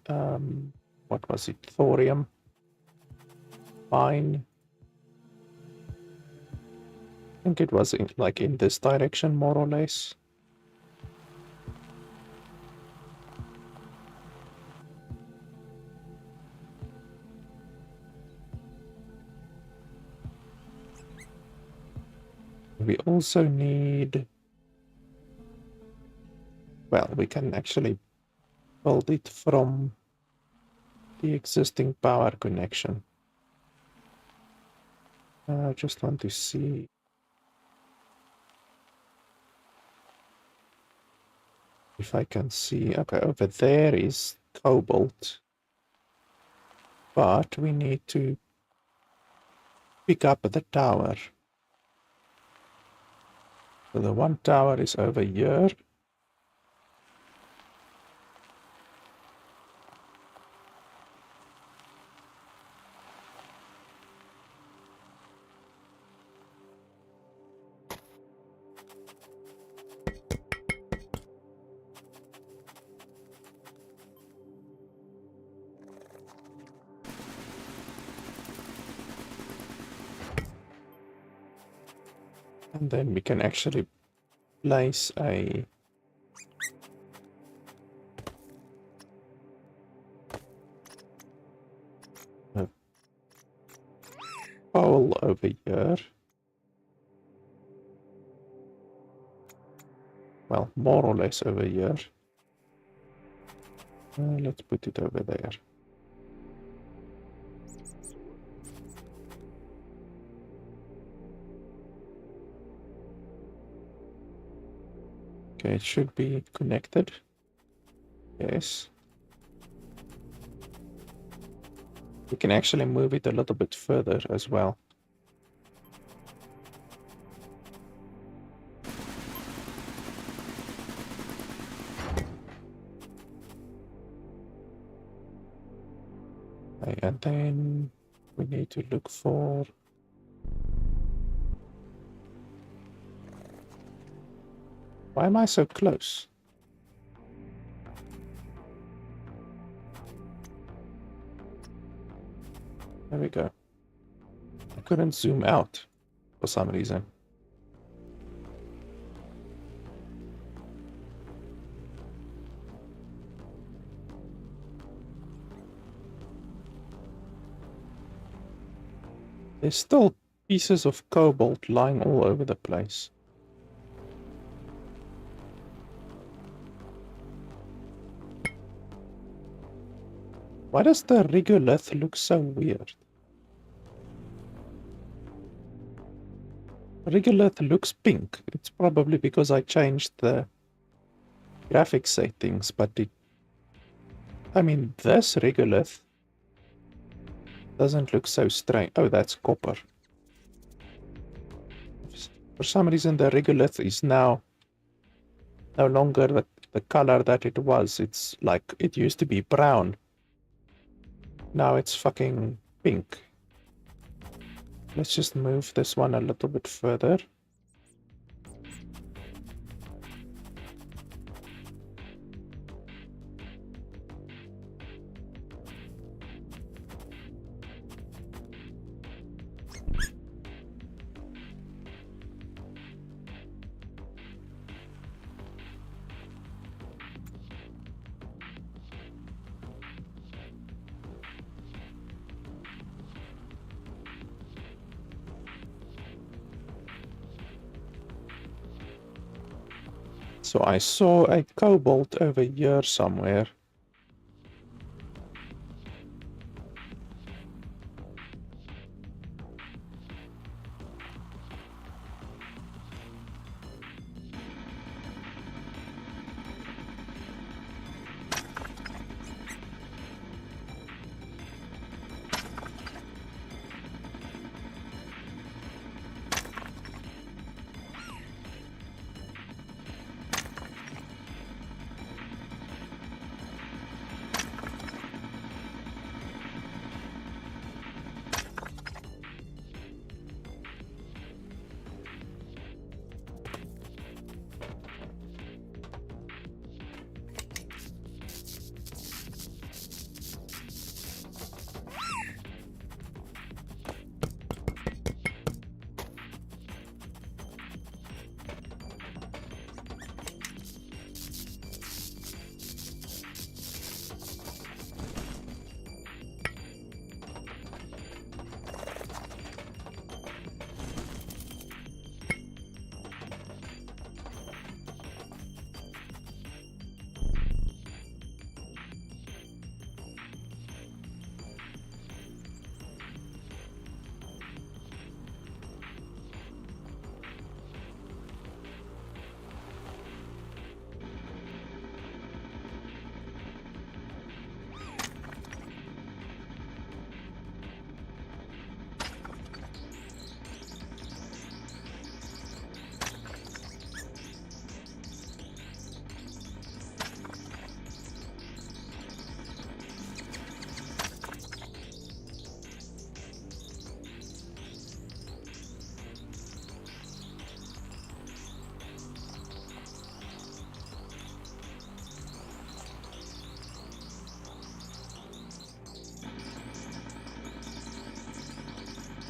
what was it, thorium mine. I think it was like in this direction, more or less. We also need, well, we can actually build it from the existing power connection. I just want to see. If I can see, okay, over there is cobalt. But we need to pick up the tower. So the one tower is over here. And then we can actually place a pole over here. Well, more or less over here. Let's put it over there. Okay, it should be connected. Yes. We can actually move it a little bit further as well. And then we need to look for... Why am I so close? There we go. I couldn't zoom out for some reason. There's still pieces of cobalt lying all over the place. Why does the regolith look so weird? Regolith looks pink. It's probably because I changed the graphics settings, but I mean, this regolith doesn't look so strange. Oh, that's copper. For some reason, the regolith is now no longer the color that it was. It's like, it used to be brown. Now it's fucking pink. Let's just move this one a little bit further. So I saw a cobalt over here somewhere.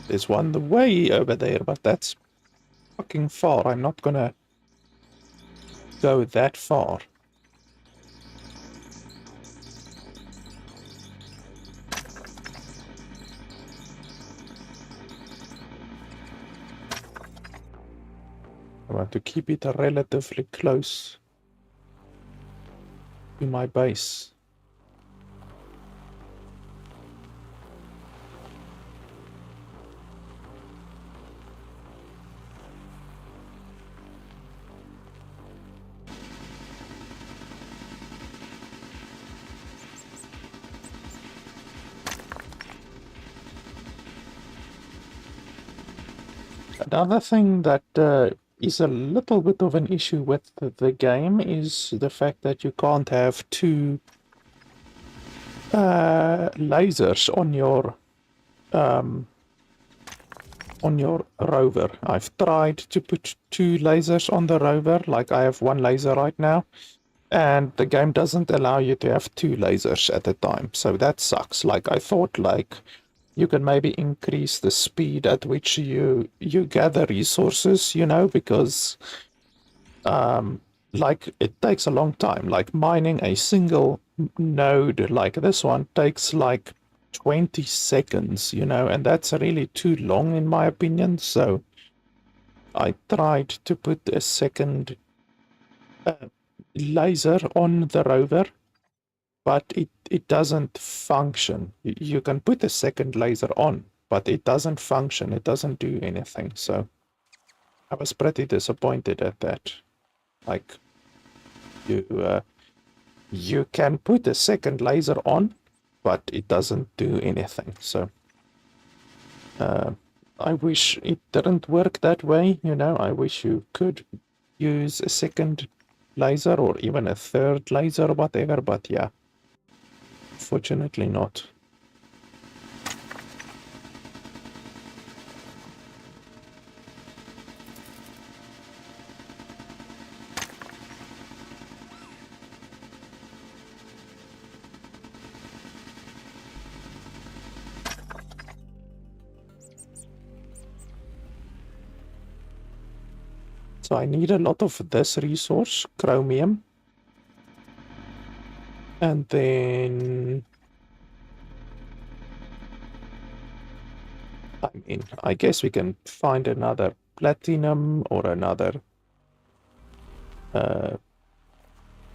There's one way over there, but that's fucking far. I'm not gonna go that far. I want to keep it relatively close to my base. Another thing that is a little bit of an issue with the game is the fact that you can't have two lasers on your rover. I've tried to put 2 lasers on the rover, like I have 1 laser right now, and the game doesn't allow you to have 2 lasers at a time, so that sucks. Like, I thought, like, you can maybe increase the speed at which you gather resources, you know, because like, it takes a long time. Like, mining a single node like this one takes like 20 seconds, you know, and that's really too long in my opinion. So I tried to put a second laser on the rover, but it doesn't function. You can put a second laser on, but it doesn't function. It doesn't do anything. So I was pretty disappointed at that. Like, you can put a second laser on, but it doesn't do anything. So I wish it didn't work that way, you know. I wish you could use a second laser or even a third laser or whatever, but yeah, fortunately not. So I need a lot of this resource, chromium. And then, I mean, I guess we can find another platinum or another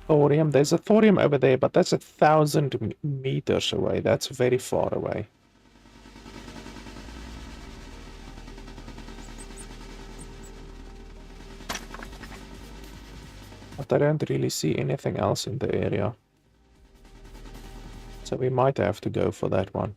thorium. There's a thorium over there, but that's 1,000 meters away. That's very far away. But I don't really see anything else in the area. So we might have to go for that one.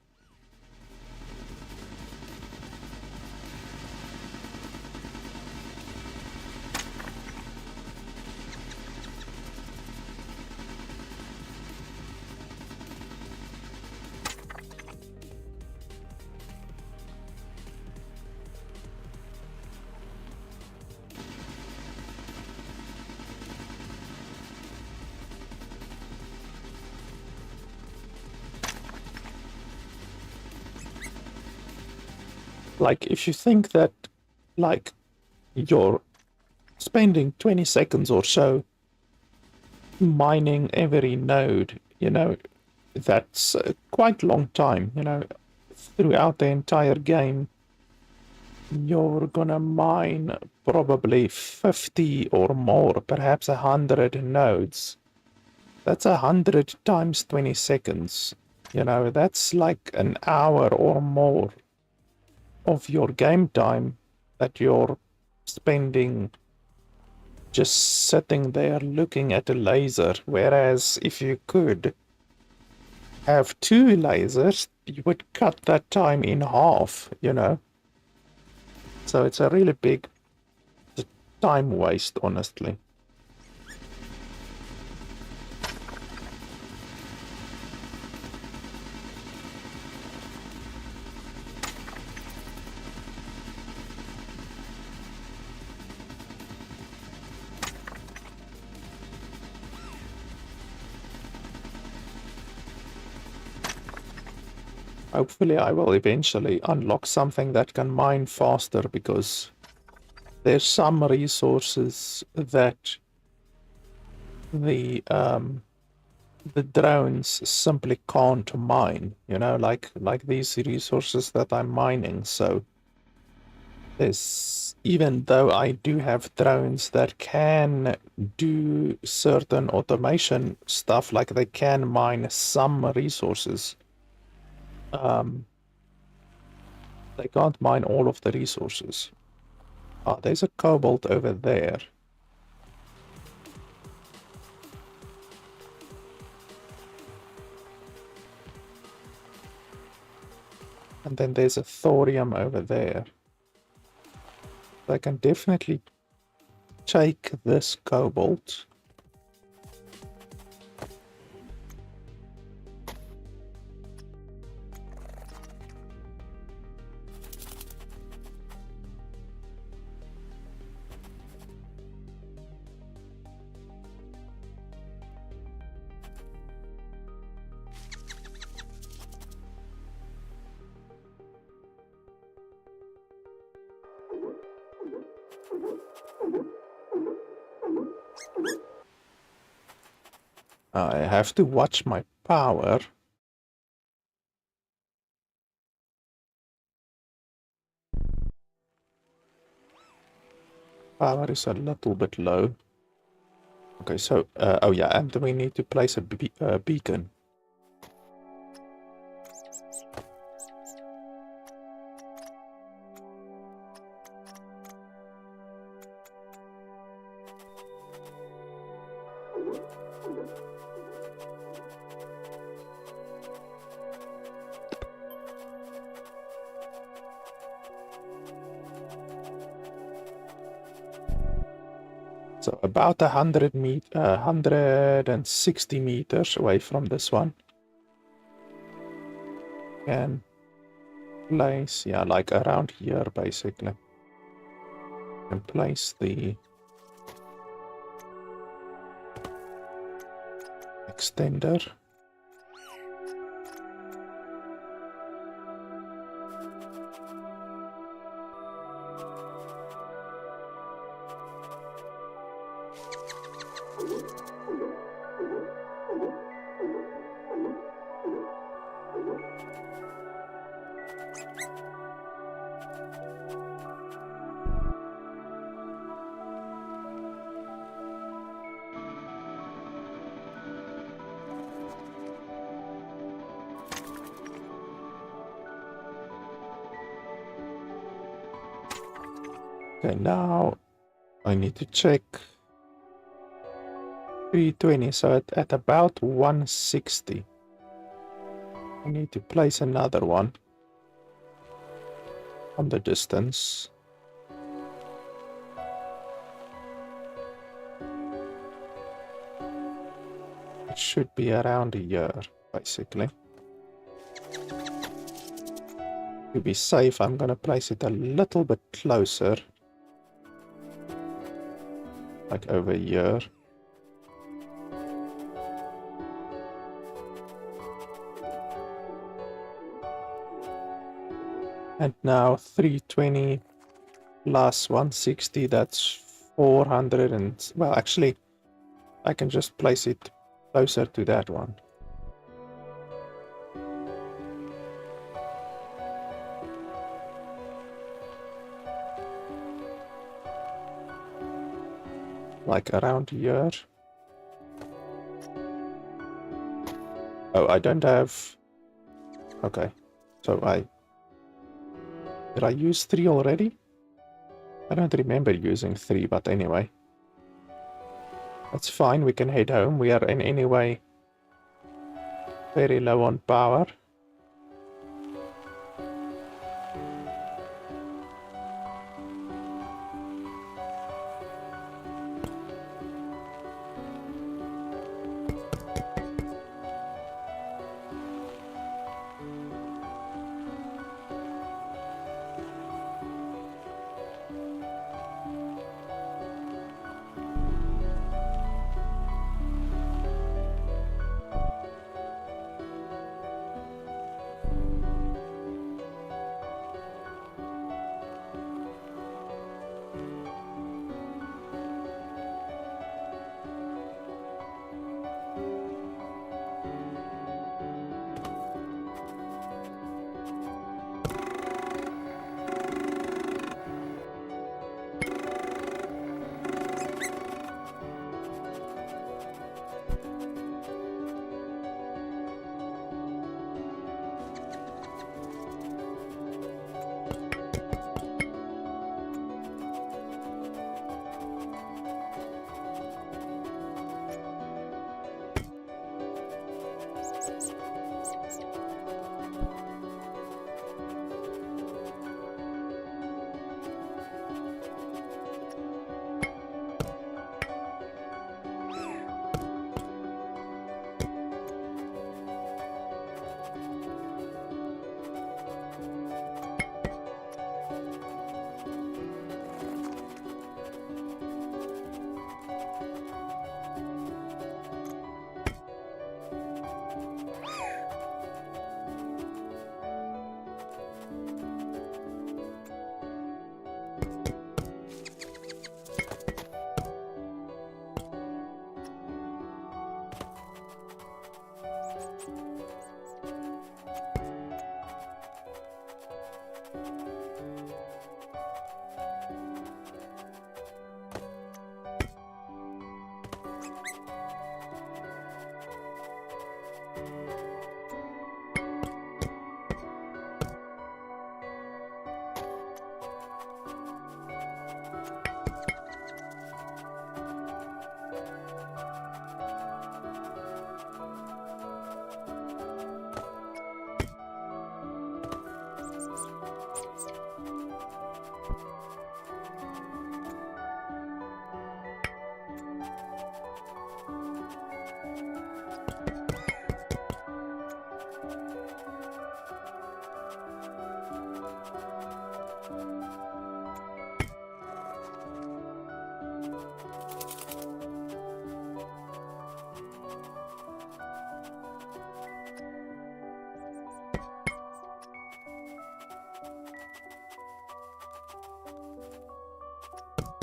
Like, if you think that, like, you're spending 20 seconds or so mining every node, you know, that's quite a long time, you know. Throughout the entire game, you're gonna mine probably 50 or more, perhaps 100 nodes. That's 100 times 20 seconds. You know, that's like an hour or more of your game time that you're spending just sitting there looking at a laser. Whereas if you could have 2 lasers, you would cut that time in half, you know. So it's a really big time waste, honestly. Hopefully I will eventually unlock something that can mine faster, because there's some resources that the drones simply can't mine, you know, like these resources that I'm mining. So there's, even though I do have drones that can do certain automation stuff, like they can mine some resources, they can't mine all of the resources. Ah, there's a cobalt over there. And then there's a thorium over there. I can definitely take this cobalt. I have to watch my power. Power is a little bit low. Okay, so, oh yeah, and we need to place a beacon. So about 160 meters away from this one. And place, yeah, like around here basically. And place the extender. Okay, now I need to check 320, so at about 160. I need to place another one on the distance. It should be around here, basically. To be safe, I'm gonna place it a little bit closer. Like over here. And now 320 plus 160, that's 400 and... Well, actually, I can just place it closer to that one. Like around here. Oh, I don't have... Okay. So Did I use 3 already? I don't remember using 3, but anyway. That's fine, we can head home. We are in any way very low on power.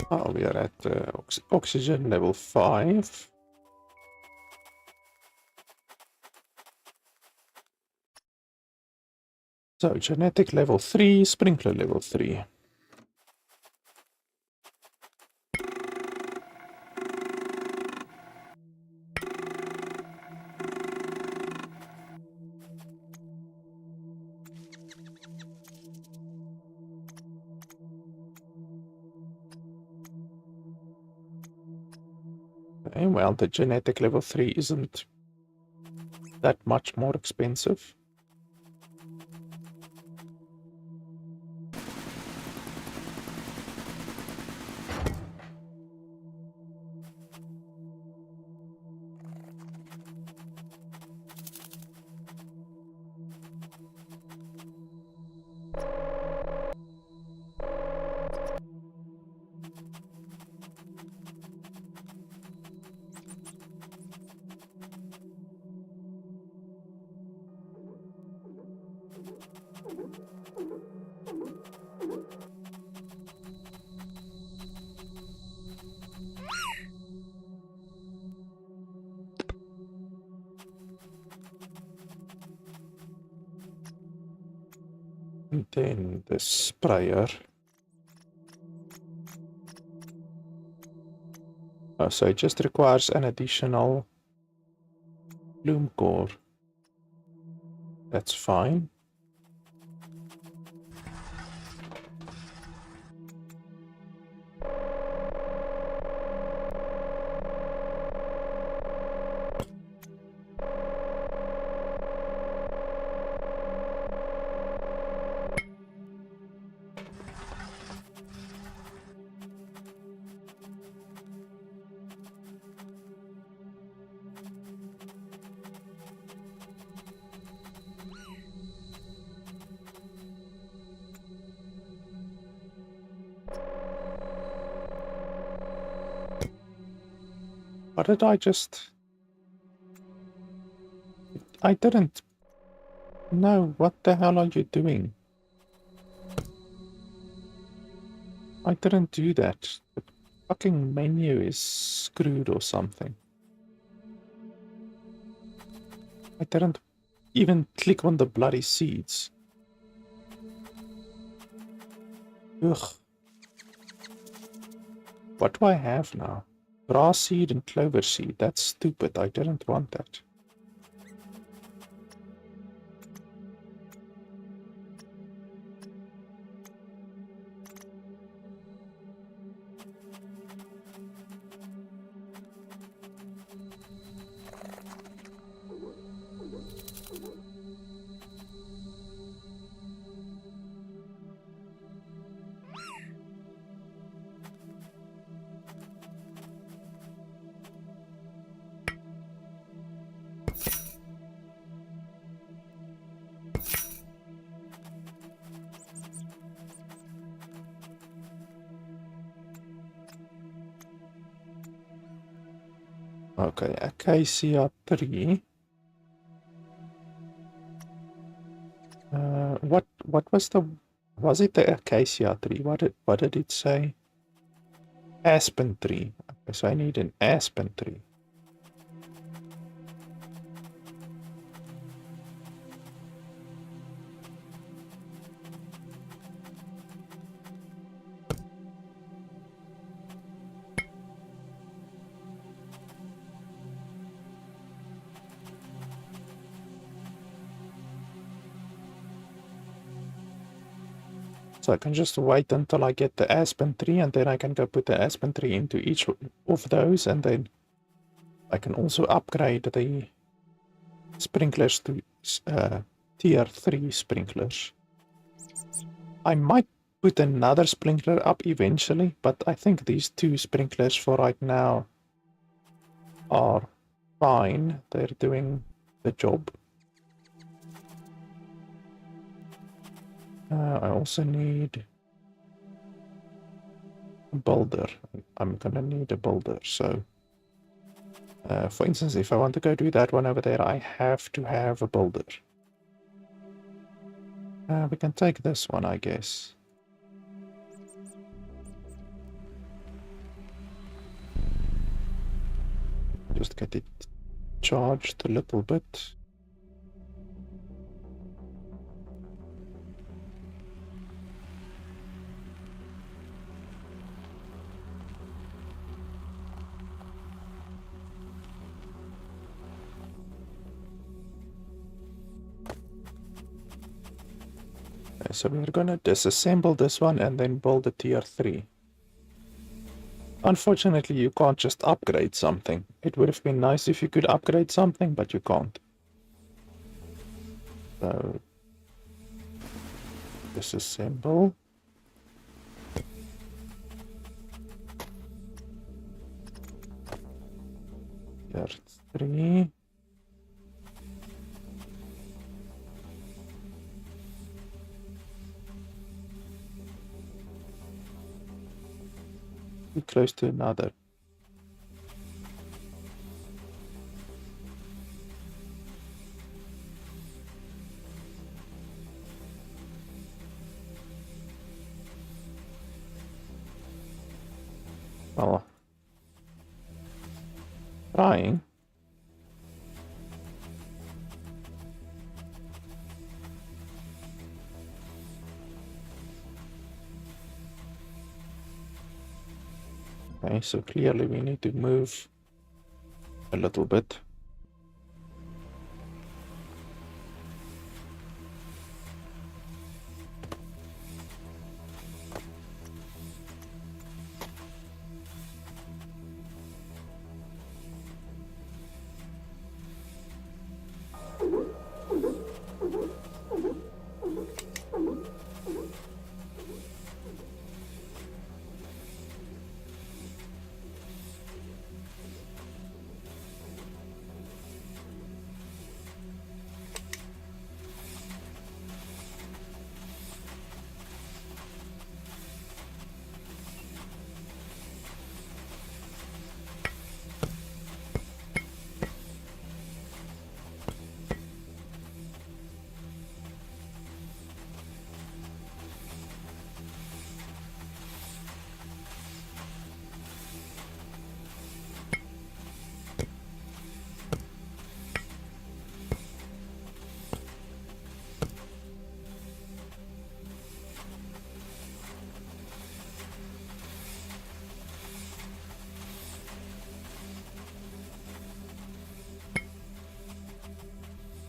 Oh, we are at oxygen level 5. So, genetic level 3, sprinkler level 3. Okay, well, the genetic level 3 isn't that much more expensive. And then the sprayer. Oh, so it just requires an additional bloom core. That's fine. What did I just... I didn't know. What the hell are you doing? I didn't do that. The fucking menu is screwed or something. I didn't even click on the bloody seeds. Ugh. What do I have now? Grass seed and clover seed. That's stupid. I didn't want that. Okay, acacia 3. What was the... Was it the acacia tree? What did it say? Aspen tree. Okay, so I need an aspen tree. So I can just wait until I get the aspen tree, and then I can go put the aspen tree into each of those, and then I can also upgrade the sprinklers to tier 3 sprinklers. I might put another sprinkler up eventually, but I think these 2 sprinklers for right now are fine. They're doing the job. I also need a builder. I'm gonna need a builder, so for instance, if I want to go do that one over there, I have to have a builder. We can take this one, I guess. Just get it charged a little bit. Okay, so we're gonna disassemble this one and then build a tier 3. Unfortunately, you can't just upgrade something. It would have been nice if you could upgrade something, but you can't. So, disassemble. Tier 3. Be close to another. Well, trying. Okay, so clearly we need to move a little bit.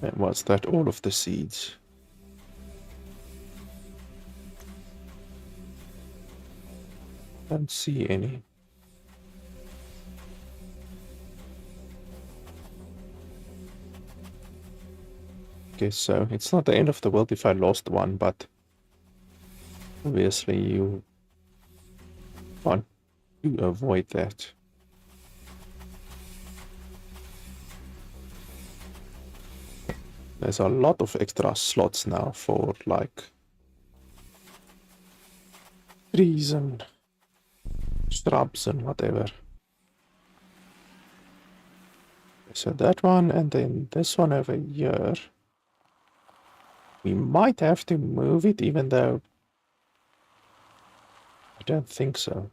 And what's that? All of the seeds. Don't see any. Okay, so it's not the end of the world if I lost one, but obviously you want to avoid that. There's a lot of extra slots now for like trees and shrubs and whatever. So that one, and then this one over here. We might have to move it, even though I don't think so.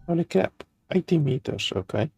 Holy crap, 80 meters, okay.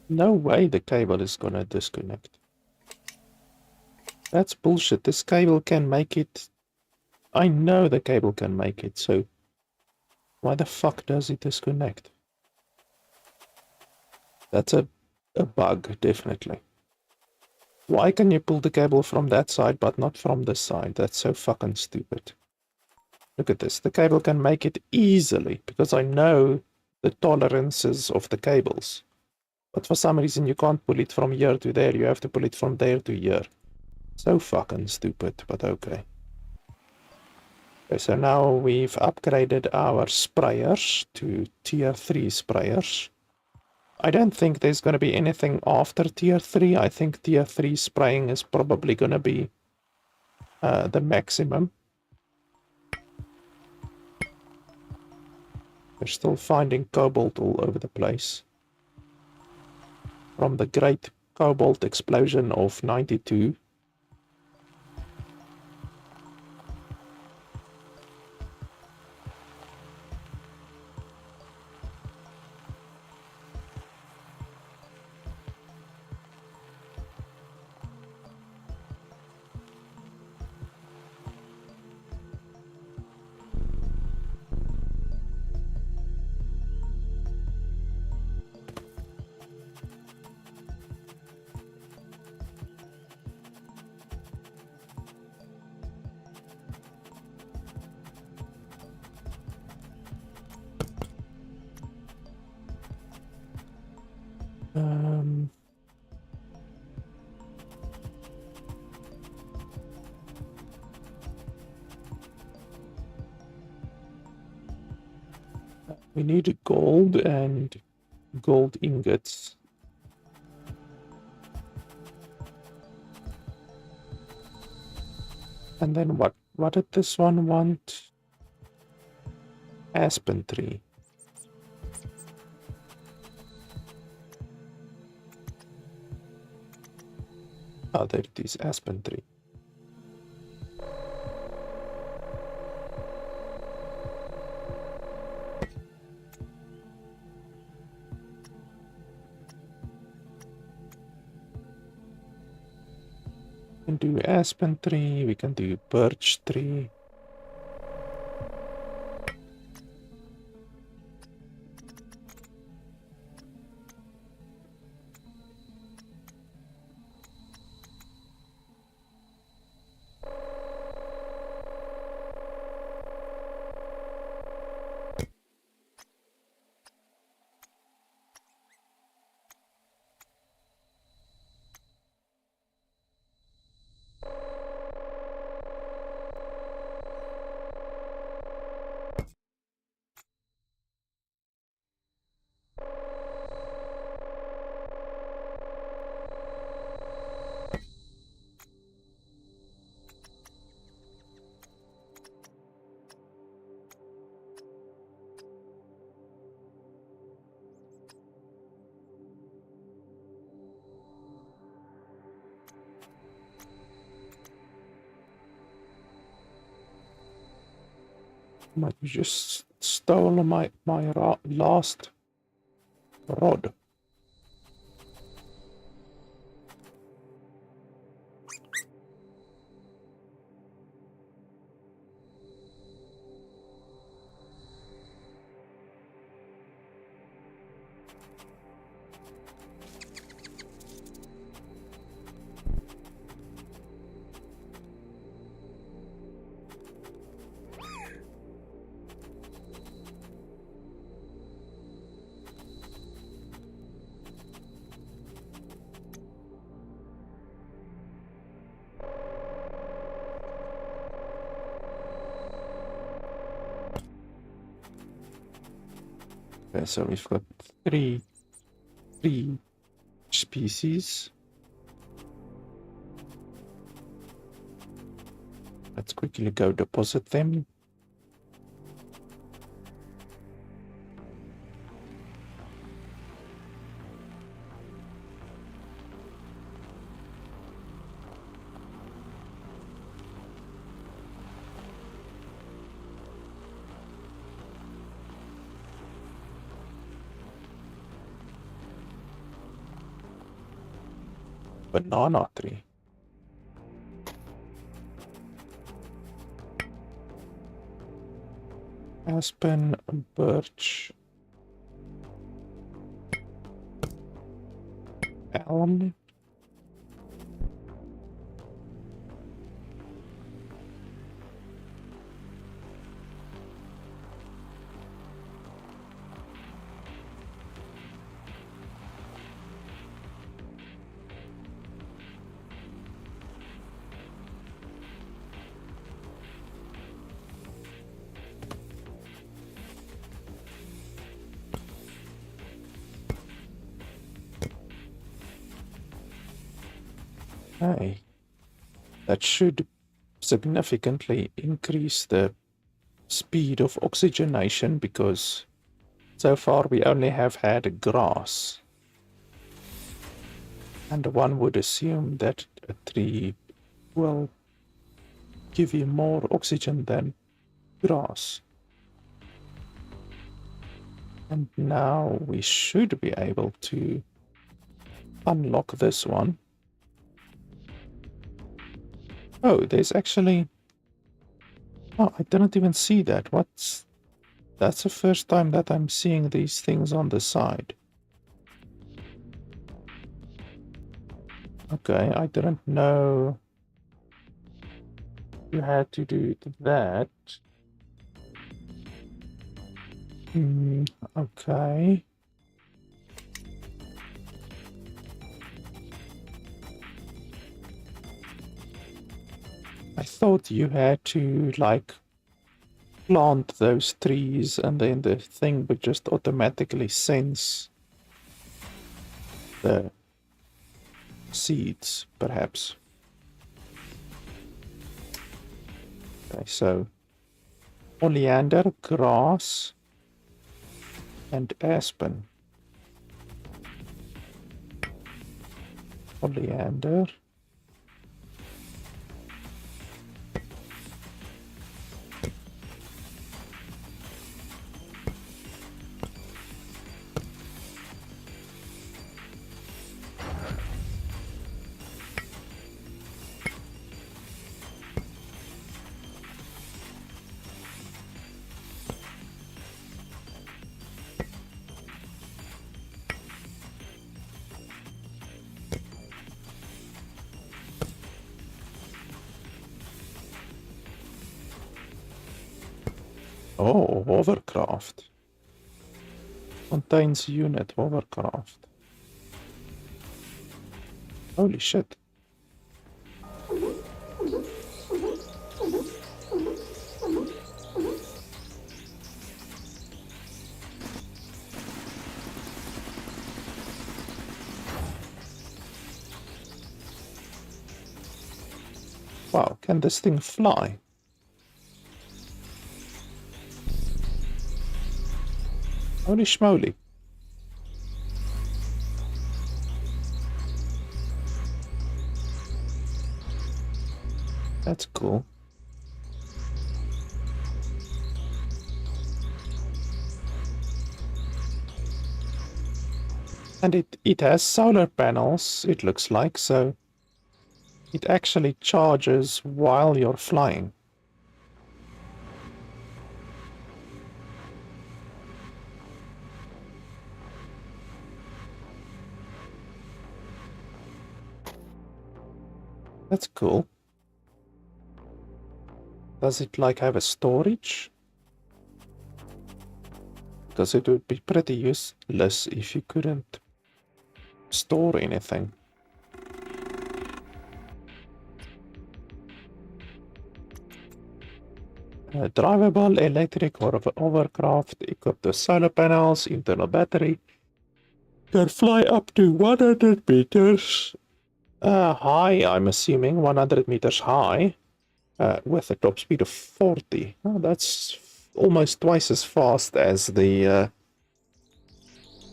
No way the cable is gonna disconnect. That's bullshit. This cable can make it. I know the cable can make it, so why the fuck does it disconnect? That's a bug, definitely. Why can you pull the cable from that side but not from this side? That's so fucking stupid. Look at this. The cable can make it easily because I know the tolerances of the cables. But for some reason you can't pull it from here to there. You have to pull it from there to here. So fucking stupid, but okay. Okay, so now we've upgraded our sprayers to tier 3 sprayers. I don't think there's going to be anything after tier 3. I think tier 3 spraying is probably going to be the maximum. We're still finding cobalt all over the place. From the great cobalt explosion of 92. We need gold and gold ingots. And then what? What did this one want? Aspen tree. Oh, there it is, aspen tree. We can do aspen tree, we can do birch tree. Might you just stole my last rod. Okay, so we've got three species. Let's quickly go deposit them. Banana tree. Aspen, birch, elm. Okay. That should significantly increase the speed of oxygenation, because so far we only have had grass. And one would assume that a tree will give you more oxygen than grass. And now we should be able to unlock this one. Oh, there's actually... Oh, I didn't even see that. That's the first time that I'm seeing these things on the side. Okay, I didn't know you had to do that. Okay. I thought you had to, like, plant those trees and then the thing would just automatically sense the seeds, perhaps. Okay, so oleander, grass, and aspen. Oleander. Oh, hovercraft. Contains unit hovercraft. Holy shit. Wow, can this thing fly? Holy schmoly. That's cool. And it has solar panels, it looks like, so it actually charges while you're flying. That's cool. Does it like have a storage? Because it would be pretty useless if you couldn't store anything. Drivable electric hovercraft equipped with solar panels, internal battery. Can fly up to 100 meters high, I'm assuming, 100 meters high, with a top speed of 40. Oh, that's almost twice as fast as the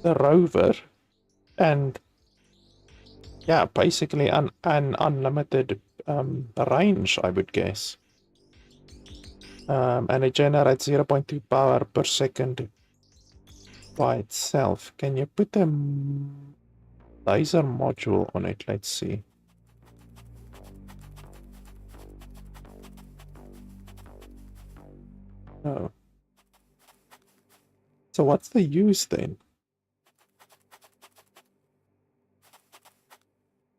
rover. And yeah, basically an unlimited range, I would guess. And it generates 0.2 power per second by itself. Can you put a laser module on it? Let's see. Oh. So what's the use then?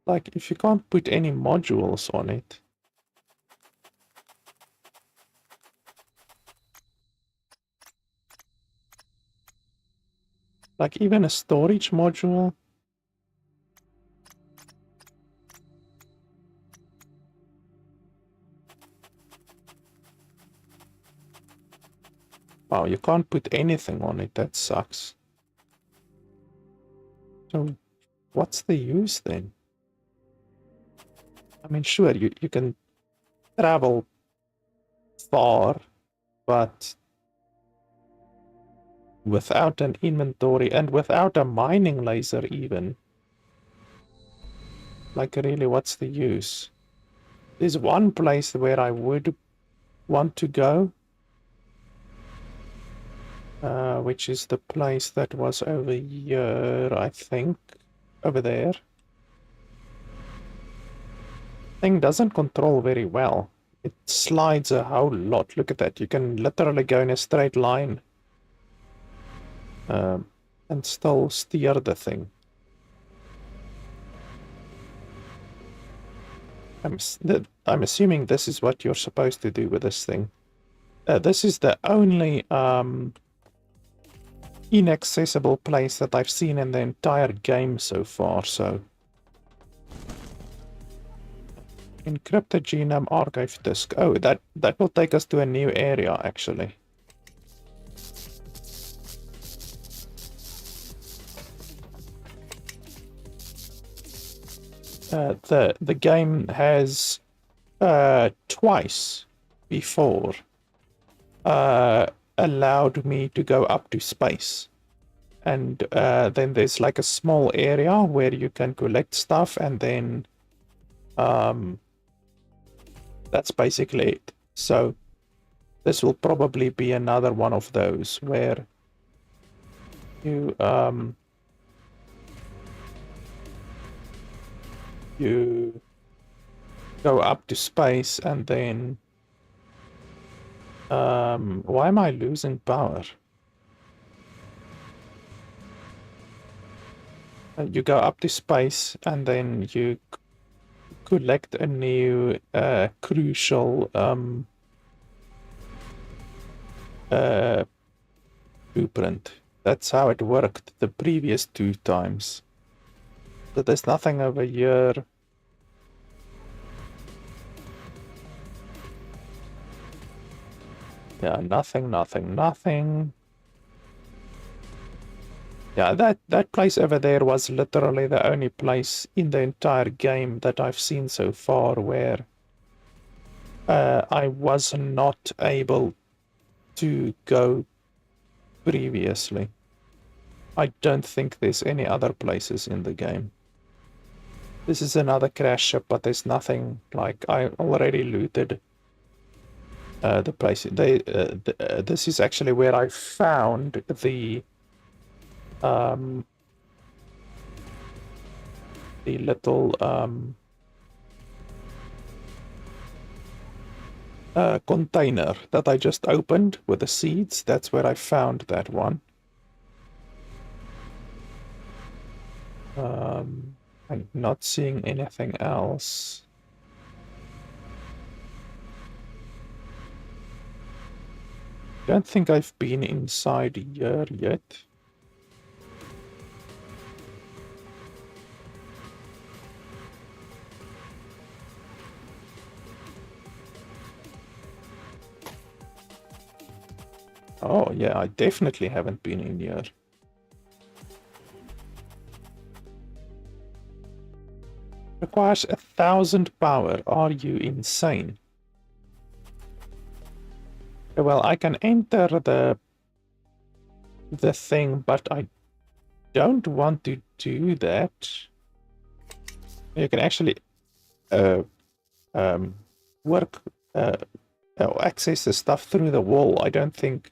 Like, if you can't put any modules on it. Like, even a storage module. Wow, you can't put anything on it. That sucks. So, what's the use then? I mean, sure, you can travel far, but without an inventory and without a mining laser even. Like, really, what's the use? There's one place where I would want to go, which is the place that was over here, I think. Over there. Thing doesn't control very well. It slides a whole lot. Look at that. You can literally go in a straight line and still steer the thing. I'm assuming this is what you're supposed to do with this thing. This is the only inaccessible place that I've seen in the entire game so far, so... Encrypted genome archive disk. Oh, that will take us to a new area, actually. The game has twice before allowed me to go up to space. And then there's like a small area where you can collect stuff, and then that's basically it. So this will probably be another one of those where you you go up to space and then why am I losing power? You go up to space and then you collect a new crucial blueprint. That's how it worked the previous 2 times. So there's nothing over here. Yeah, nothing. Yeah, that place over there was literally the only place in the entire game that I've seen so far where I was not able to go previously. I don't think there's any other places in the game. This is another crash ship, but there's nothing, like, I already looted the place. This is actually where I found the the little container that I just opened with the seeds. That's where I found that one. I'm not seeing anything else. Don't think I've been inside here yet. Oh yeah, I definitely haven't been in here. Requires 1,000 power. Are you insane? Well, I can enter the thing, but I don't want to do that. You can actually work access the stuff through the wall. I don't think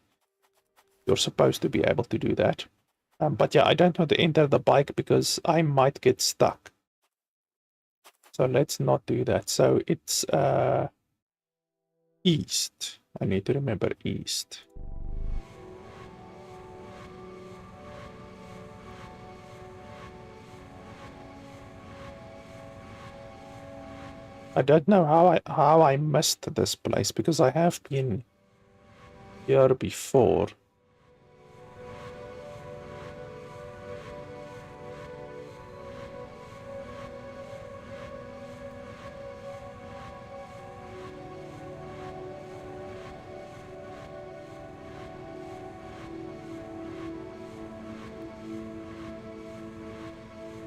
you're supposed to be able to do that. But yeah, I don't want to enter the bike because I might get stuck. So let's not do that. So it's east. I need to remember east. I don't know how I missed this place because I have been here before.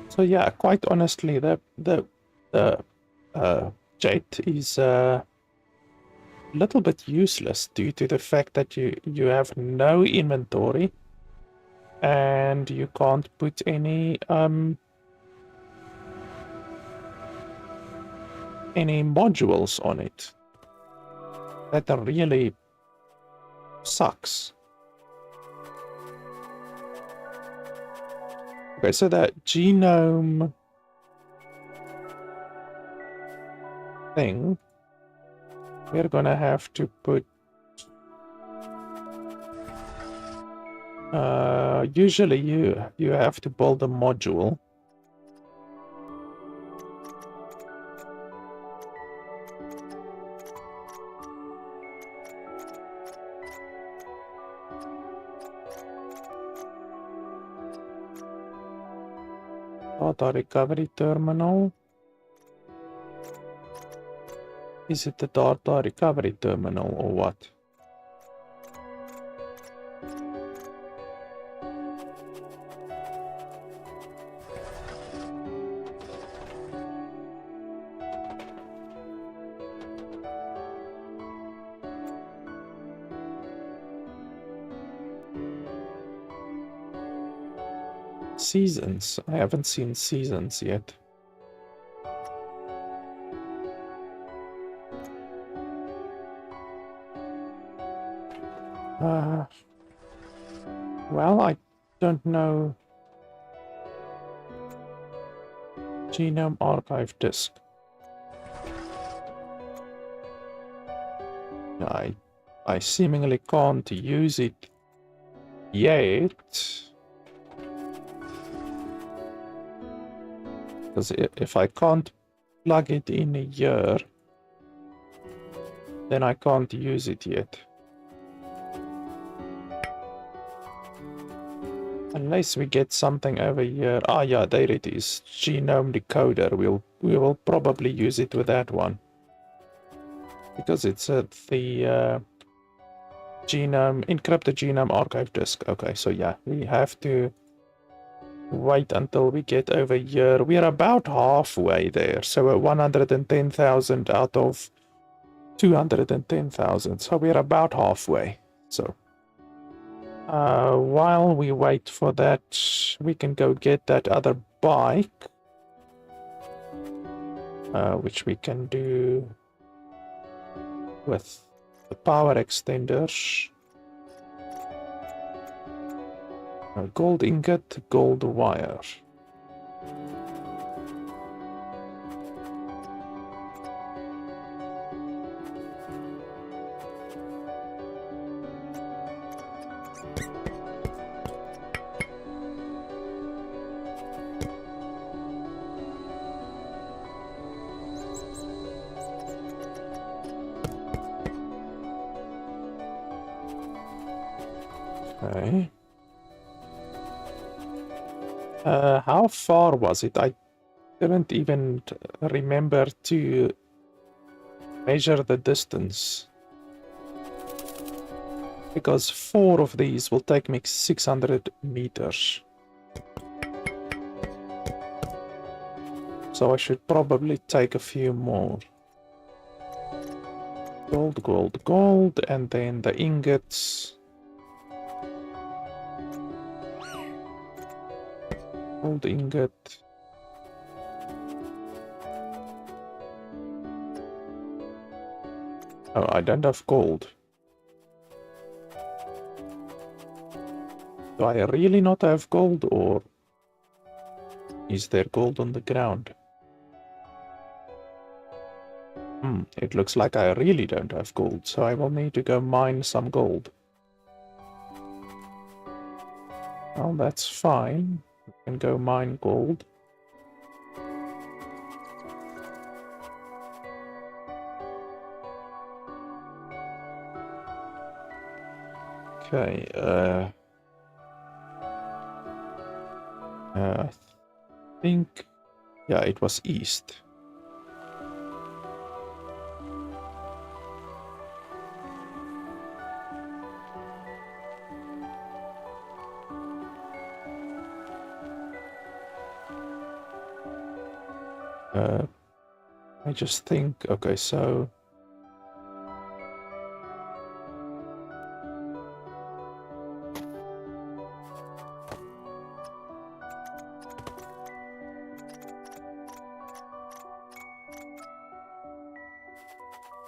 So yeah, quite honestly, the jet is a little bit useless due to the fact that you have no inventory and you can't put any modules on it. That really sucks. Okay, so that genome thing, we're gonna have to put usually you have to build a module. Data recovery terminal. Is it the data recovery terminal or what? Seasons. I haven't seen seasons yet. Well, I don't know. Genome archive disk. I seemingly can't use it yet. Because if I can't plug it in here, then I can't use it yet. Unless we get something over here. Ah, yeah, there it is. Genome decoder. We will probably use it with that one. Because it's the genome, encrypted genome archive disk. Okay, so yeah, we have to wait until we get over here. We're about halfway there. So 110,000 out of 210,000. So we're about halfway. So while we wait for that, we can go get that other bike. Which we can do with the power extenders. Gold ingot, gold wire. Okay. How far was it? I didn't even remember to measure the distance. Because 4 of these will take me 600 meters. So I should probably take a few more. Gold, gold, gold, and then the ingots. Gold ingot. Oh, I don't have gold. Do I really not have gold, or is there gold on the ground? It looks like I really don't have gold, so I will need to go mine some gold. Well, that's fine. We can go mine gold. Okay, I think, yeah, it was east. I just think, okay, so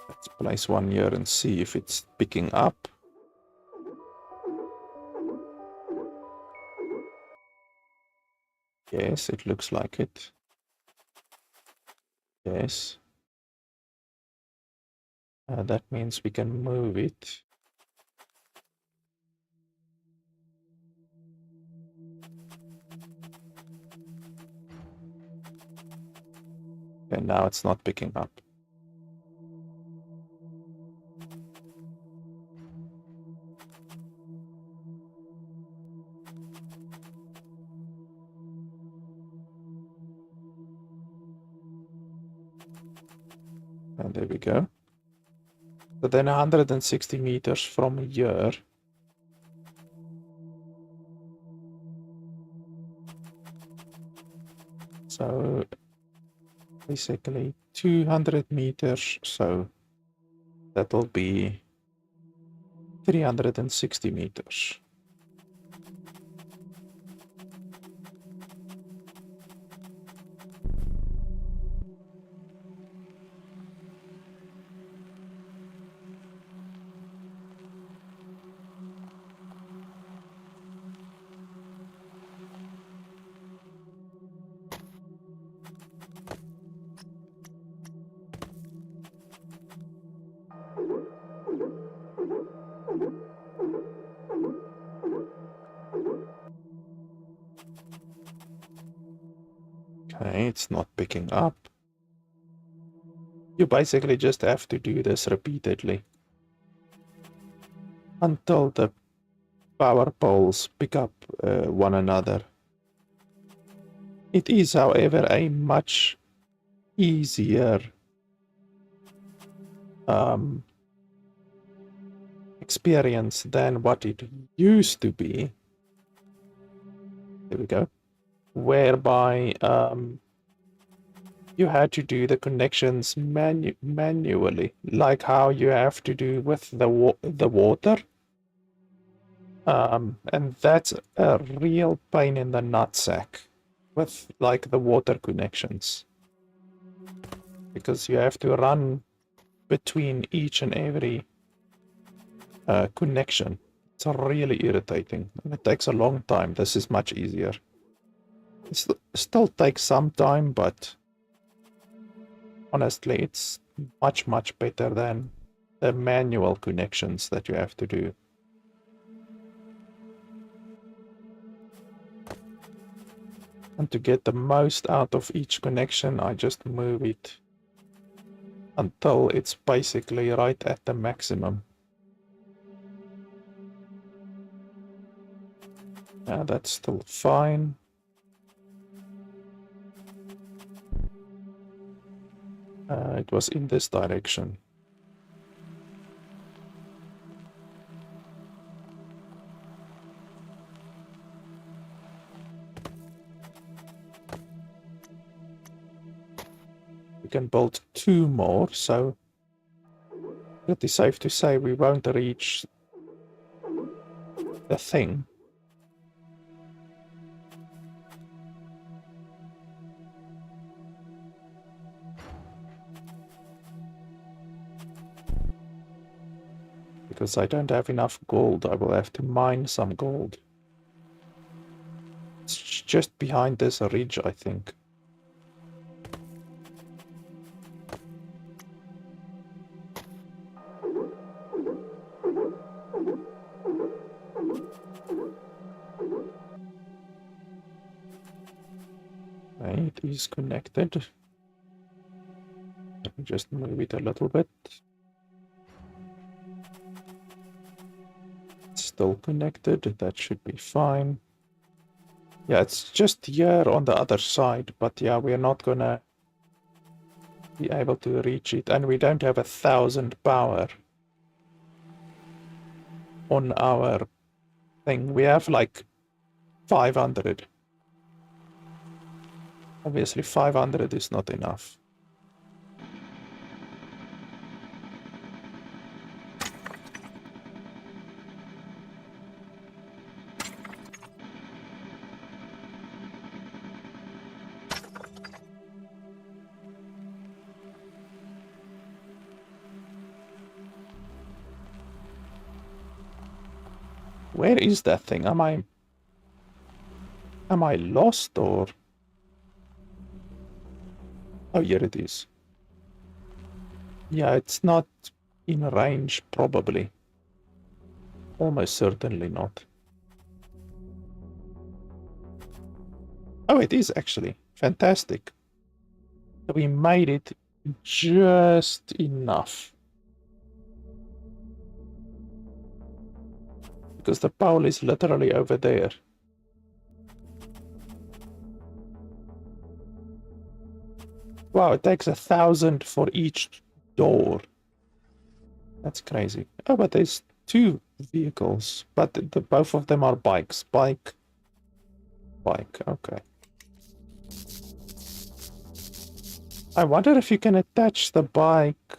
let's place one here and see if it's picking up. Yes, it looks like it. Yes. That means we can move it. And now it's not picking up. And there we go. So then 160 meters from here. So basically 200 meters, so that'll be 360 meters. Okay, it's not picking up. You basically just have to do this repeatedly until the power poles pick up one another. It is, however, a much easier experience than what it used to be. There we go. Whereby you had to do the connections manually, like how you have to do with the water. And that's a real pain in the nutsack with like the water connections, because you have to run between each and every connection. It's really irritating, and it takes a long time. This is much easier. It still takes some time, but honestly, it's much, much better than the manual connections that you have to do. And to get the most out of each connection, I just move it until it's basically right at the maximum. That's still fine. It was in this direction. We can build 2 more, so pretty safe to say we won't reach the thing. Because I don't have enough gold, I will have to mine some gold. It's just behind this ridge, I think. It is connected. Let me just move it a little bit. It's still connected, that should be fine. Yeah, it's just here on the other side, but yeah, we're not gonna be able to reach it, and we don't have 1,000 power on our thing. We have like 500. Obviously 500 is not enough. Where is that thing? Am I lost or? Oh, here it is. Yeah, it's not in range, probably. Almost certainly not. Oh, it is actually. Fantastic. We made it just enough. Because the pole is literally over there. Wow, it takes 1,000 for each door. That's crazy. Oh, but there's 2 vehicles. But both of them are bikes. Bike. Okay. I wonder if you can attach the bike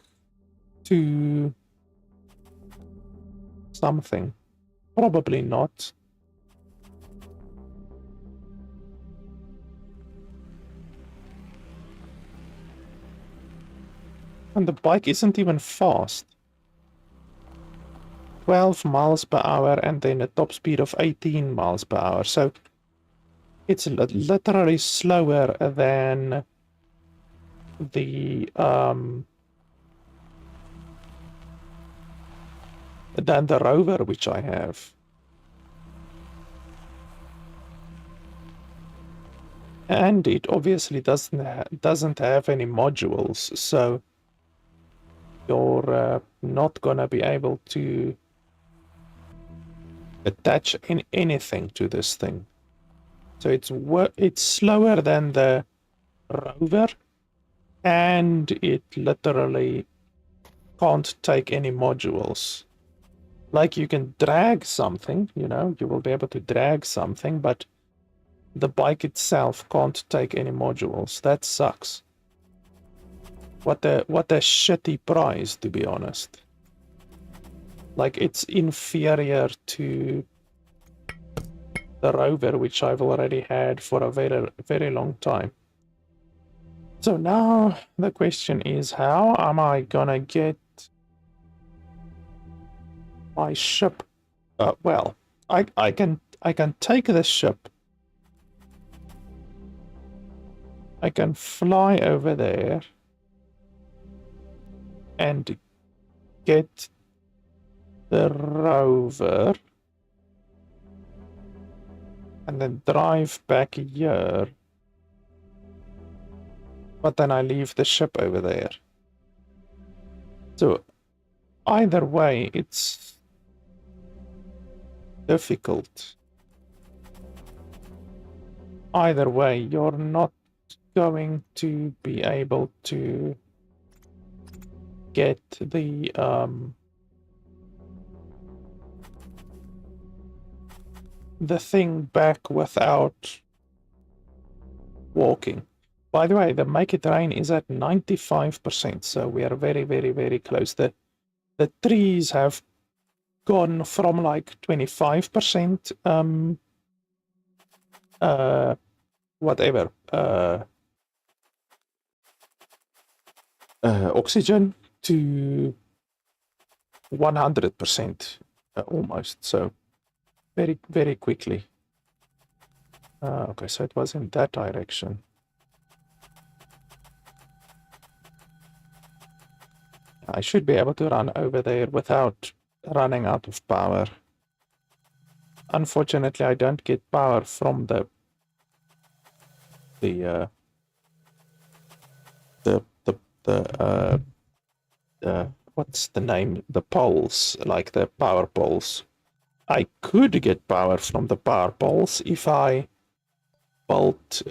to something. Probably not. And the bike isn't even fast. 12 miles per hour and then a top speed of 18 miles per hour. So it's literally slower than the rover which I have. And it obviously doesn't have any modules, so you're not gonna be able to attach anything to this thing. So it's slower than the rover, and it literally can't take any modules. Like, you can drag something, you know, you will be able to drag something, but the bike itself can't take any modules. That sucks. What a shitty price, to be honest. Like, it's inferior to the rover, which I've already had for a very, very long time. So now the question is, how am I gonna get my ship? Well, I can take the ship. I can fly over there and get the rover and then drive back here. But then I leave the ship over there. So either way, it's difficult. either way, you're not going to be able to get the thing back without walking. By the way, the make it rain is at 95%, so we are very, very, very close. The trees have gone from like 25% whatever oxygen to 100% almost, so very, very quickly. Okay, so it was in that direction. I should be able to run over there without running out of power. Unfortunately, I don't get power from the what's the name? The poles, like the power poles. I could get power from the power poles if I built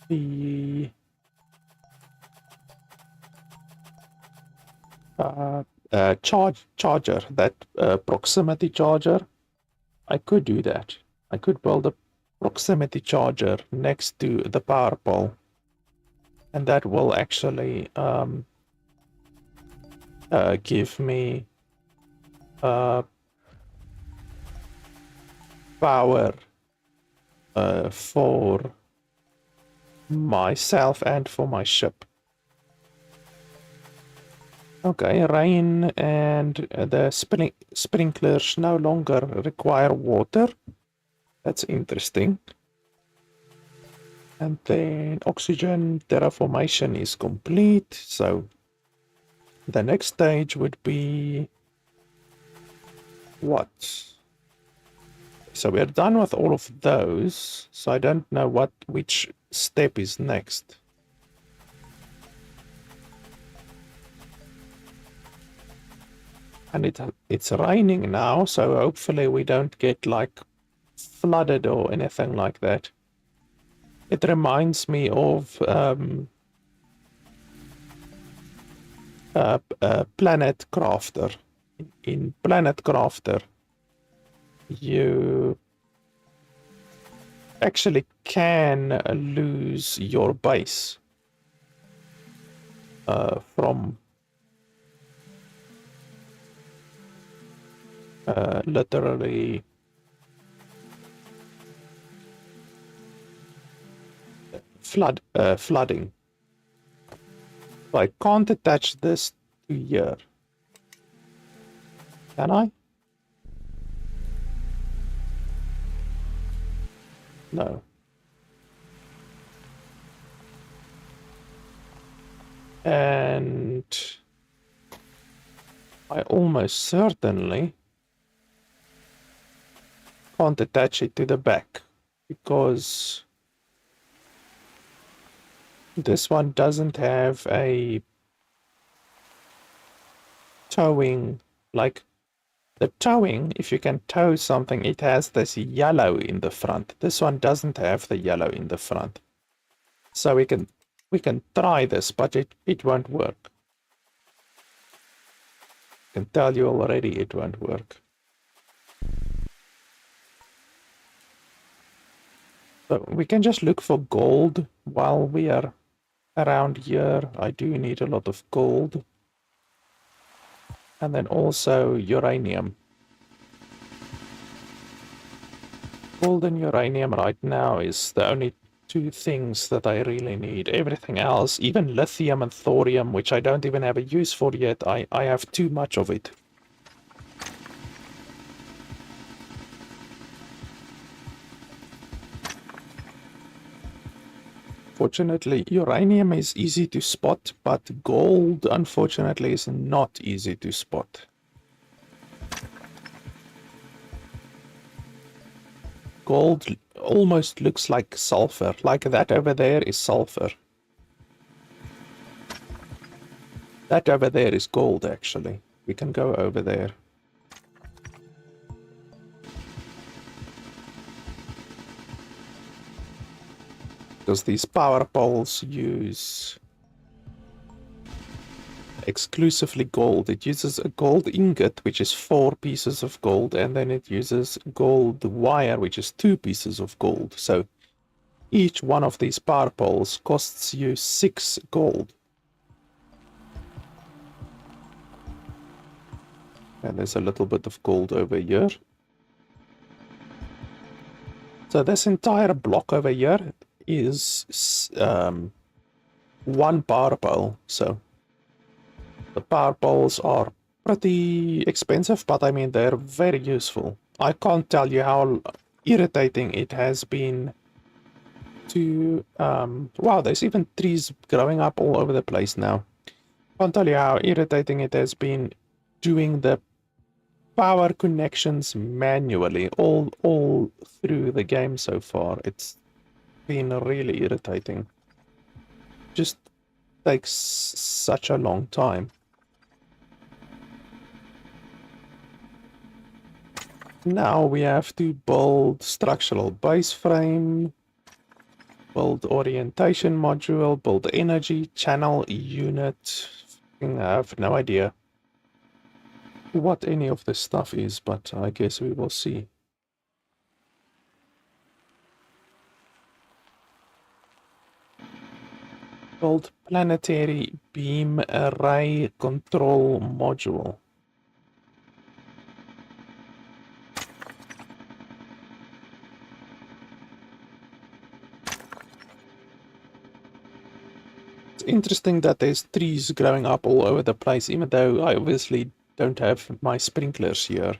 the charger, that proximity charger. I could do that. I could build a proximity charger next to the power pole, and that will actually give me power for myself and for my ship. Okay, rain and the sprinklers no longer require water. That's interesting. And then oxygen terraformation is complete, so the next stage would be what? So we're done with all of those, so I don't know which step is next. And it's raining now, so hopefully we don't get like flooded or anything like that. It reminds me of Planet Crafter. In Planet Crafter, you actually can lose your base from literally flooding. So I can't attach this to here. Can I? No. And I almost certainly can't attach it to the back because this one doesn't have a towing, like the towing, if you can tow something, it has this yellow in the front. This one doesn't have the yellow in the front. So we can try this, but it won't work. I can tell you already it won't work. So we can just look for gold while we are around here. I do need a lot of gold. And then also uranium. Gold and uranium right now is the only two things that I really need. Everything else, even lithium and thorium, which I don't even have a use for yet, I have too much of it. Fortunately, uranium is easy to spot, but gold, unfortunately, is not easy to spot. Gold almost looks like sulfur. Like that over there is sulfur. That over there is gold, actually. We can go over there. because these power poles use exclusively gold. It uses a gold ingot, which is 4 pieces of gold, and then it uses gold wire, which is 2 pieces of gold. So each one of these power poles costs you 6 gold. And there's a little bit of gold over here. So this entire block over here is 1 power pole. So the power poles are pretty expensive, but I mean, they're very useful. I can't tell you how irritating it has been to... wow, there's even trees growing up all over the place now. Can't tell you how irritating it has been doing the power connections manually all through the game so far. It's been really irritating. Just takes such a long time. Now we have to build structural base frame, build orientation module, build energy channel unit. I have no idea what any of this stuff is, but I guess we will see. Build planetary beam array control module. It's interesting that there's trees growing up all over the place, even though I obviously don't have my sprinklers here.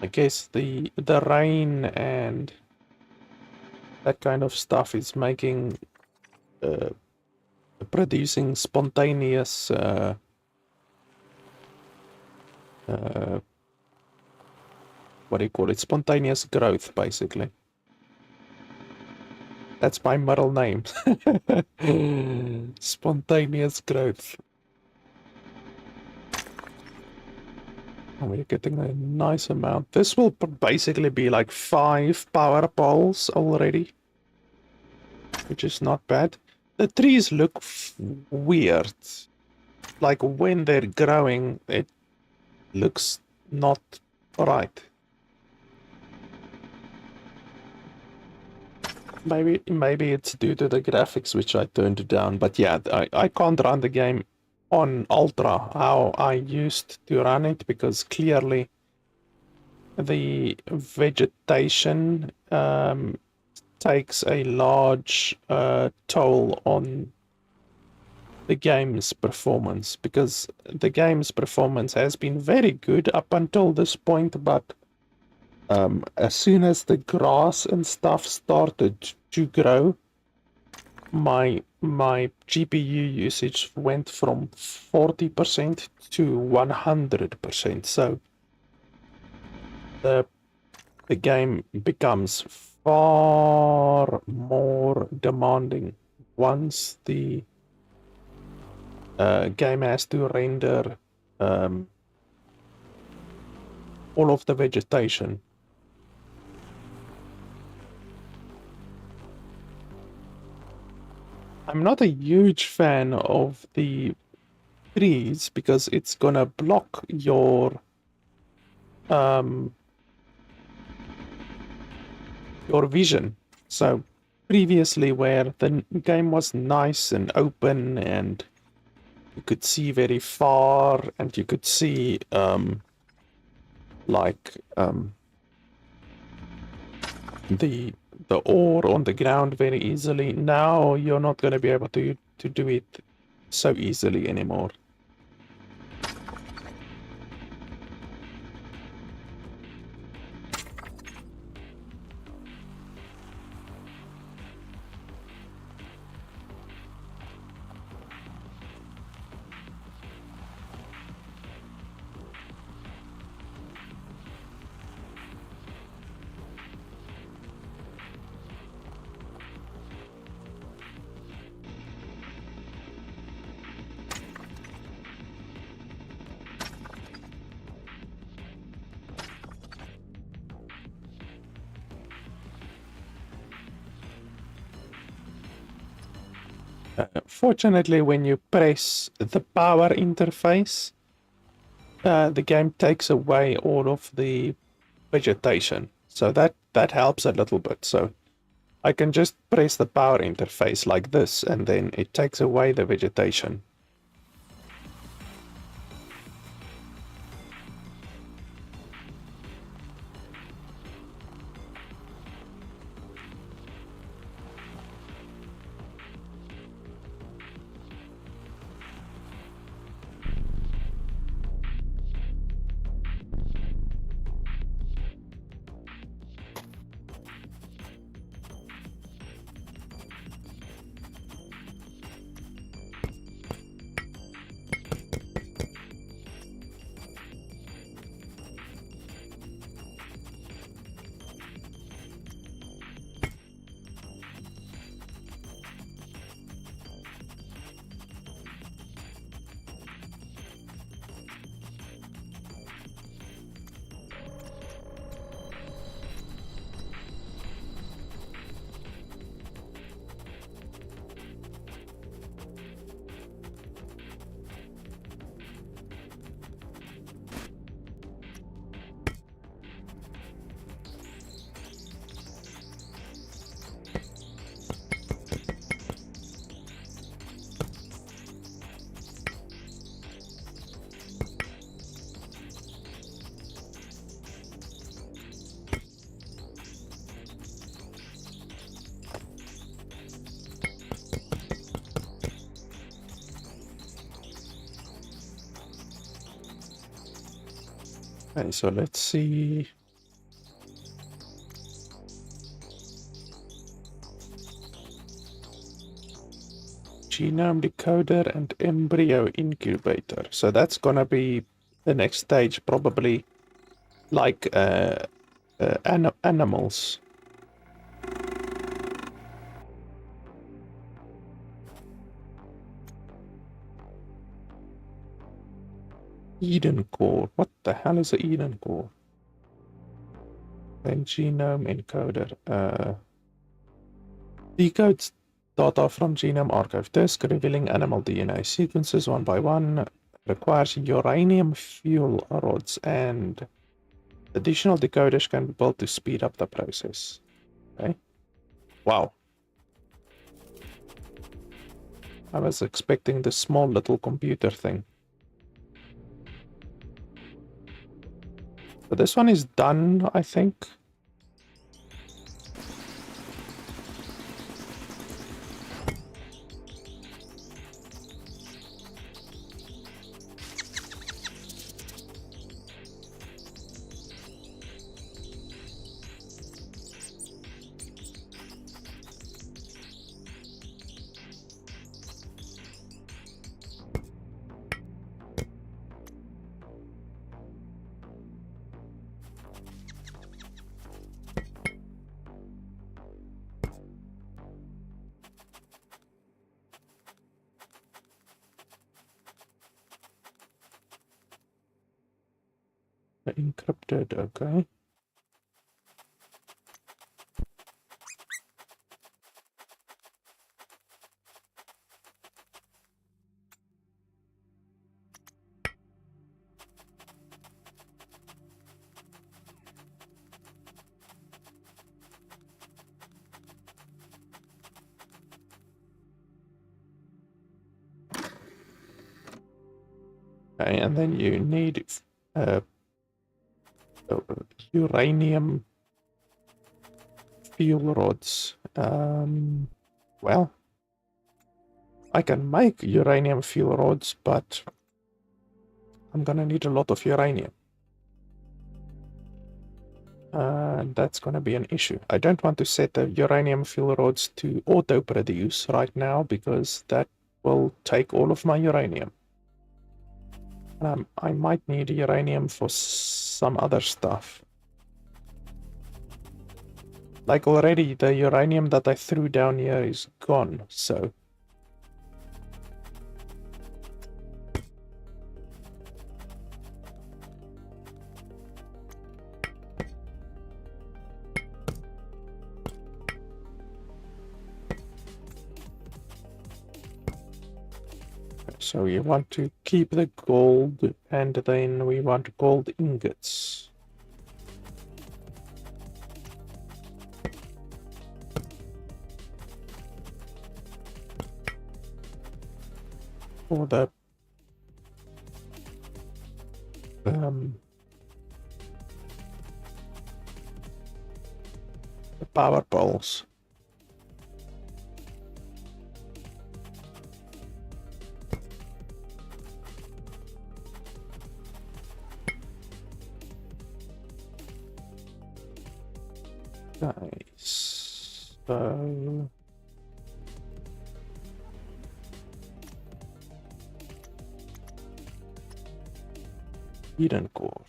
I guess the rain and that kind of stuff is making producing spontaneous what do you call it? Spontaneous growth, basically. That's my middle name. Spontaneous growth. We're getting a nice amount. This will basically be like 5 power poles already, which is not bad. The trees look weird. Like when they're growing, it looks not right. Maybe it's due to the graphics, which I turned down. But yeah, I can't run the game on ultra how I used to run it, because clearly the vegetation takes a large toll on the game's performance, because the game's performance has been very good up until this point, but as soon as the grass and stuff started to grow, my GPU usage went from 40% to 100%. So the game becomes far more demanding once the game has to render all of the vegetation. I'm not a huge fan of the trees because it's gonna block your vision. So previously, where the game was nice and open and you could see very far and you could see the ore on the ground very easily. Now you're not going to be able to do it so easily anymore. Fortunately, when you press the power interface, the game takes away all of the vegetation. So that helps a little bit. So I can just press the power interface like this, and then it takes away the vegetation. Okay, so let's see. Genome decoder and embryo incubator. So that's gonna be the next stage, probably like animals. Eden core. What the hell is an Eden core? Then genome encoder. Decodes data from genome archive disk revealing animal DNA sequences one by one. Requires uranium fuel rods, and additional decoders can be built to speed up the process. Okay. Wow. I was expecting the small little computer thing. But this one is done, I think. Encrypted, okay. Okay, and then you need uh, uranium fuel rods. Well, I can make uranium fuel rods, but I'm gonna need a lot of uranium. And that's gonna be an issue. I don't want to set the uranium fuel rods to auto-produce right now, because that will take all of my uranium. And I might need uranium for some other stuff. Like already, the uranium that I threw down here is gone, so... So you want to keep the gold, and then we want gold ingots. For the power poles. Nice. So hidden core.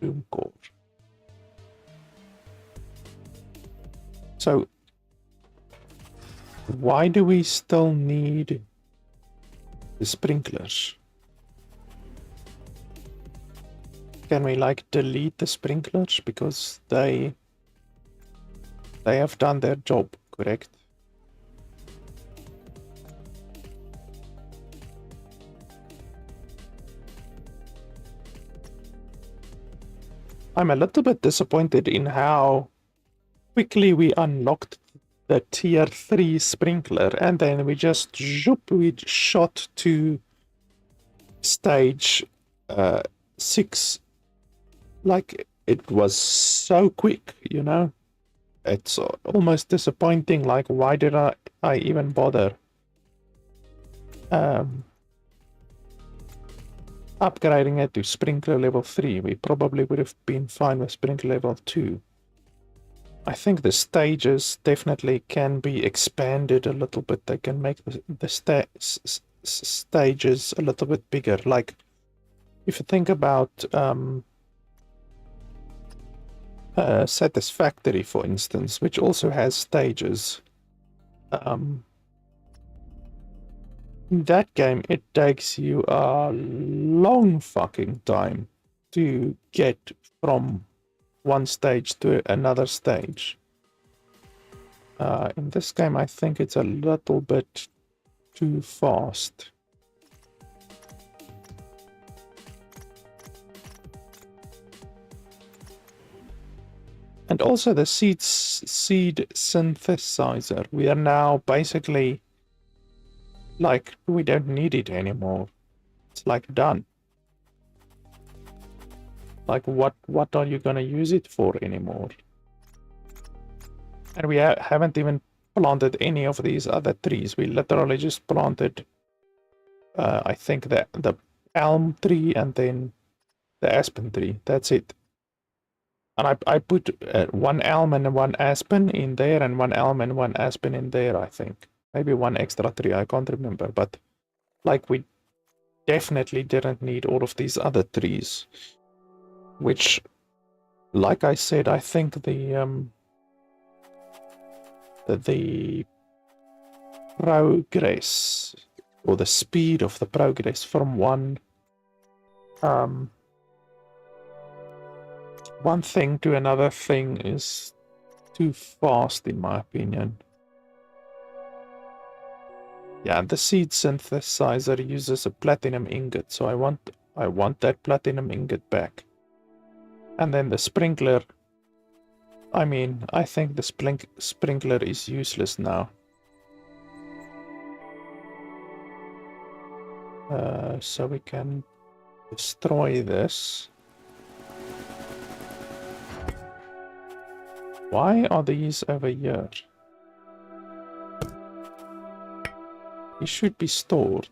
Doom core. So why do we still need the sprinklers? Can we like delete the sprinklers because they have done their job, correct? I'm a little bit disappointed in how quickly we unlocked the tier 3 sprinkler, and then we just we shot to stage 6. Like, it was so quick, you know? It's almost disappointing. Like, why did I even bother upgrading it to sprinkler level 3? We probably would have been fine with sprinkler level 2. I think the stages definitely can be expanded a little bit. They can make the stages a little bit bigger. Like, if you think about Satisfactory, for instance, which also has stages. In that game, it takes you a long fucking time to get from one stage to another stage. In this game, I think it's a little bit too fast. And also the seed synthesizer. We are now basically like, we don't need it anymore. It's like done. Like, what are you gonna use it for anymore? And we haven't even planted any of these other trees. We literally just planted, I think, the elm tree and then the aspen tree. That's it. And I put one elm and one aspen in there, and one elm and one aspen in there, I think. Maybe one extra tree, I can't remember. But, like, we definitely didn't need all of these other trees. Which, like I said, I think the progress, or the speed of the progress from one thing to another thing is too fast, in my opinion. Yeah, the seed synthesizer uses a platinum ingot, so I want that platinum ingot back. And then the sprinkler, I mean, I think the sprinkler is useless now. So we can destroy this. Why are these over here? These should be stored.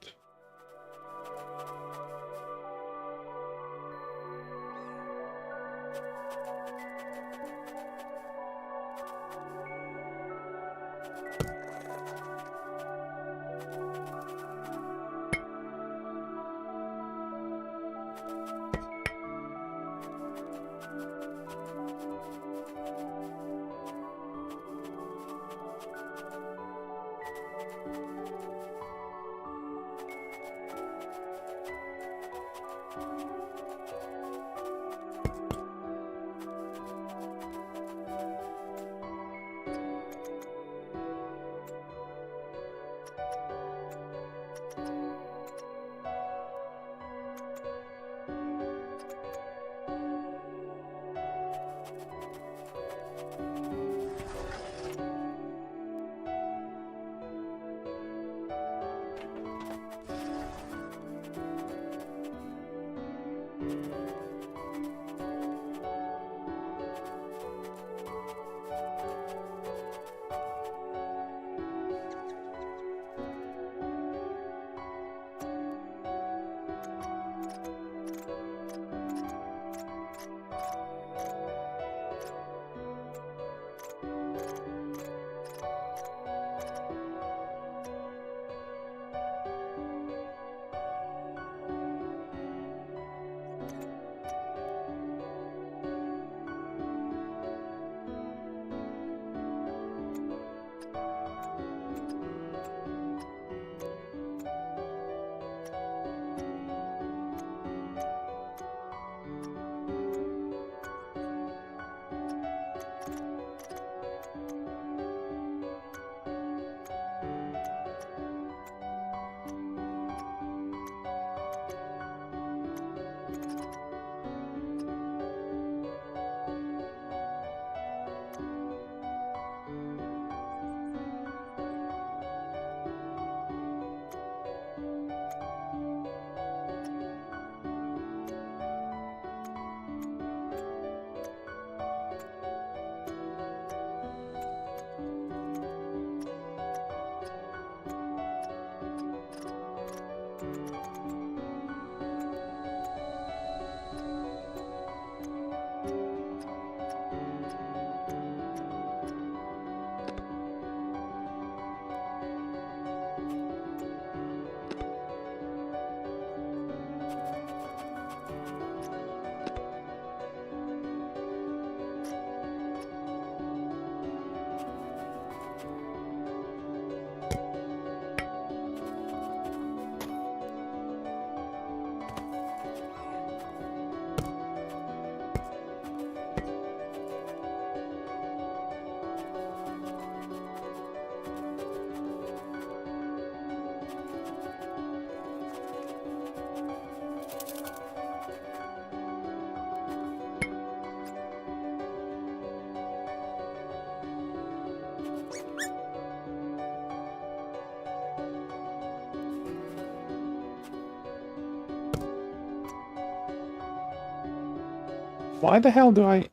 Why the hell do I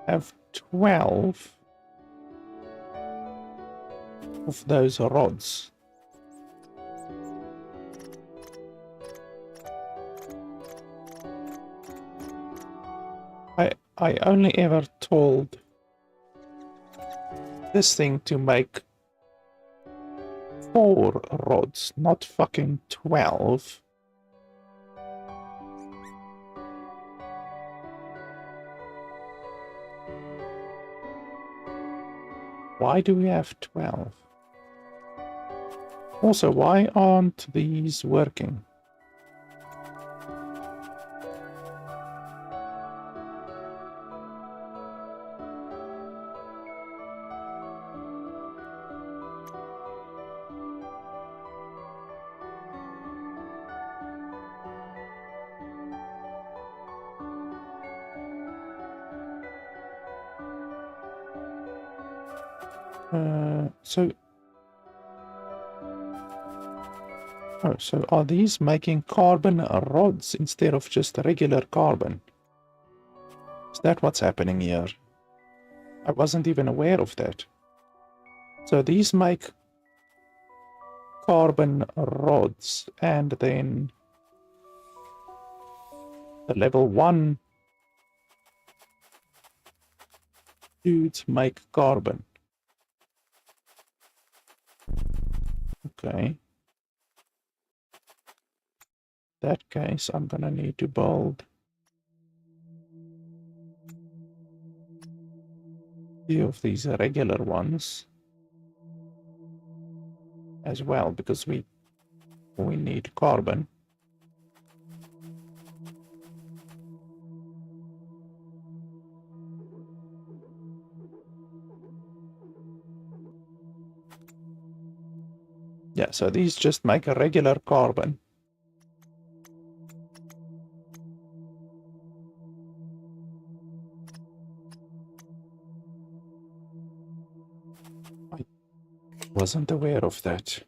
have 12 of those rods? I only ever told this thing to make 4 rods, not fucking 12. Why do we have 12? Also, why aren't these working? So are these making carbon rods instead of just regular carbon? Is that what's happening here? I wasn't even aware of that. So these make carbon rods, and then the level 1 dudes make carbon. Okay. In that case, I'm gonna need to build a few of these regular ones as well, because we need carbon. Yeah, so these just make a regular carbon. I wasn't aware of that.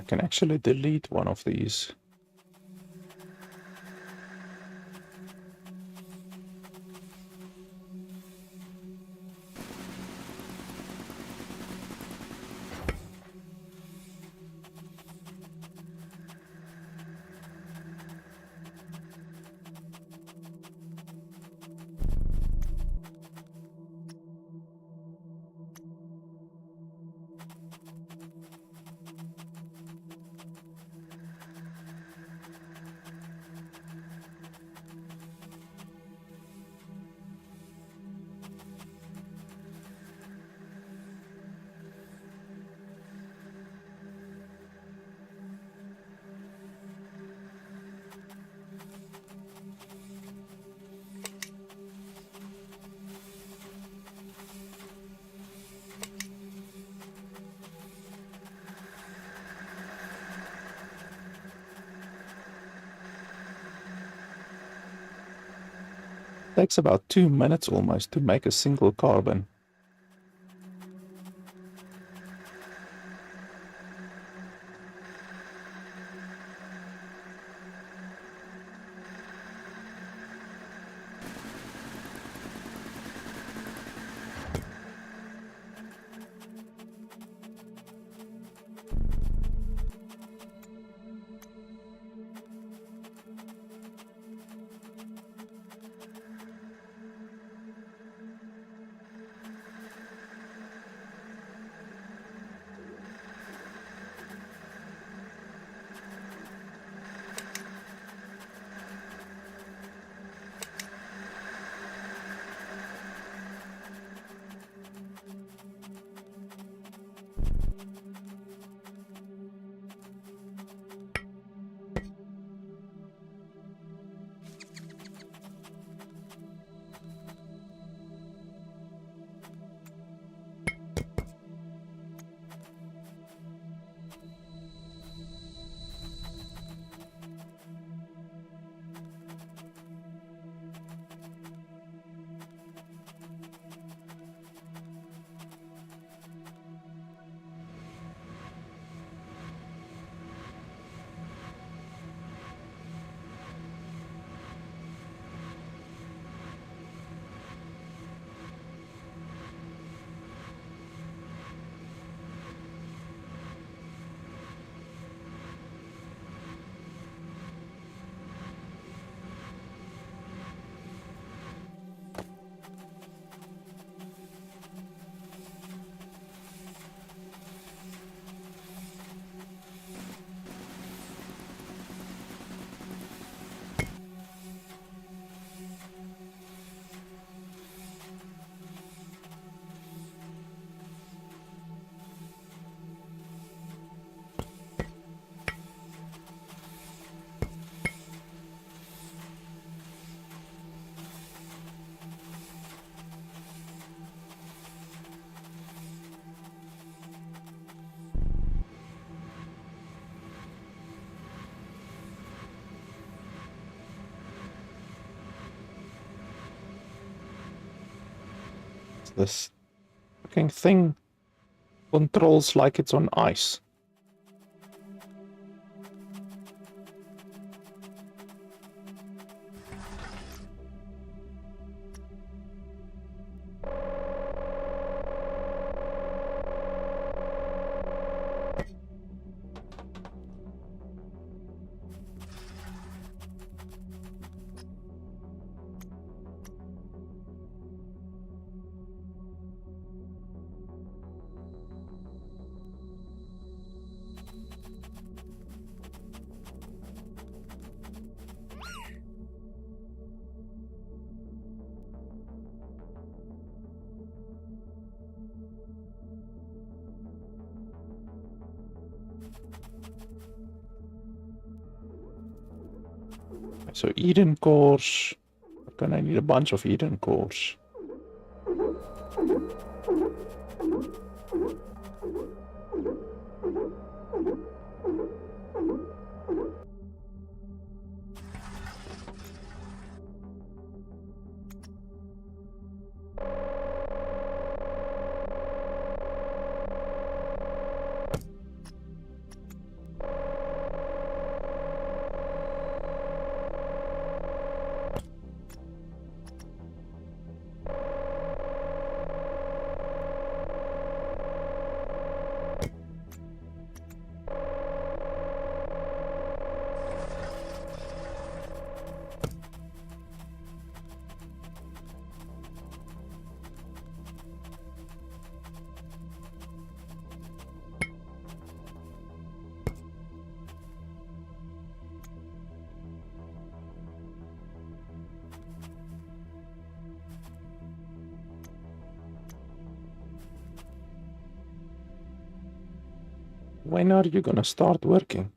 I can actually delete one of these. Takes about 2 minutes almost to make a single carbon. This fucking thing controls like it's on ice. So Eden cores. I'm gonna need a bunch of Eden cores. When are you gonna start working?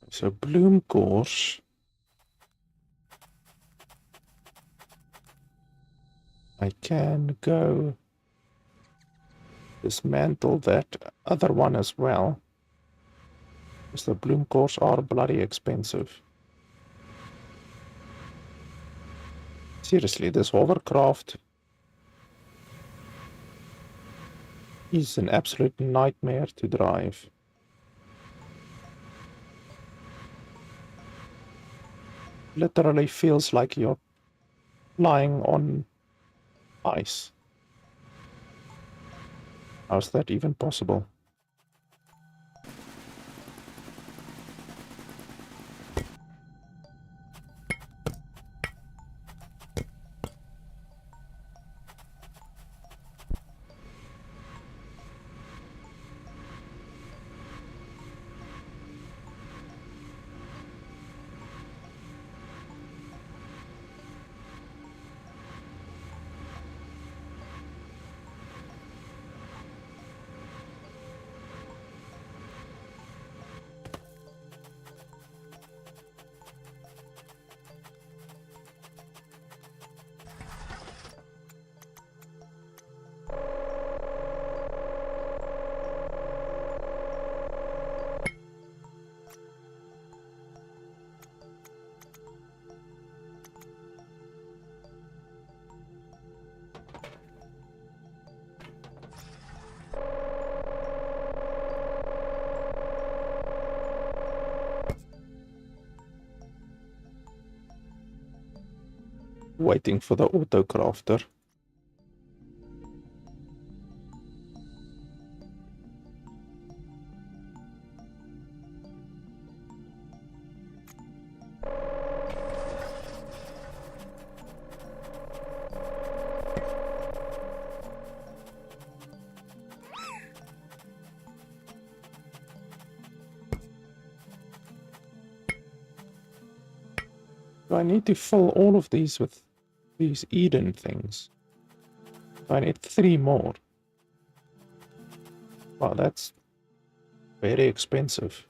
So bloom cores. I can go dismantle that other one as well. Because the bloom cores are bloody expensive. Seriously, this hovercraft is an absolute nightmare to drive. Literally feels like you're flying on ice. How's that even possible? Waiting for the auto crafter. I need to fill all of these with these Eden things. I need 3 more. Wow, that's very expensive.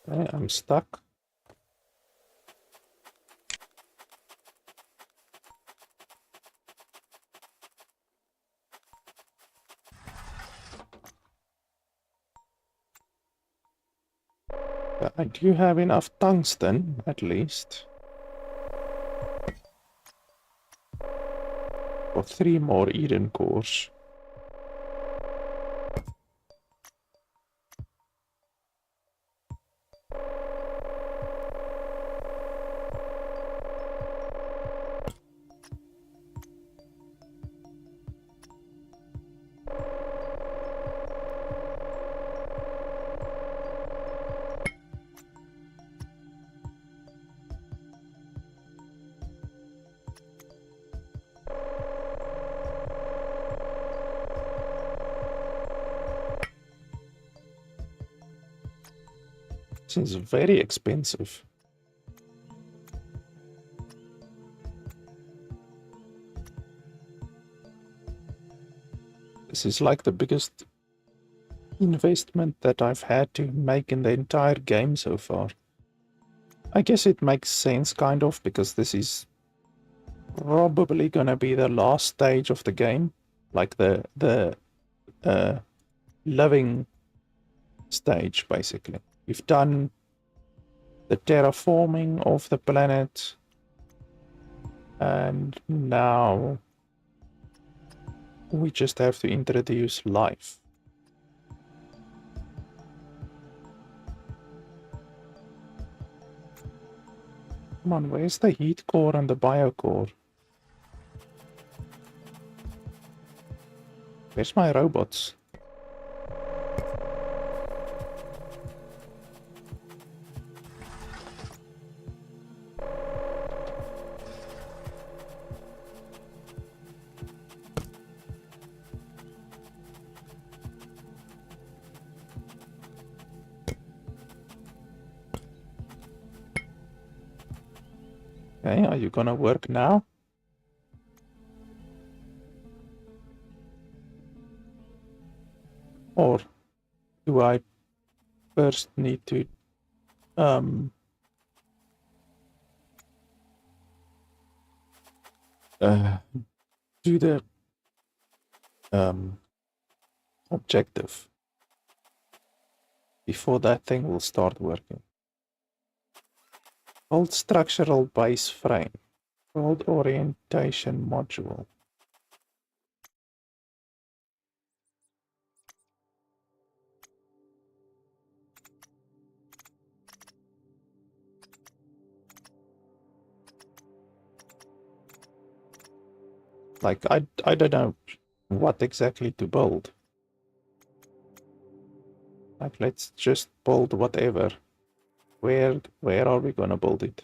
Okay, I'm stuck. I do have enough tungsten, at least. For 3 more Eden cores. This is very expensive. This is like the biggest investment that I've had to make in the entire game so far. I guess it makes sense, kind of, because this is probably gonna be the last stage of the game. Like the living stage, basically. We've done the terraforming of the planet, and now we just have to introduce life. Come on, where's the heat core and the bio core? Where's my robots? Okay, are you gonna work now? Or do I first need to do the objective before that thing will start working? Build structural base frame. Build orientation module. Like, I don't know what exactly to build. Like, let's just build whatever. Where are we gonna build it?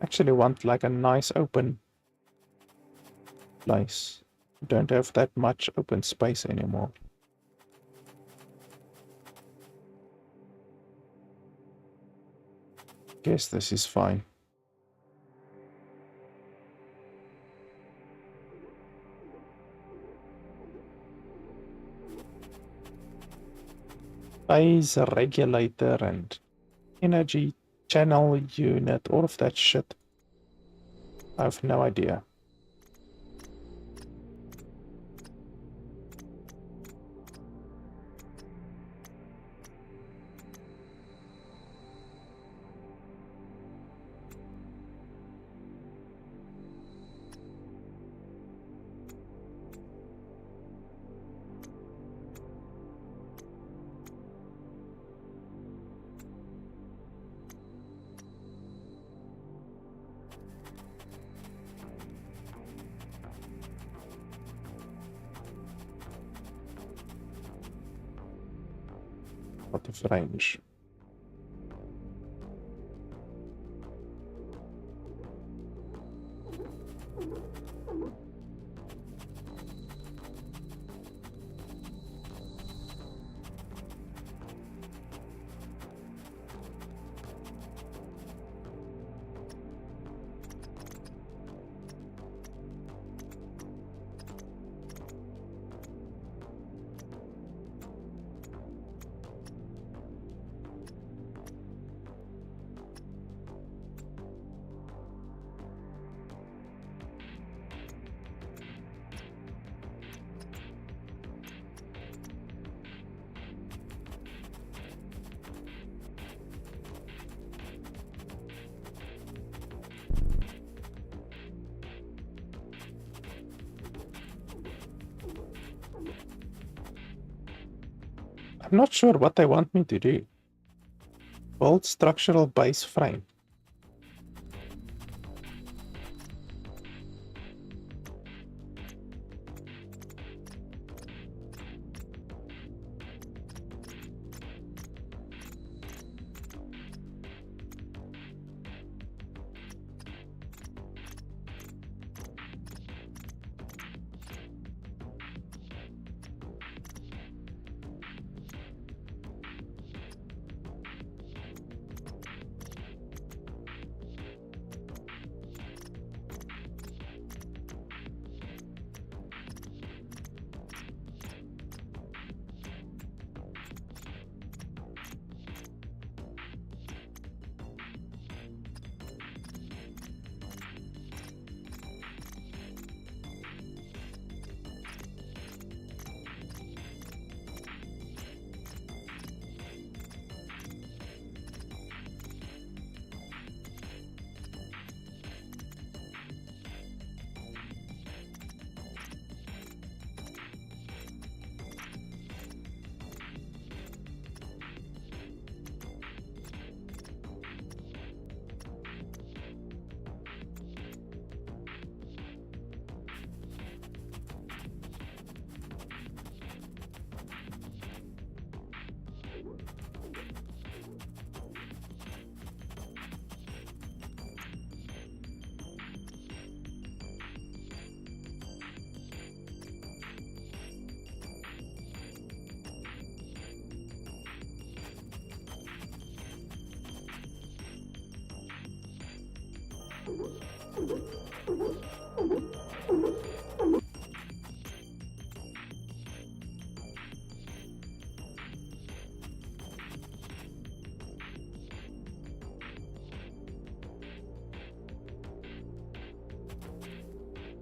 Actually want like a nice open place. Don't have that much open space anymore. Guess this is fine. phase regulator and energy channel unit, all of that shit. I have no idea. Out of range. I'm not sure what they want me to do. Build structural base frame.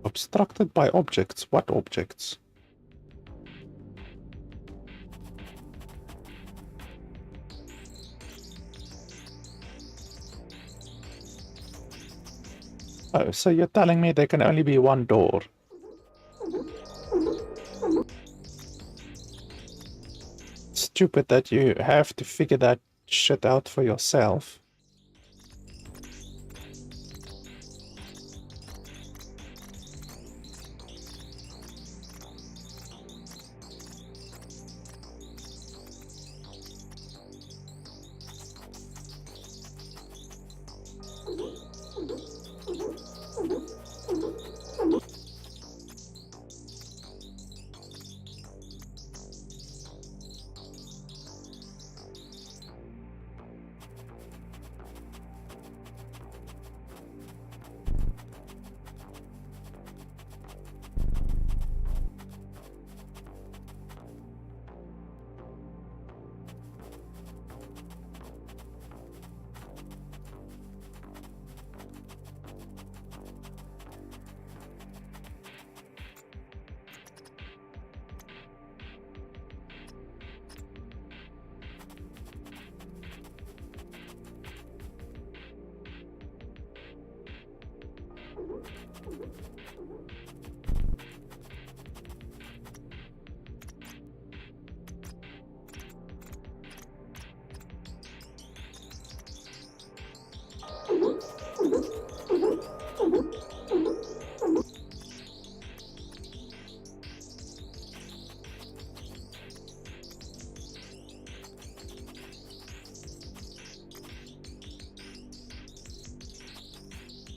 Obstructed by objects. What objects? Oh, so you're telling me there can only be one door? Stupid that you have to figure that shit out for yourself.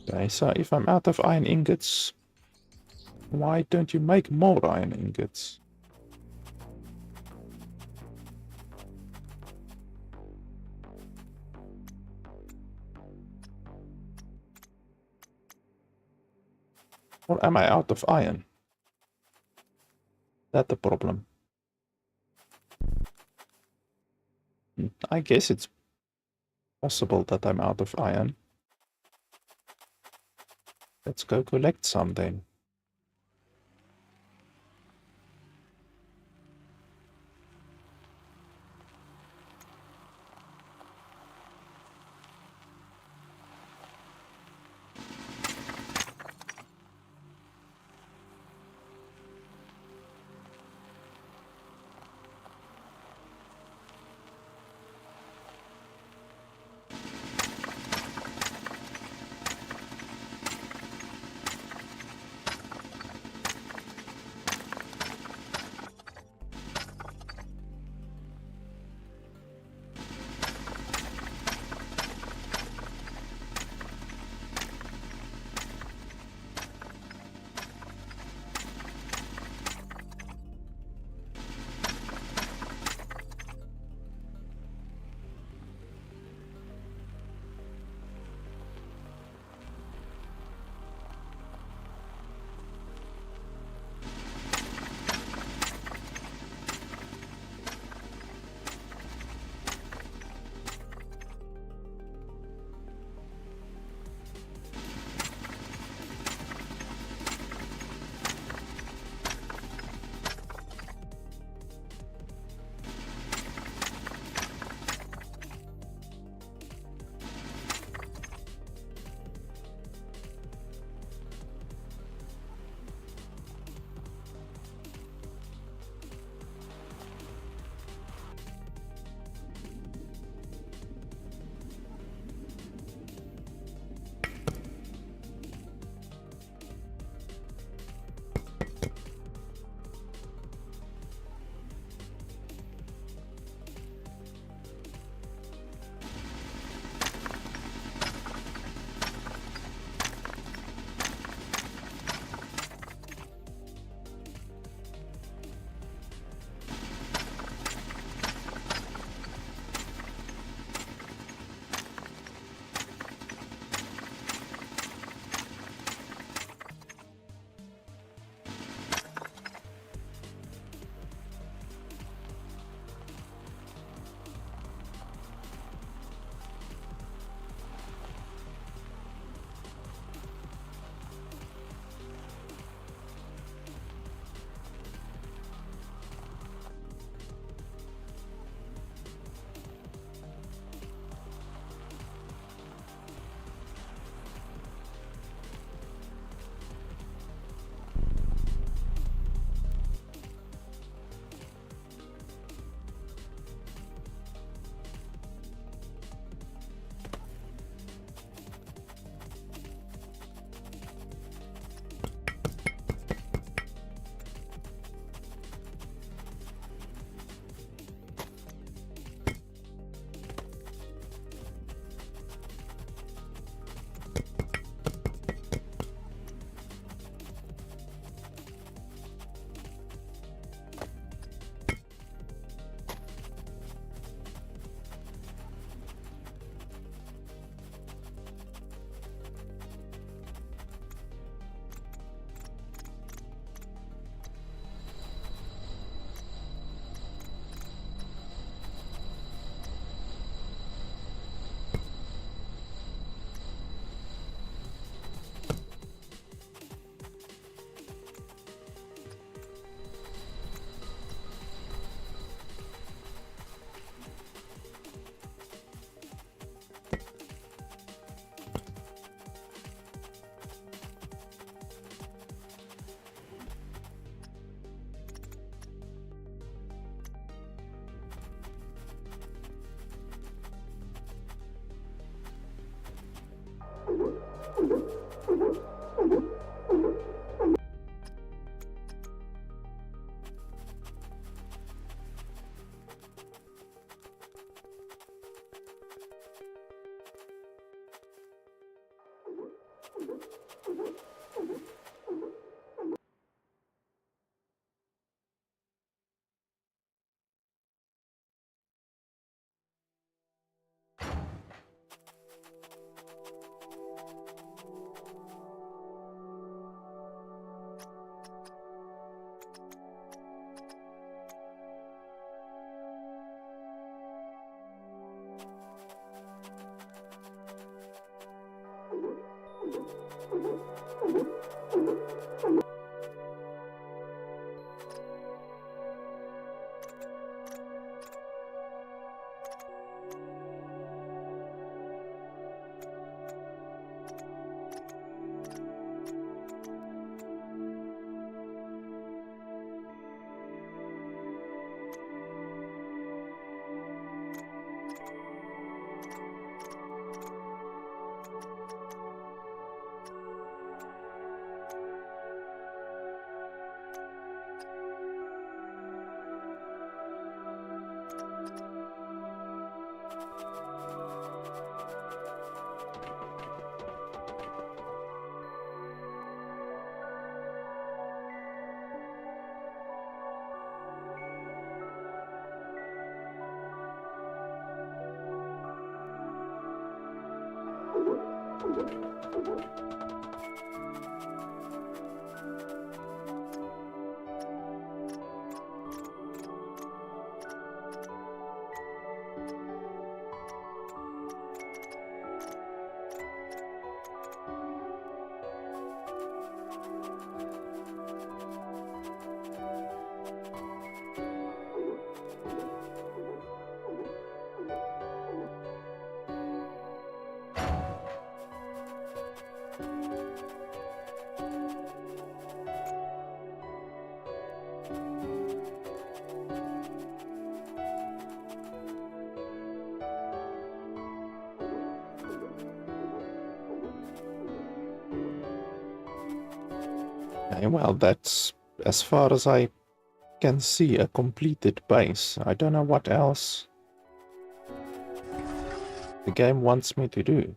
Okay, so if I'm out of iron ingots, why don't you make more iron ingots? Or am I out of iron? That's the problem. I guess it's possible that I'm out of iron. Let's go collect some then. Okay, well, that's as far as I can see a completed base. I don't know what else the game wants me to do.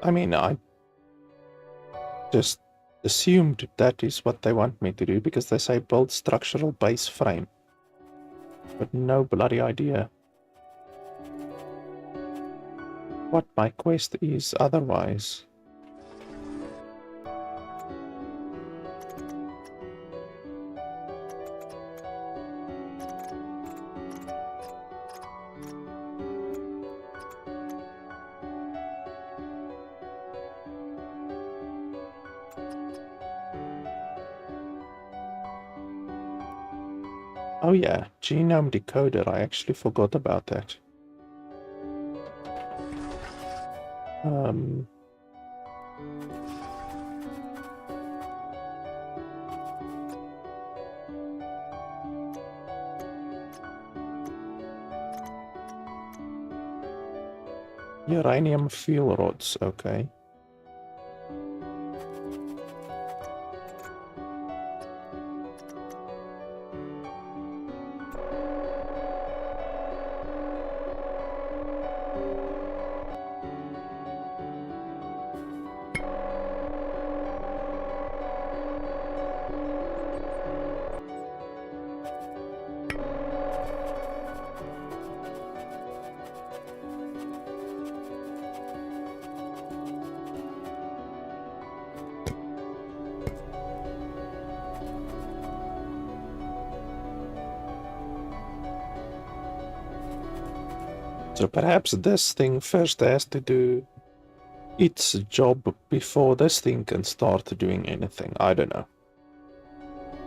I mean, I just assumed that is what they want me to do because they say build structural base frame. But no bloody idea what my quest is otherwise. Oh yeah, genome decoder, I actually forgot about that. Uranium fuel rods, okay. So perhaps this thing first has to do its job before this thing can start doing anything. I don't know.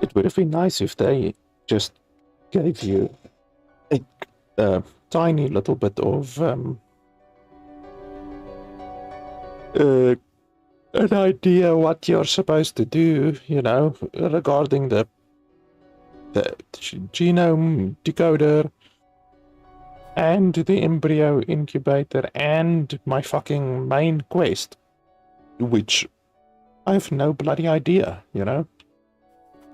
It would have been nice if they just gave you a tiny little bit of an idea what you're supposed to do, you know, regarding the genome decoder and the embryo incubator and my fucking main quest, which I have no bloody idea, you know.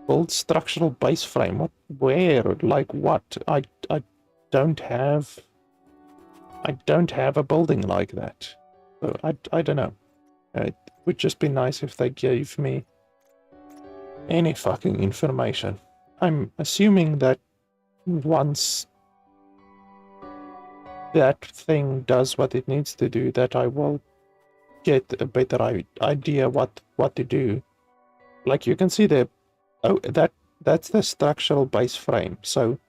Build structural base frame. What? Where? Like what? I don't have a building like that. So I don't know. It would just be nice if they gave me any fucking information. I'm assuming that once that thing does what it needs to do, that I will get a better idea what to do. Like you can see there, oh, that's the structural base frame. So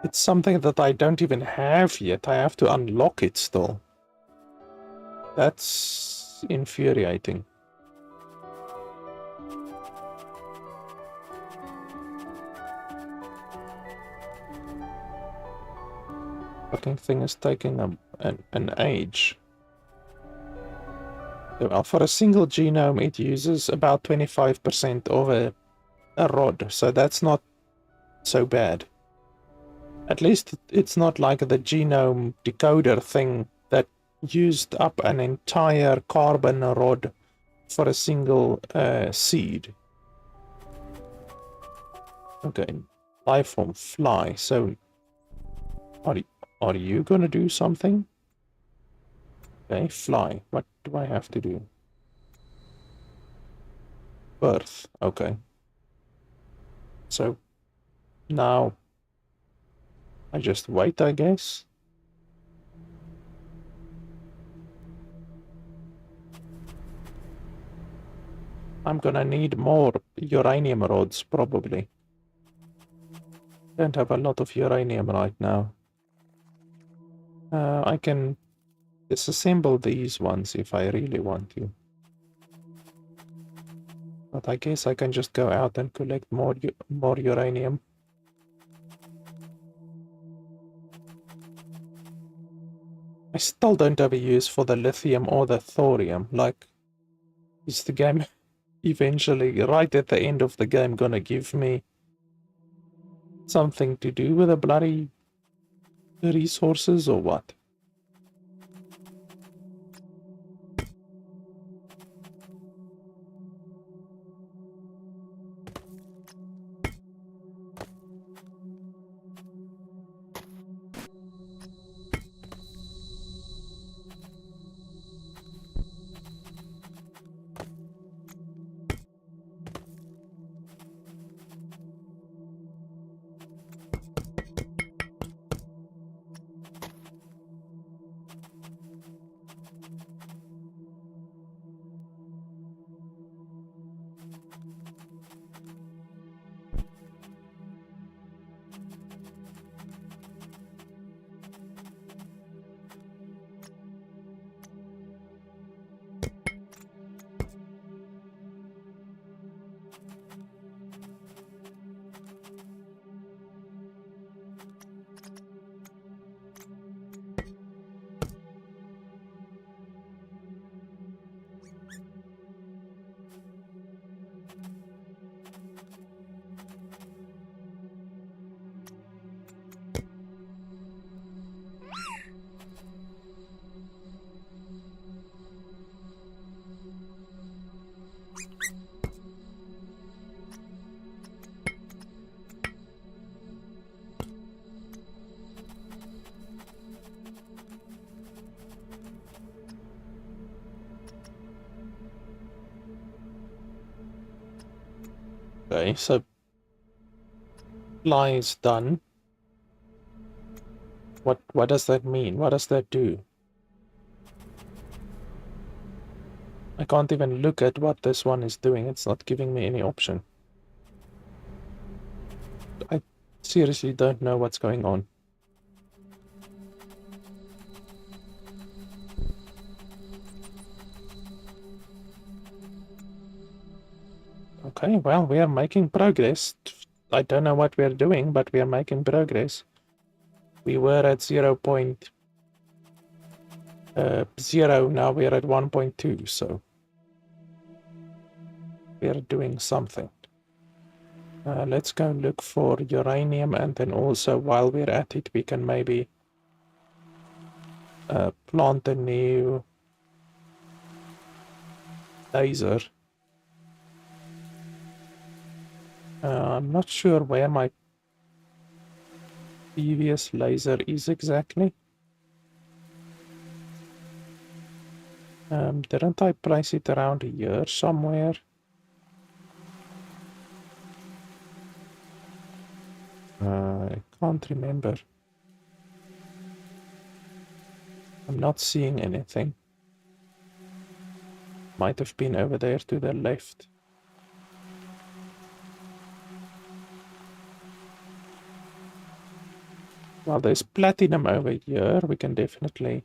it's something that I don't even have yet. I have to unlock it still. That's infuriating. Fucking thing is taking an age. Well, for a single genome, it uses about 25% of a rod, so that's not so bad. At least it's not like the genome decoder thing that used up an entire carbon rod for a single seed. Okay, life from fly. So, are you gonna do something? Okay, fly. What do I have to do? Birth. Okay. So, now I just wait, I guess. I'm gonna need more uranium rods, probably. Don't have a lot of uranium right now. I can disassemble these ones if I really want to. But I guess I can just go out and collect more uranium. I still don't have a use for the lithium or the thorium. Like, is the game eventually, right at the end of the game, gonna give me something to do with the bloody resources or what? Okay, so fly is done. What does that mean? What does that do? I can't even look at what this one is doing. It's not giving me any option. I seriously don't know what's going on. Okay, well, we are making progress. I don't know what we are doing, but we are making progress. We were at 0.0, now we are at 1.2, so we are doing something. Let's go look for uranium, and then also, while we're at it, we can maybe plant a new laser. I'm not sure where my previous laser is exactly. Didn't I place it around here somewhere? I can't remember. I'm not seeing anything. Might have been over there to the left. Well, there's platinum over here. We can definitely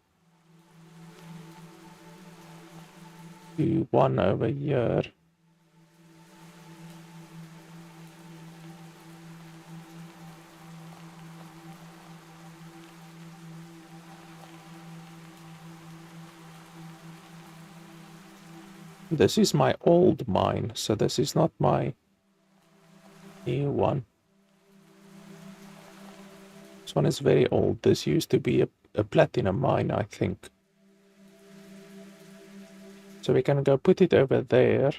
do one over here. This is my old mine, so this is not my new one. This one is very old. This used to be a platinum mine, I think. So we can go put it over there.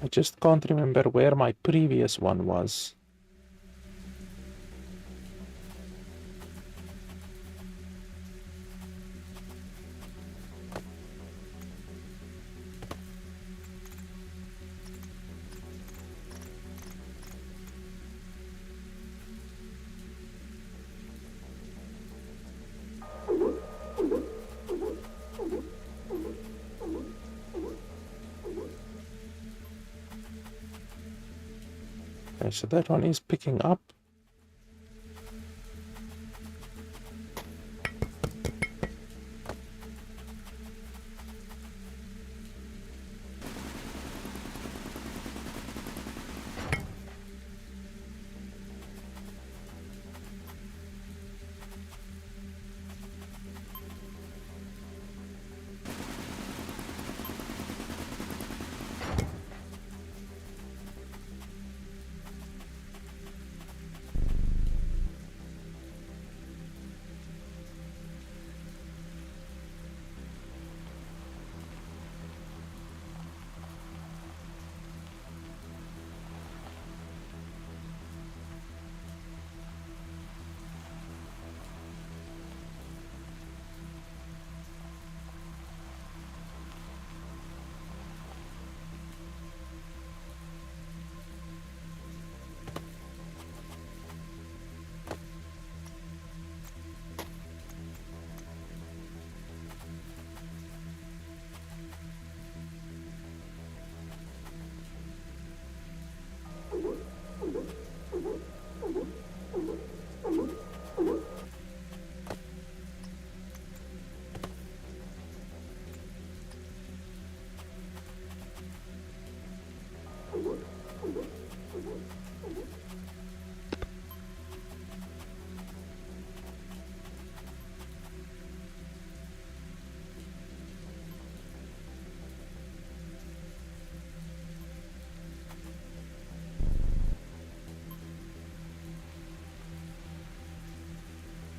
I just can't remember where my previous one was. Okay, so that one is picking up.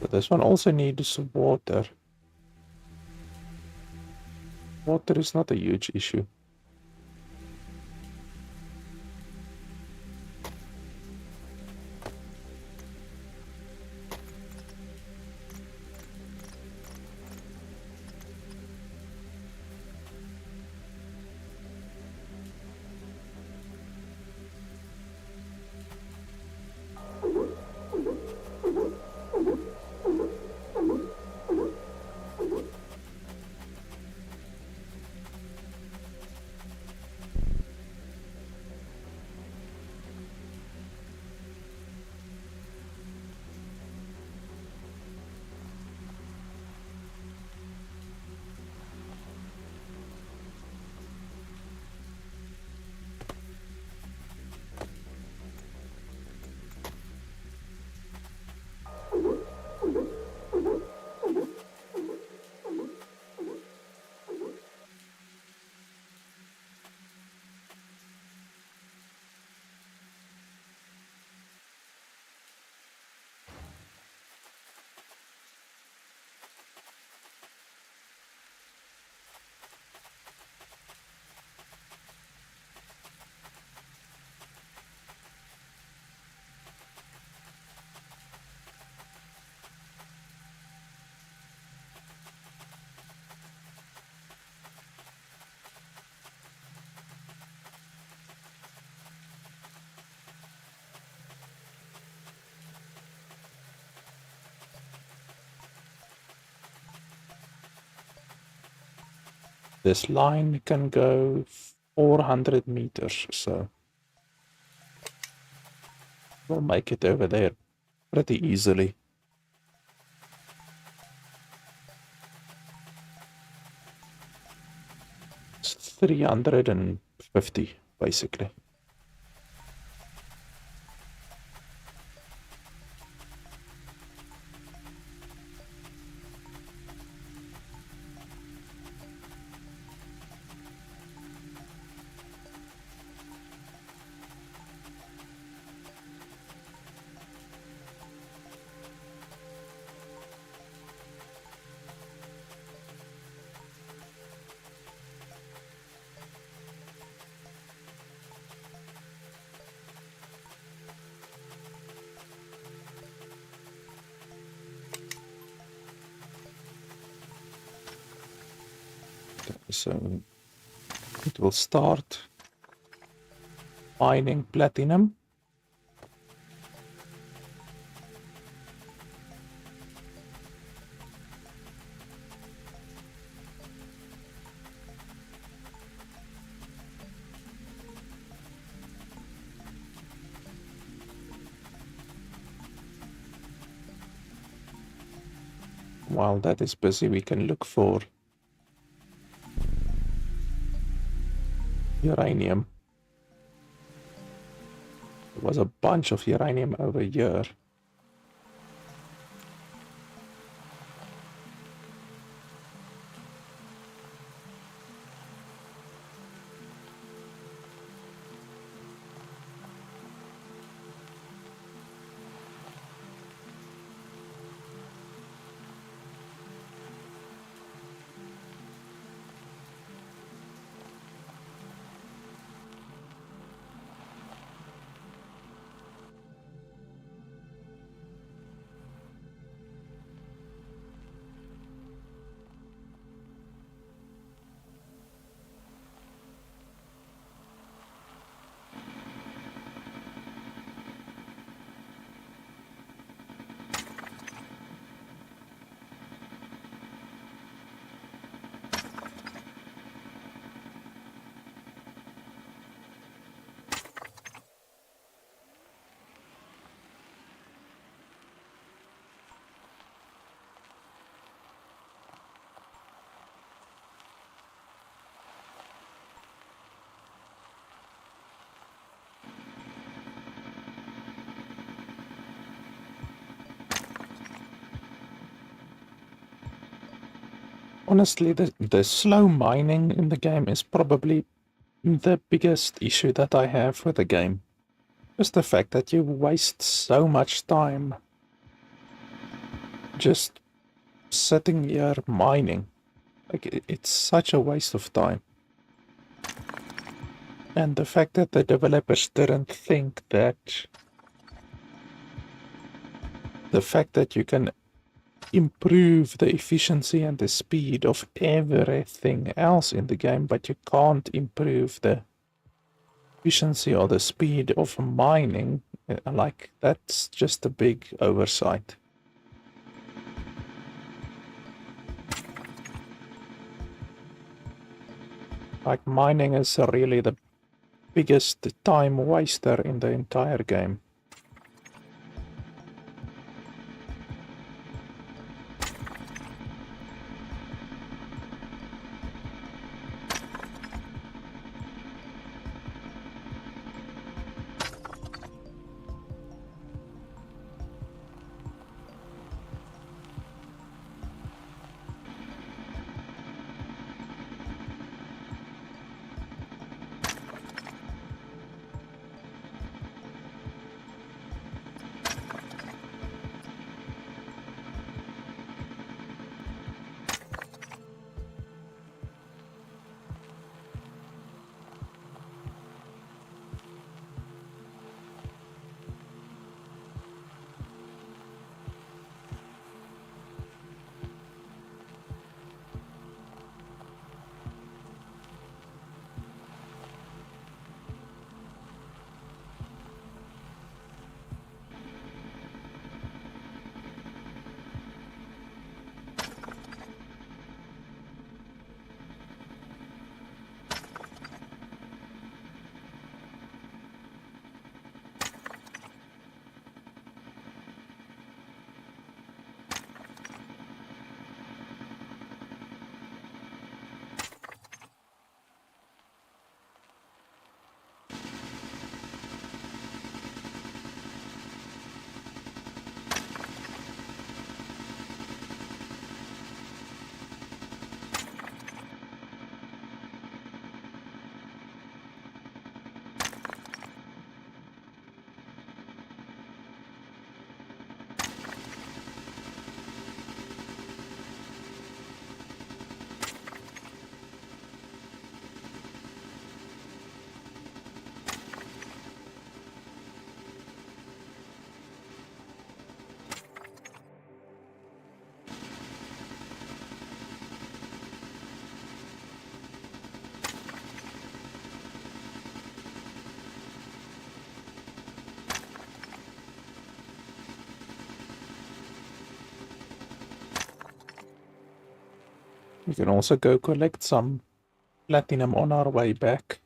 But this one also needs water. Water is not a huge issue. This line can go 400 meters, so we'll make it over there pretty easily. It's 350, basically. So it will start mining platinum. While that is busy, we can look for uranium. There was a bunch of uranium over here. Honestly, the slow mining in the game is probably the biggest issue that I have with the game. Just the fact that you waste so much time just sitting here mining. Like, it's such a waste of time. And the fact that the developers didn't think that the fact that you can improve the efficiency and the speed of everything else in the game, but you can't improve the efficiency or the speed of mining, like, that's just a big oversight. Like, mining is really the biggest time waster in the entire game. We can also go collect some platinum on our way back.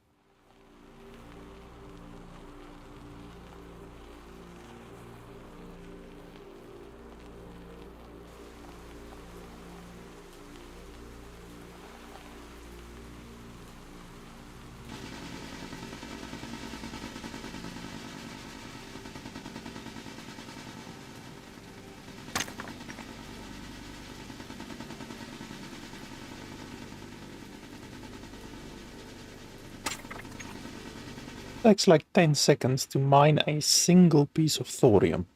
Takes like 10 seconds to mine a single piece of thorium.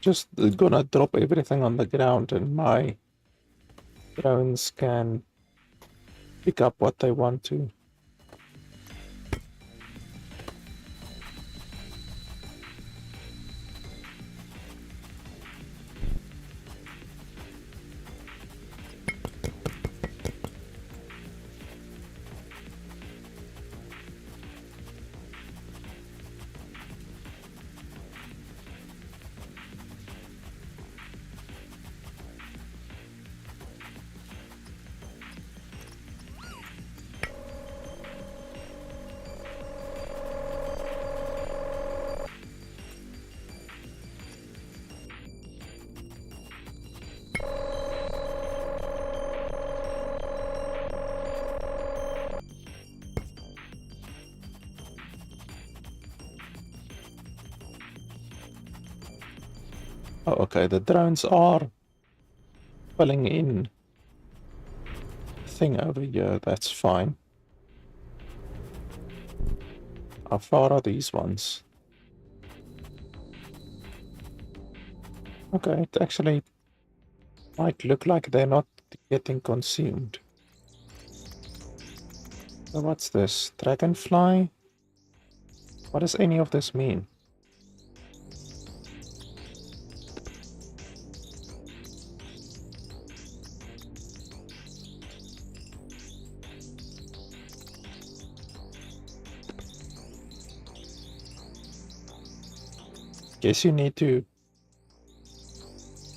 Just gonna drop everything on the ground and my drones can pick up what they want to. Oh, okay, the drones are filling in thing over here, that's fine. How far are these ones? Okay, it actually might look like they're not getting consumed. So what's this? Dragonfly? What does any of this mean? Guess you need to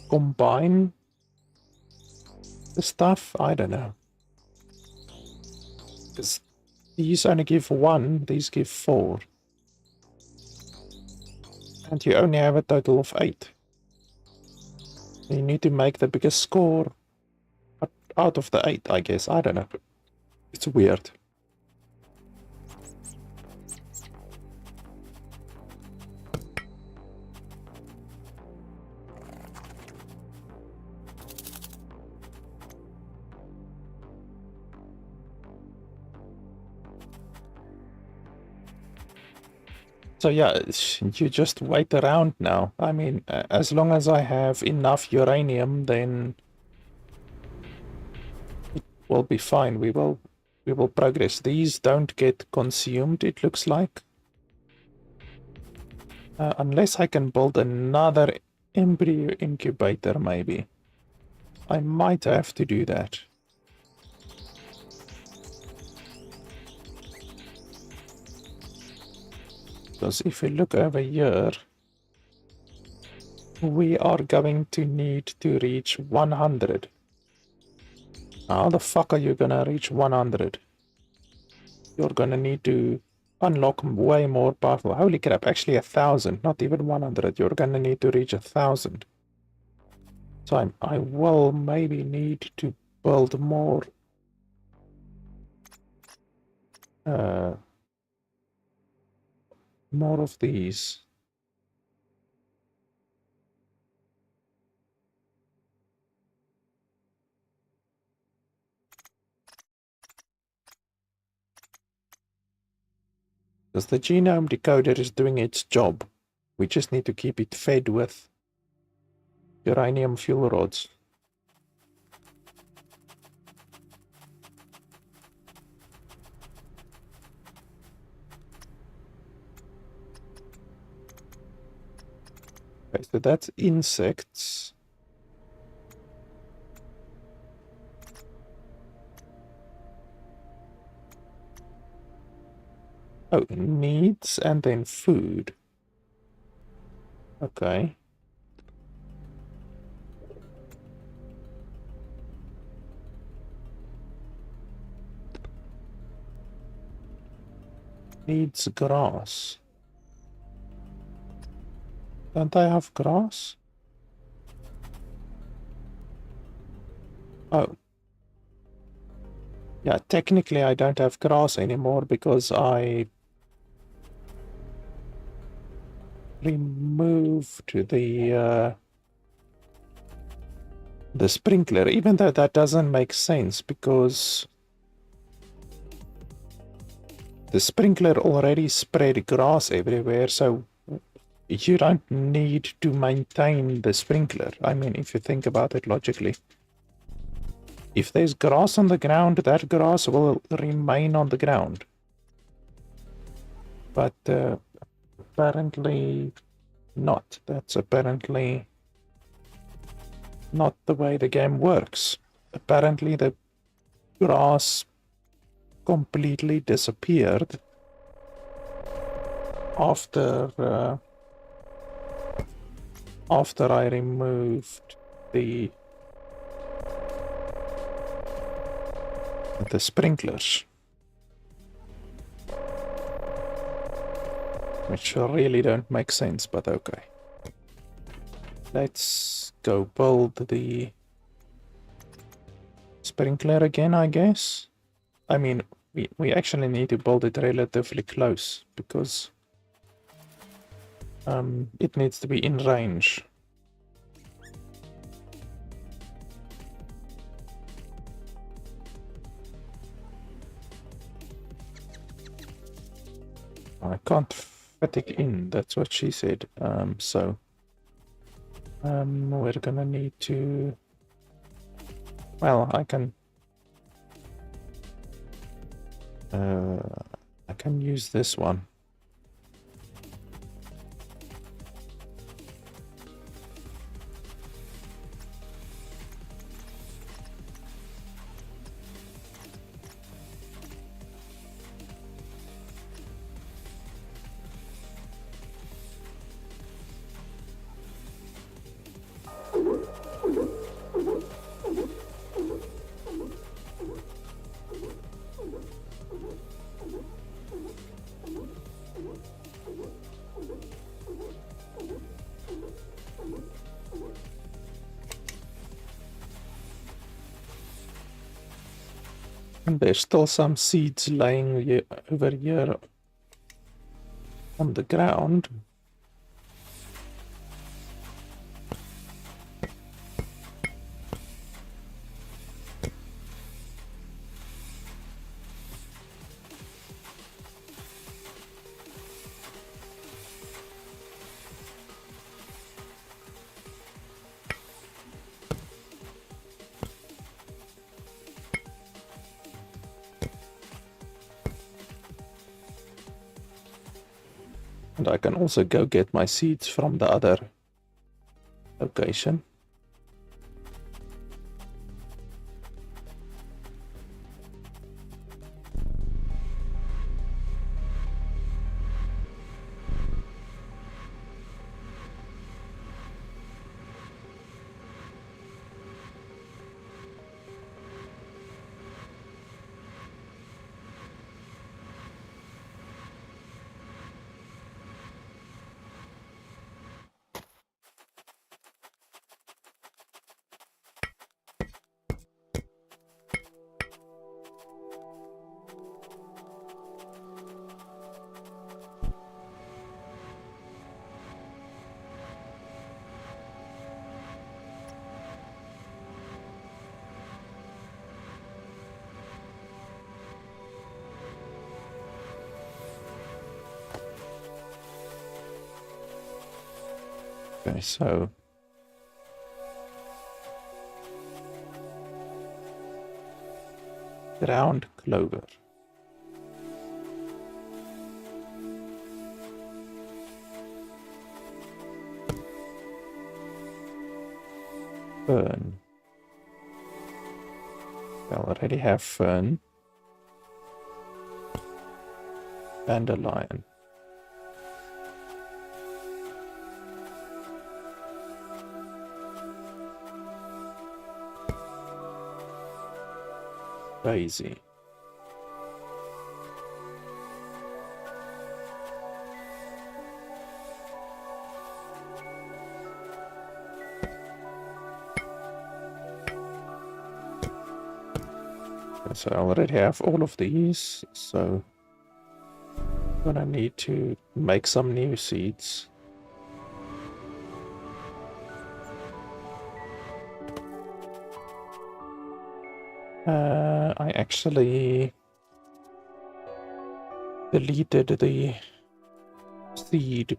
combine the stuff? I don't know. Because these only give 1, these give 4. And you only have a total of 8. You need to make the biggest score out of the 8, I guess. I don't know. It's weird. So yeah, you just wait around now. I mean, as long as I have enough uranium, then it will be fine. We will progress. These don't get consumed, it looks like. Unless I can build another embryo incubator, maybe. I might have to do that. Because if we look over here, we are going to need to reach 100. How the fuck are you gonna reach 100? You're gonna need to unlock way more powerful. Holy crap, actually 1,000, not even 100. You're gonna need to reach 1,000. So I will maybe need to build more more of these. Because the genome decoder is doing its job. We just need to keep it fed with uranium fuel rods. Okay, so that's insects. Oh, needs and then food. Okay. Needs grass. Don't I have grass? Oh. Yeah, technically I don't have grass anymore because I removed the sprinkler, even though that doesn't make sense because the sprinkler already spread grass everywhere, so you don't need to maintain the sprinkler. I mean, if you think about it logically. If there's grass on the ground, that grass will remain on the ground. But apparently not. That's apparently not the way the game works. Apparently the grass completely disappeared after I removed the sprinklers, which really don't make sense, but okay. Let's go build the sprinkler again, I guess. I mean, we actually need to build it relatively close because it needs to be in range. I can't fit it in, that's what she said. So we're gonna need to... Well, I can use this one. And there's still some seeds laying over here on the ground. And I can also go get my seeds from the other location. Okay, so ground clover. Fern. I already have fern. Dandelion. Daisy. So I already have all of these, so I'm gonna need to make some new seeds. I actually deleted the seed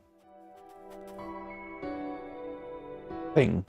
thing.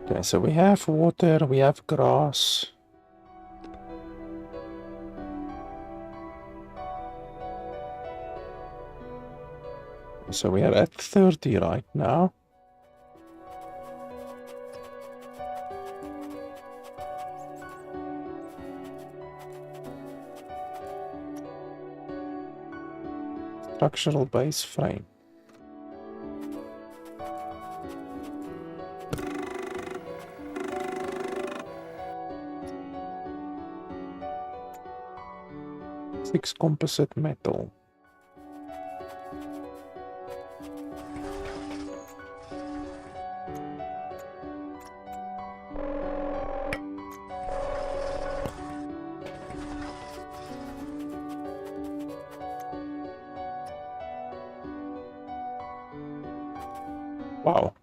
Okay, so we have water, we have grass. So we are at 30 right now. Structural base frame. Six composite metal. Wow.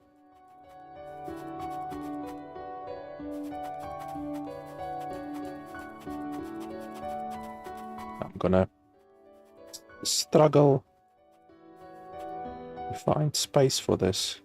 I'm gonna struggle to find space for this.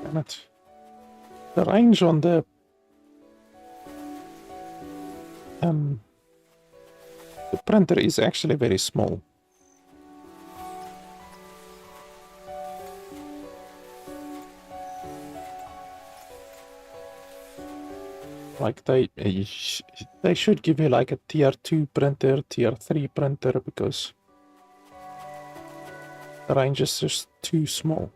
Damn it. The range on the printer is actually very small. Like they should give you like a tier 2 printer, tier 3 printer, because the range is just too small.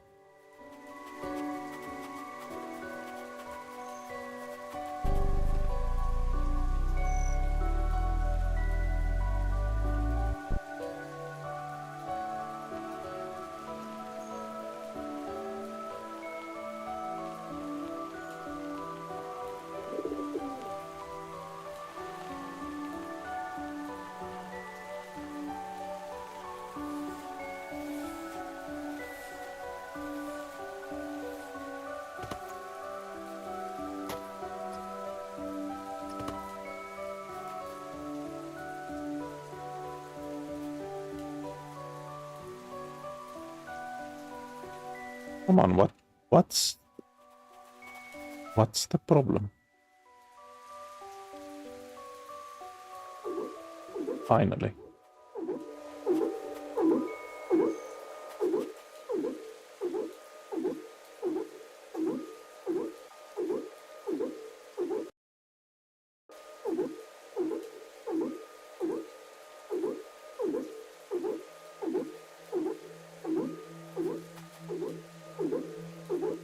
Come on, what's the problem? Finally.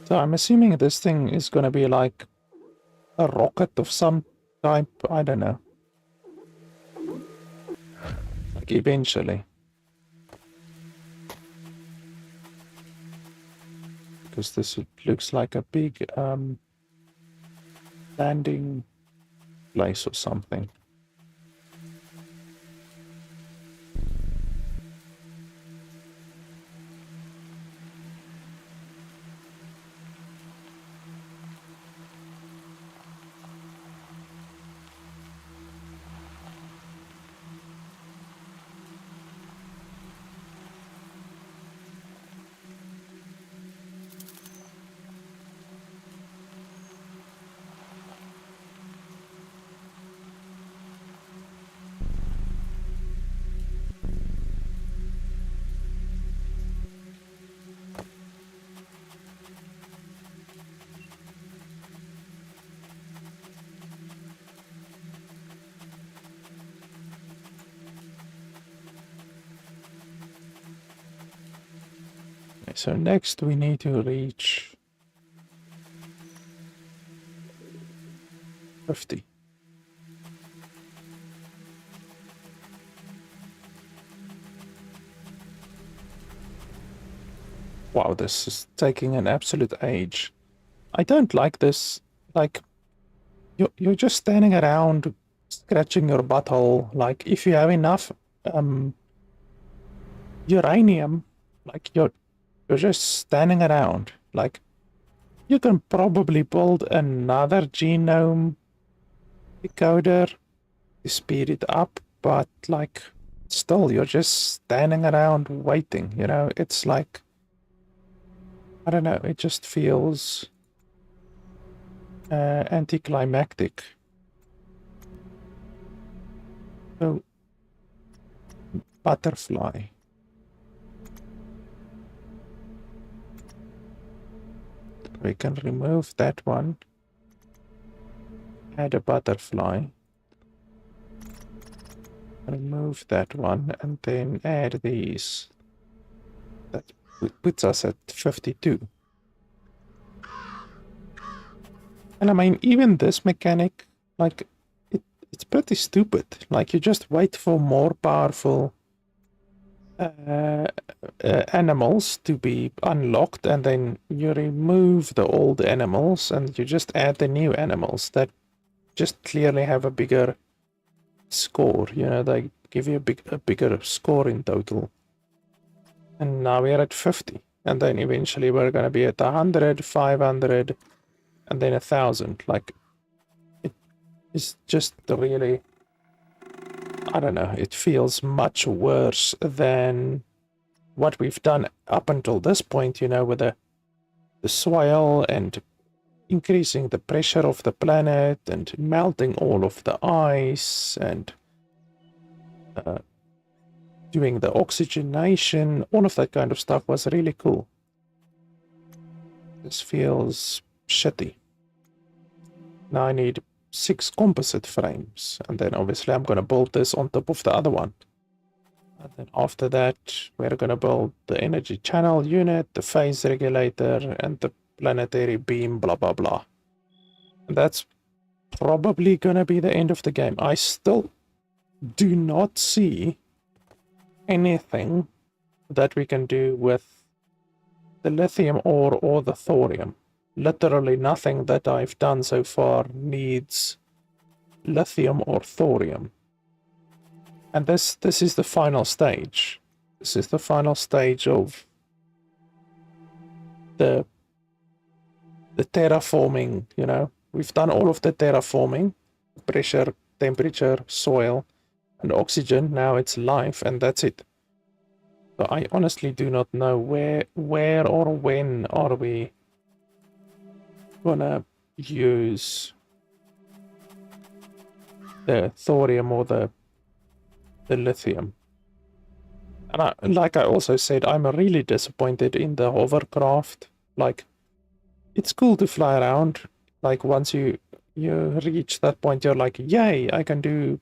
So I'm assuming this thing is going to be like a rocket of some type. I don't know. Like eventually. Because this looks like a big landing place or something. So next we need to reach 50. Wow, this is taking an absolute age. I don't like this. Like, you're just standing around scratching your butthole. Like, if you have enough uranium, like you're just standing around. Like, you can probably build another genome decoder to speed it up, but like, still, you're just standing around waiting, you know? It's like, I don't know, it just feels anticlimactic. So, butterfly. We can remove that one. Add a butterfly. Remove that one and then add these. That puts us at 52. And I mean, even this mechanic, like, it's pretty stupid. Like, you just wait for more powerful animals to be unlocked, and then you remove the old animals and you just add the new animals that just clearly have a bigger score. You know, they give you a bigger score in total. And now we're at 50, and then eventually we're going to be at 100, 500, and then 1,000. Like, it is just really, I don't know, it feels much worse than what we've done up until this point, you know, with the the soil and increasing the pressure of the planet and melting all of the ice and doing the oxygenation, all of that kind of stuff was really cool. This feels shitty. Now I need 6 composite frames, and then obviously I'm going to build this on top of the other one. And then after that, we're going to build the energy channel unit, the phase regulator, and the planetary beam, blah, blah, blah. And that's probably going to be the end of the game. I still do not see anything that we can do with the lithium ore or the thorium. Literally nothing that I've done so far needs lithium or thorium. And this is the final stage. This is the final stage of the terraforming, you know. We've done all of the terraforming, pressure, temperature, soil, and oxygen. Now it's life, and that's it. So I honestly do not know where or when are we gonna use the thorium or the lithium. And like I also said, I'm really disappointed in the hovercraft. Like, it's cool to fly around. Like, once you reach that point, you're like, yay, I can do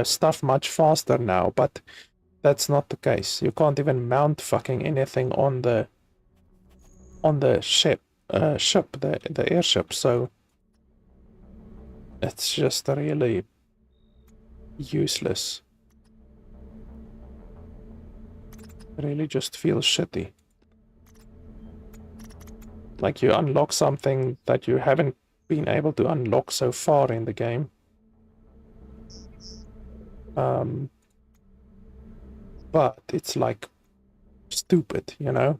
stuff much faster now. But that's not the case. You can't even mount fucking anything on the ship, the airship. So it's just really useless. Really just feels shitty. Like you unlock something that you haven't been able to unlock so far in the game. But it's like stupid, you know?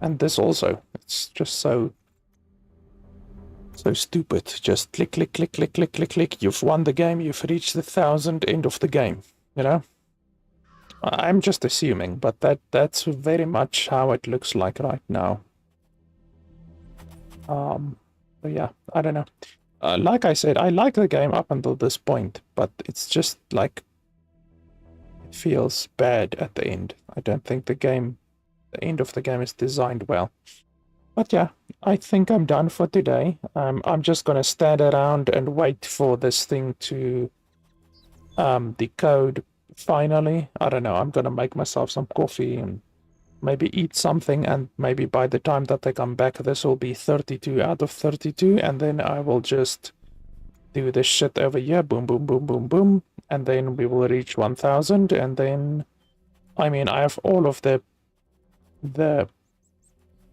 And this also, it's just so stupid. Just click, click, click, click, click, click, click. You've won the game. You've reached the 1000, end of the game. You know? I'm just assuming, but that's very much how it looks like right now. But yeah, I don't know. Like I said, I like the game up until this point, but it's just like it feels bad at the end. I don't think the end of the game is designed well. But yeah, I think I'm done for today. I'm just gonna stand around and wait for this thing to decode finally. I don't know, I'm gonna make myself some coffee and maybe eat something, and maybe by the time that I come back, this will be 32 out of 32, and then I will just do this shit over here, boom, boom, boom, boom, boom, and then we will reach 1000, and then, I mean, I have all of the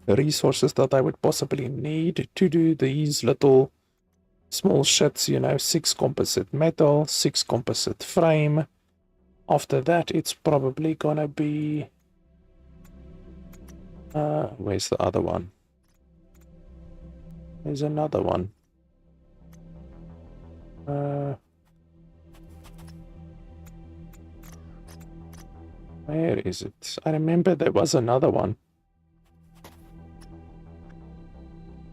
resources that I would possibly need to do these little small shits, you know, 6 composite metal, 6 composite frame. After that, it's probably gonna be... where's the other one? There's another one. Where is it? I remember there was another one.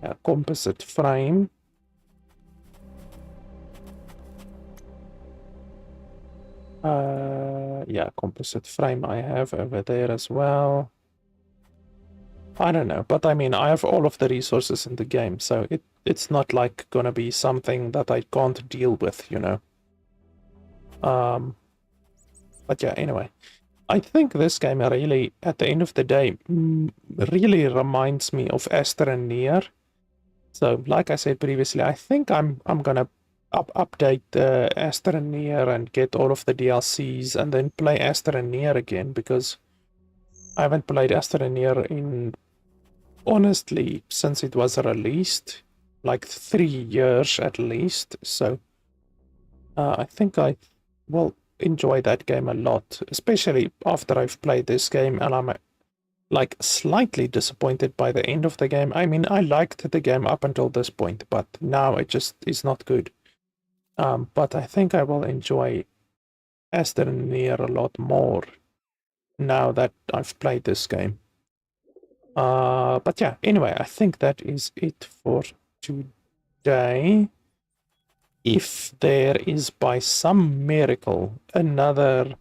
A composite frame. Yeah, composite frame I have over there as well. I don't know, but I mean, I have all of the resources in the game, so it's not like gonna be something that I can't deal with, you know. But yeah, anyway. I think this game really, at the end of the day, really reminds me of Astroneer. So, like I said previously, I think I'm gonna update Astroneer and get all of the DLCs and then play Astroneer again, because I haven't played Astroneer in, honestly, since it was released, like 3 years at least. So I think I will enjoy that game a lot, especially after I've played this game and I'm like slightly disappointed by the end of the game. I mean, I liked the game up until this point, but now it just is not good. But I think I will enjoy Astroneer a lot more now that I've played this game. But yeah, anyway, I think that is it for today. If there is by some miracle another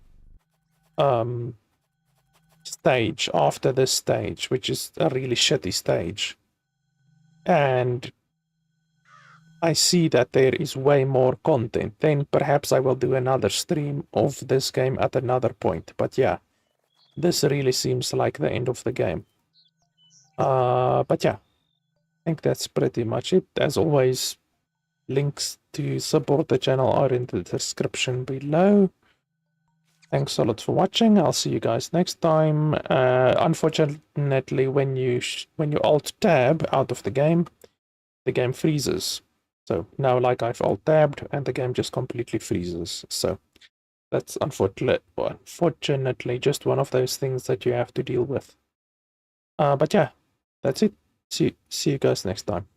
stage after this stage, which is a really shitty stage, and I see that there is way more content, then perhaps I will do another stream of this game at another point. But yeah, this really seems like the end of the game. But yeah, I think that's pretty much it. As always, links to support the channel are in the description below. Thanks a lot for watching. I'll see you guys next time. Unfortunately, when you alt tab out of the game freezes. So now, like, I've alt tabbed and the game just completely freezes. So that's unfortunately just one of those things that you have to deal with. But yeah, that's it. See you guys next time.